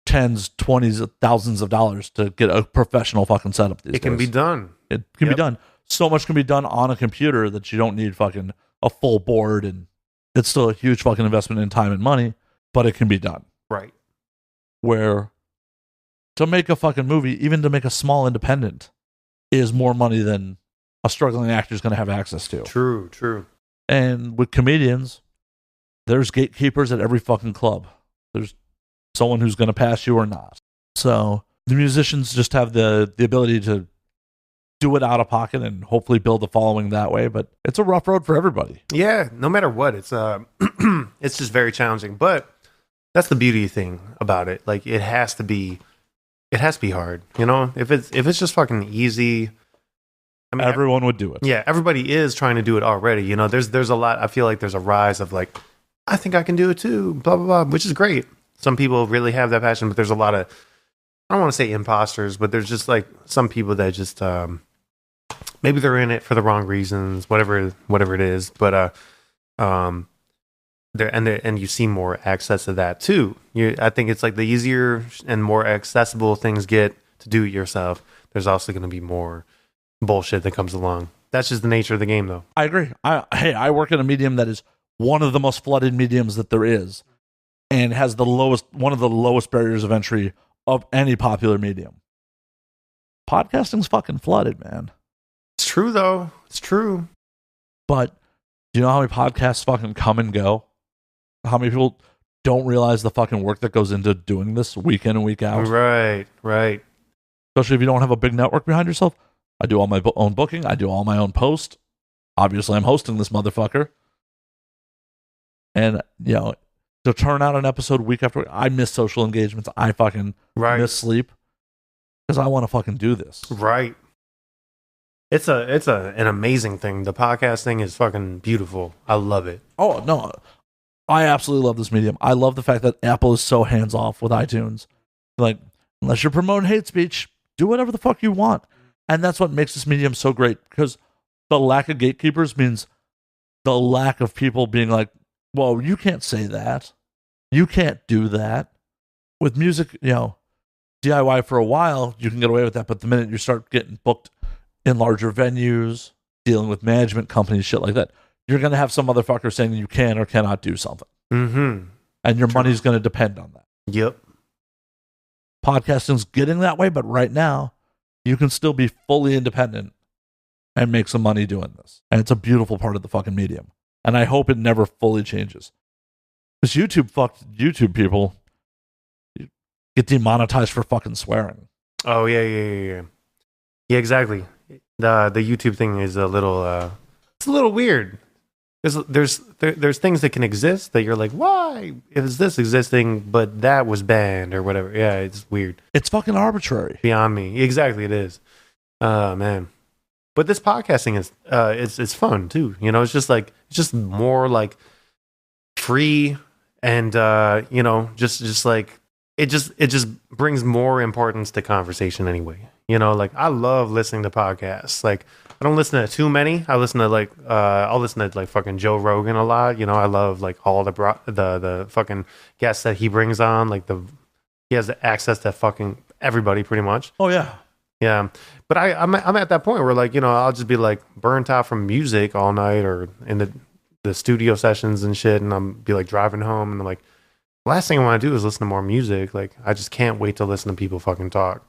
tens, 20s of thousands of dollars to get a professional fucking setup these days. It can be done. It can be done. So much can be done on a computer that you don't need fucking a full board, and it's still a huge fucking investment in time and money, but it can be done. Right. Where to make a fucking movie, even to make a small independent, is more money than a struggling actor is going to have access to. True. And with comedians, there's gatekeepers at every fucking club. There's someone who's going to pass you or not. So the musicians just have the ability to do it out of pocket and hopefully build a following that way, but it's a rough road for everybody. Yeah, no matter what, it's it's just very challenging. But that's the beauty thing about it. Like it has to be hard. You know, if it's just fucking easy, I mean, everyone would do it. Yeah, everybody is trying to do it already. You know, there's a lot. I feel like there's a rise of like, I think I can do it too. Blah blah blah, which is great. Some people really have that passion, but there's a lot of, I don't want to say imposters, but there's just like some people that just maybe they're in it for the wrong reasons, whatever it is. But and you see more access to that too. I think it's like the easier and more accessible things get to do it yourself, there's also going to be more bullshit that comes along. That's just the nature of the game, though. I agree. I work in a medium that is one of the most flooded mediums that there is, and has one of the lowest barriers of entry of any popular medium. Podcasting's fucking flooded, man. It's true, though. It's true. But do you know how many podcasts fucking come and go? How many people don't realize the fucking work that goes into doing this week in and week out? Right. Especially if you don't have a big network behind yourself. I do all my own booking. I do all my own post. Obviously, I'm hosting this motherfucker. And, to turn out an episode week after week, I miss social engagements. I fucking miss sleep. Because I want to fucking do this. Right. It's an amazing thing. The podcast thing is fucking beautiful. I love it. Oh, no. I absolutely love this medium. I love the fact that Apple is so hands-off with iTunes. Like, unless you're promoting hate speech, do whatever the fuck you want. And that's what makes this medium so great, because the lack of gatekeepers means the lack of people being like, well, you can't say that. You can't do that. With music, DIY for a while, you can get away with that. But the minute you start getting booked in larger venues, dealing with management companies, shit like that, you're going to have some motherfucker saying you can or cannot do something. Mm-hmm. And your money's going to depend on that. Yep. Podcasting's getting that way, but right now, you can still be fully independent and make some money doing this. And it's a beautiful part of the fucking medium. And I hope it never fully changes. Because YouTube people get demonetized for fucking swearing. Oh, yeah. Yeah, exactly. The YouTube thing is a little weird. There's things that can exist that you're like, why is this existing, but that was banned or whatever. Yeah, it's weird. It's fucking arbitrary. Beyond me. Exactly, it is. Man. But this podcasting is it's fun too. It's just more like free and just like it just brings more importance to conversation anyway. Like I love listening to podcasts. Like I don't listen to too many. I listen to I'll listen to like fucking Joe Rogan a lot. I love like all the fucking guests that he brings on. Like he has access to fucking everybody pretty much. Oh yeah. Yeah. But I'm at that point where like, I'll just be like burnt out from music all night or in the studio sessions and shit. And I'm be like driving home and I'm like, last thing I want to do is listen to more music. Like I just can't wait to listen to people fucking talk.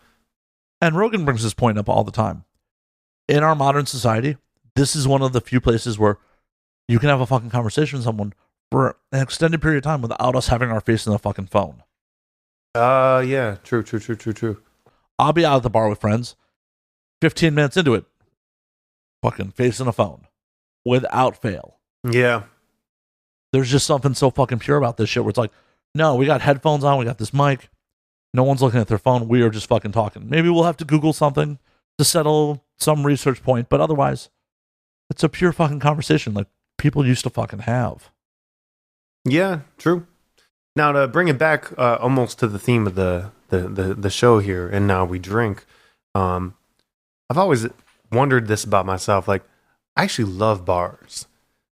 And Rogan brings this point up all the time. In our modern society, this is one of the few places where you can have a fucking conversation with someone for an extended period of time without us having our face in the fucking phone. Yeah. True. I'll be out at the bar with friends, 15 minutes into it, fucking face in a phone, without fail. Yeah. There's just something so fucking pure about this shit where it's like, no, we got headphones on, we got this mic, no one's looking at their phone, we are just fucking talking. Maybe we'll have to Google something to settle some research point, but otherwise, it's a pure fucking conversation like people used to fucking have. Yeah, true. Now to bring it back almost to the theme of the show here, and now we drink. I've always wondered this about myself. Like, I actually love bars.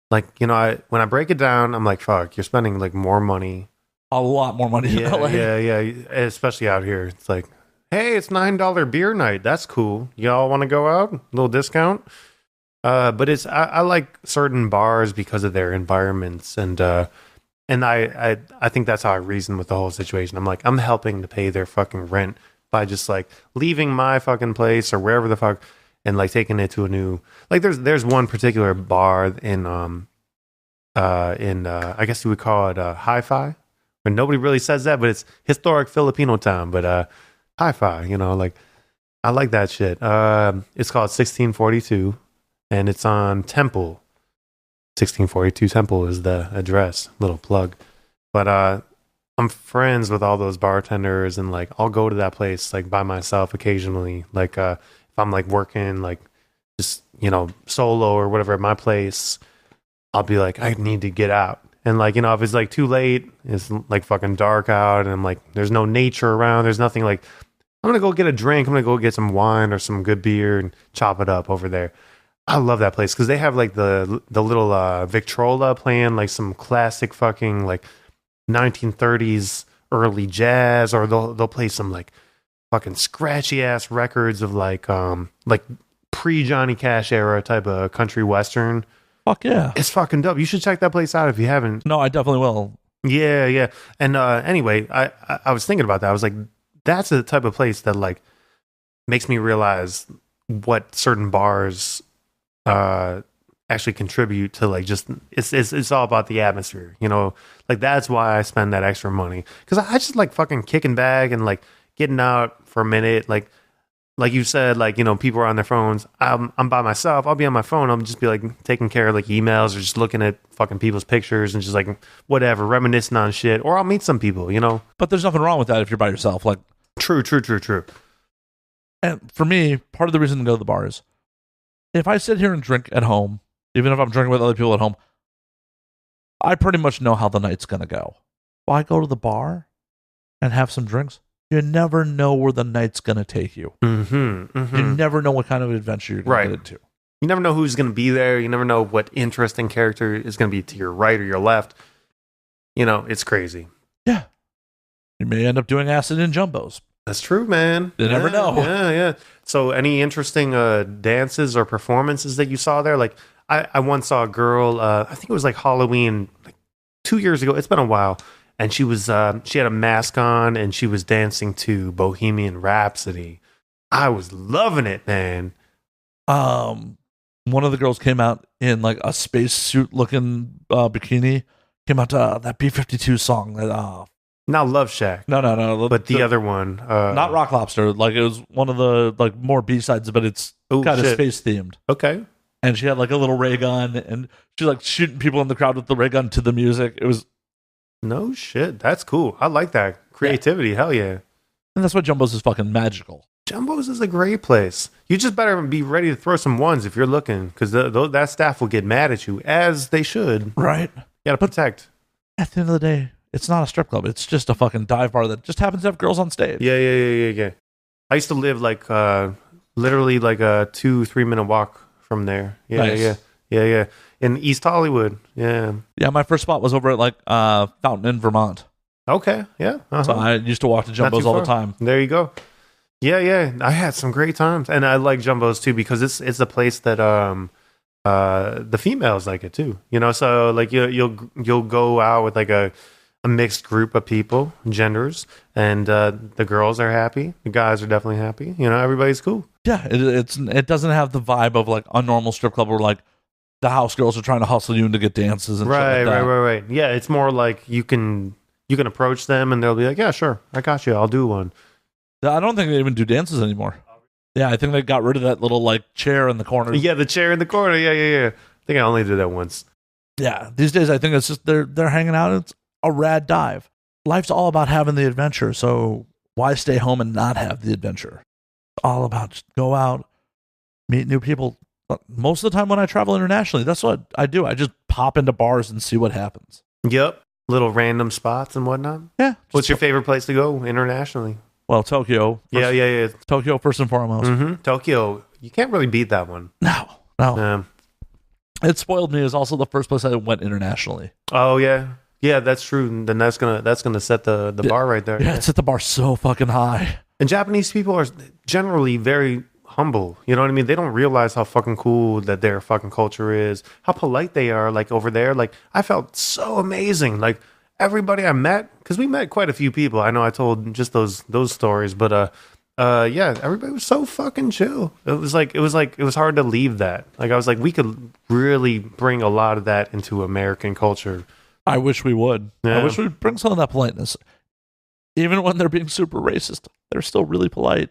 Like, when I break it down, I'm like, fuck, you're spending like more money. A lot more money in LA. Yeah. Especially out here. It's like, hey, it's $9 beer night. That's cool. Y'all want to go out? A little discount? But I like certain bars because of their environments, and I think that's how I reason with the whole situation. I'm like, I'm helping to pay their fucking rent by just like leaving my fucking place or wherever the fuck and like taking it to a new, like there's one particular bar in I guess you would call it Hi-Fi, but nobody really says that, but it's historic Filipino town, but Hi-Fi, like I like that shit. It's called 1642 and it's on Temple. 1642 Temple is the address, little plug. But I'm friends with all those bartenders and like I'll go to that place like by myself occasionally. Like if I'm like working like just, solo or whatever at my place, I'll be like, I need to get out. And like, if it's like too late, it's like fucking dark out and I'm like, there's no nature around, there's nothing like, I'm gonna go get a drink. I'm gonna go get some wine or some good beer and chop it up over there. I love that place because they have like the little Victrola playing like some classic fucking like 1930s early jazz, or they'll play some like fucking scratchy ass records of like pre Johnny Cash era type of country western. Fuck yeah. It's fucking dope. You should check that place out if you haven't. No, I definitely will. Yeah. And anyway, I was thinking about that. I was like, that's the type of place that like makes me realize what certain bars actually contribute to like just it's all about the atmosphere, you know. Like that's why I spend that extra money, because I just like fucking kicking back and like getting out for a minute, like you said, like, you know, people are on their phones. I'm by myself. I'll be on my phone. I'll just be like taking care of like emails or just looking at fucking people's pictures and just like whatever, reminiscing on shit. Or I'll meet some people, you know. But there's nothing wrong with that if you're by yourself. Like, true. And for me, part of the reason to go to the bar is if I sit here and drink at home, even if I'm drinking with other people at home, I pretty much know how the night's gonna go. Why go to the bar and have some drinks? You never know where the night's going to take you. You never know what kind of adventure you're going to get into. You never know who's going to be there. You never know what interesting character is going to be to your right or your left. You know, it's crazy. Yeah. You may end up doing acid in jumbos. That's true, man. You never know. Yeah. So any interesting dances or performances that you saw there? Like, I once saw a girl, I think it was like Halloween, like 2 years ago. It's been a while. And she was, she had a mask on and she was dancing to Bohemian Rhapsody. I was loving it, man. One of the girls came out in like a spacesuit looking bikini. Came out to that B-52 song. Not Love Shack. No. But the other one. Not Rock Lobster. Like it was one of the like more B-sides, but it's kind of space themed. Okay. And she had like a little ray gun and she's like shooting people in the crowd with the ray gun to the music. It was... No shit. That's cool. I like that. Creativity. Yeah. Hell yeah. And that's why Jumbo's is fucking magical. Jumbo's is a great place. You just better be ready to throw some ones if you're looking, because that staff will get mad at you, as they should. Right. You gotta protect. At the end of the day, it's not a strip club. It's just a fucking dive bar that just happens to have girls on stage. Yeah. I used to live like literally like a 2-3 minute walk from there. Yeah. In East Hollywood. Yeah, my first spot was over at like Fountain in Vermont. Okay, yeah. So I used to walk to Jumbo's all the time. There you go. Yeah. I had some great times, and I like Jumbo's too because it's a place that the females like it too. You know, so like you'll go out with like a mixed group of people, genders, and the girls are happy, the guys are definitely happy. You know, everybody's cool. Yeah, it doesn't have the vibe of like a normal strip club where like the house girls are trying to hustle you in to get dances and shit like that. Right. Yeah, it's more like you can approach them and they'll be like, yeah, sure, I got you, I'll do one. I don't think they even do dances anymore. Yeah, I think they got rid of that little like chair in the corner. Yeah, the chair in the corner. Yeah. I think I only did that once. Yeah, these days I think it's just they're hanging out. It's a rad dive. Life's all about having the adventure, so why stay home and not have the adventure? It's all about just go out, meet new people. Most of the time when I travel internationally, that's what I do. I just pop into bars and see what happens. Yep. Little random spots and whatnot. Yeah. What's your favorite place to go internationally? Well, Tokyo. Yeah. Tokyo first and foremost. Tokyo. You can't really beat that one. No. It spoiled me. It was also the first place I went internationally. Oh, yeah. Yeah, that's true. Then that's gonna set the bar right there. Yeah, it set the bar so fucking high. And Japanese people are generally very humble, you know what I mean? They don't realize how fucking cool that their fucking culture is, how polite they are. Like over there, like I felt so amazing. Like everybody I met, because we met quite a few people. I know I told just those stories, but yeah, everybody was so fucking chill. It was hard to leave that. Like I was like, we could really bring a lot of that into American culture. I wish we would. Yeah. I wish we'd bring some of that politeness. Even when they're being super racist, they're still really polite.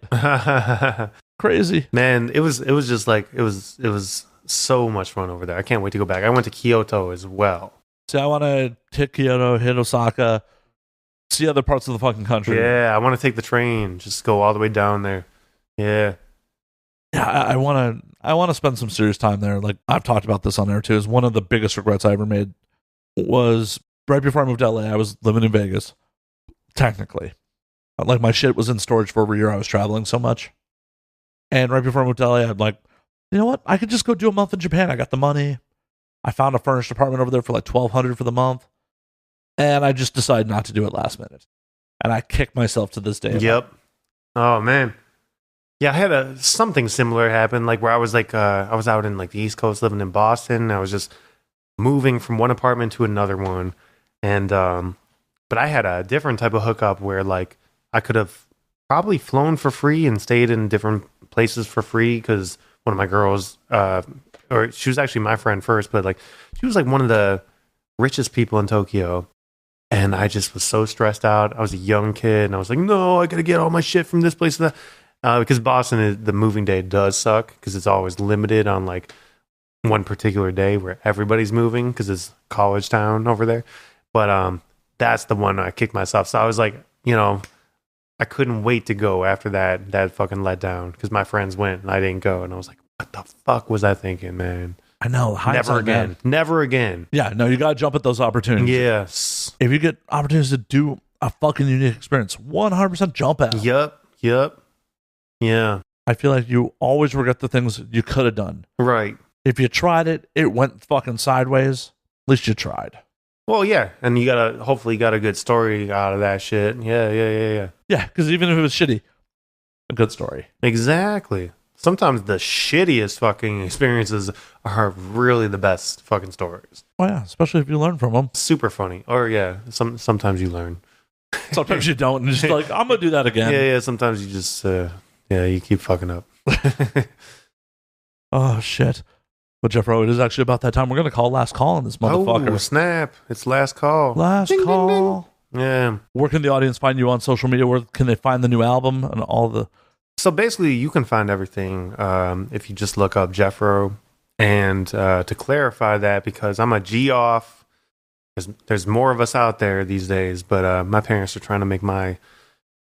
Crazy, man. It was just like it was so much fun over there. I can't wait to go back. I went to Kyoto as well. See, I want to hit Kyoto, hit Osaka, see other parts of the fucking country. Yeah, I want to take the train, just go all the way down there. Yeah, I want to spend some serious time there. Like I've talked about this on there too. Is one of the biggest regrets I ever made was right before I moved to LA. I was living in Vegas, technically, Like, my shit was in storage for over a year. I was traveling so much. And right before I moved to LA, I'm like, you know what? I could just go do a month in Japan. I got the money. I found a furnished apartment over there for like $1,200 for the month. And I just decided not to do it last minute. And I kick myself to this day. Yep. Oh, man. Yeah, I had something similar happen, like where I was like, I was out in like the East Coast living in Boston. I was just moving from one apartment to another one. And, but I had a different type of hookup where like I could have probably flown for free and stayed in different places for free because one of my girls, or she was actually my friend first, but like she was like one of the richest people in Tokyo. And I just was so stressed out. I was a young kid, and I was like, no, I got to get all my shit from this place to that. Because Boston, the moving day does suck because it's always limited on like one particular day where everybody's moving because it's college town over there. But that's the one I kicked myself. So I was like, you know, I couldn't wait to go after that fucking letdown because my friends went and I didn't go. And I was like, what the fuck was I thinking, man? I know. Never again. Man. Never again. Yeah, no, you got to jump at those opportunities. Yes. If you get opportunities to do a fucking unique experience, 100% jump at it. Yep. Yeah. I feel like you always regret the things you could have done. Right. If you tried it, it went fucking sideways. At least you tried. Well, yeah. And hopefully you got a good story out of that shit. Yeah. Yeah, because even if it was shitty, a good story. Exactly. Sometimes the shittiest fucking experiences are really the best fucking stories. Oh, yeah, especially if you learn from them. Super funny. Or, yeah, sometimes you learn. Sometimes you don't, and just like, I'm going to do that again. Yeah, sometimes you just, you keep fucking up. Oh, shit. But, Geoffro, it is actually about that time. We're going to call last call on this motherfucker. Oh, snap. It's last call. Last call. Ding, ding. Yeah. Where can the audience find you on social media? Where can they find the new album and all the... So basically, you can find everything if you just look up Geoffro. And to clarify that, because I'm a G-off, there's more of us out there these days, but my parents are trying to make my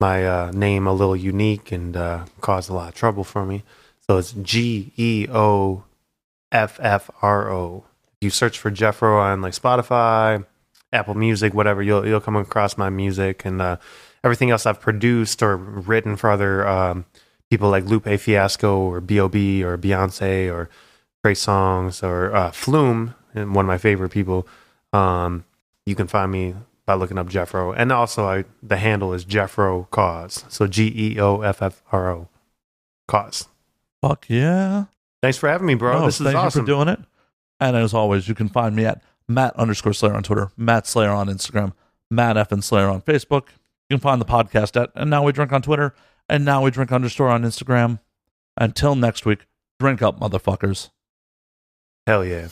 name a little unique and cause a lot of trouble for me. So it's Geoffro. If you search for Geoffro on like Spotify, Apple Music, whatever, you'll come across my music and everything else I've produced or written for other people like Lupe Fiasco or B.O.B. or Beyonce or Trey Songz or Flume, and one of my favorite people. You can find me by looking up Geoffro. And also the handle is Geoffro Cause. So Geoffro Cause. Fuck yeah. Thanks for having me, bro. This is awesome. Thank you for doing it. And as always, you can find me at Matt_Slayer on Twitter, Matt Slayer on Instagram, Matt F. Slayer on Facebook. You can find the podcast at And Now We Drink on Twitter, and Now We Drink _ on Instagram. Until next week, drink up, motherfuckers. Hell yeah.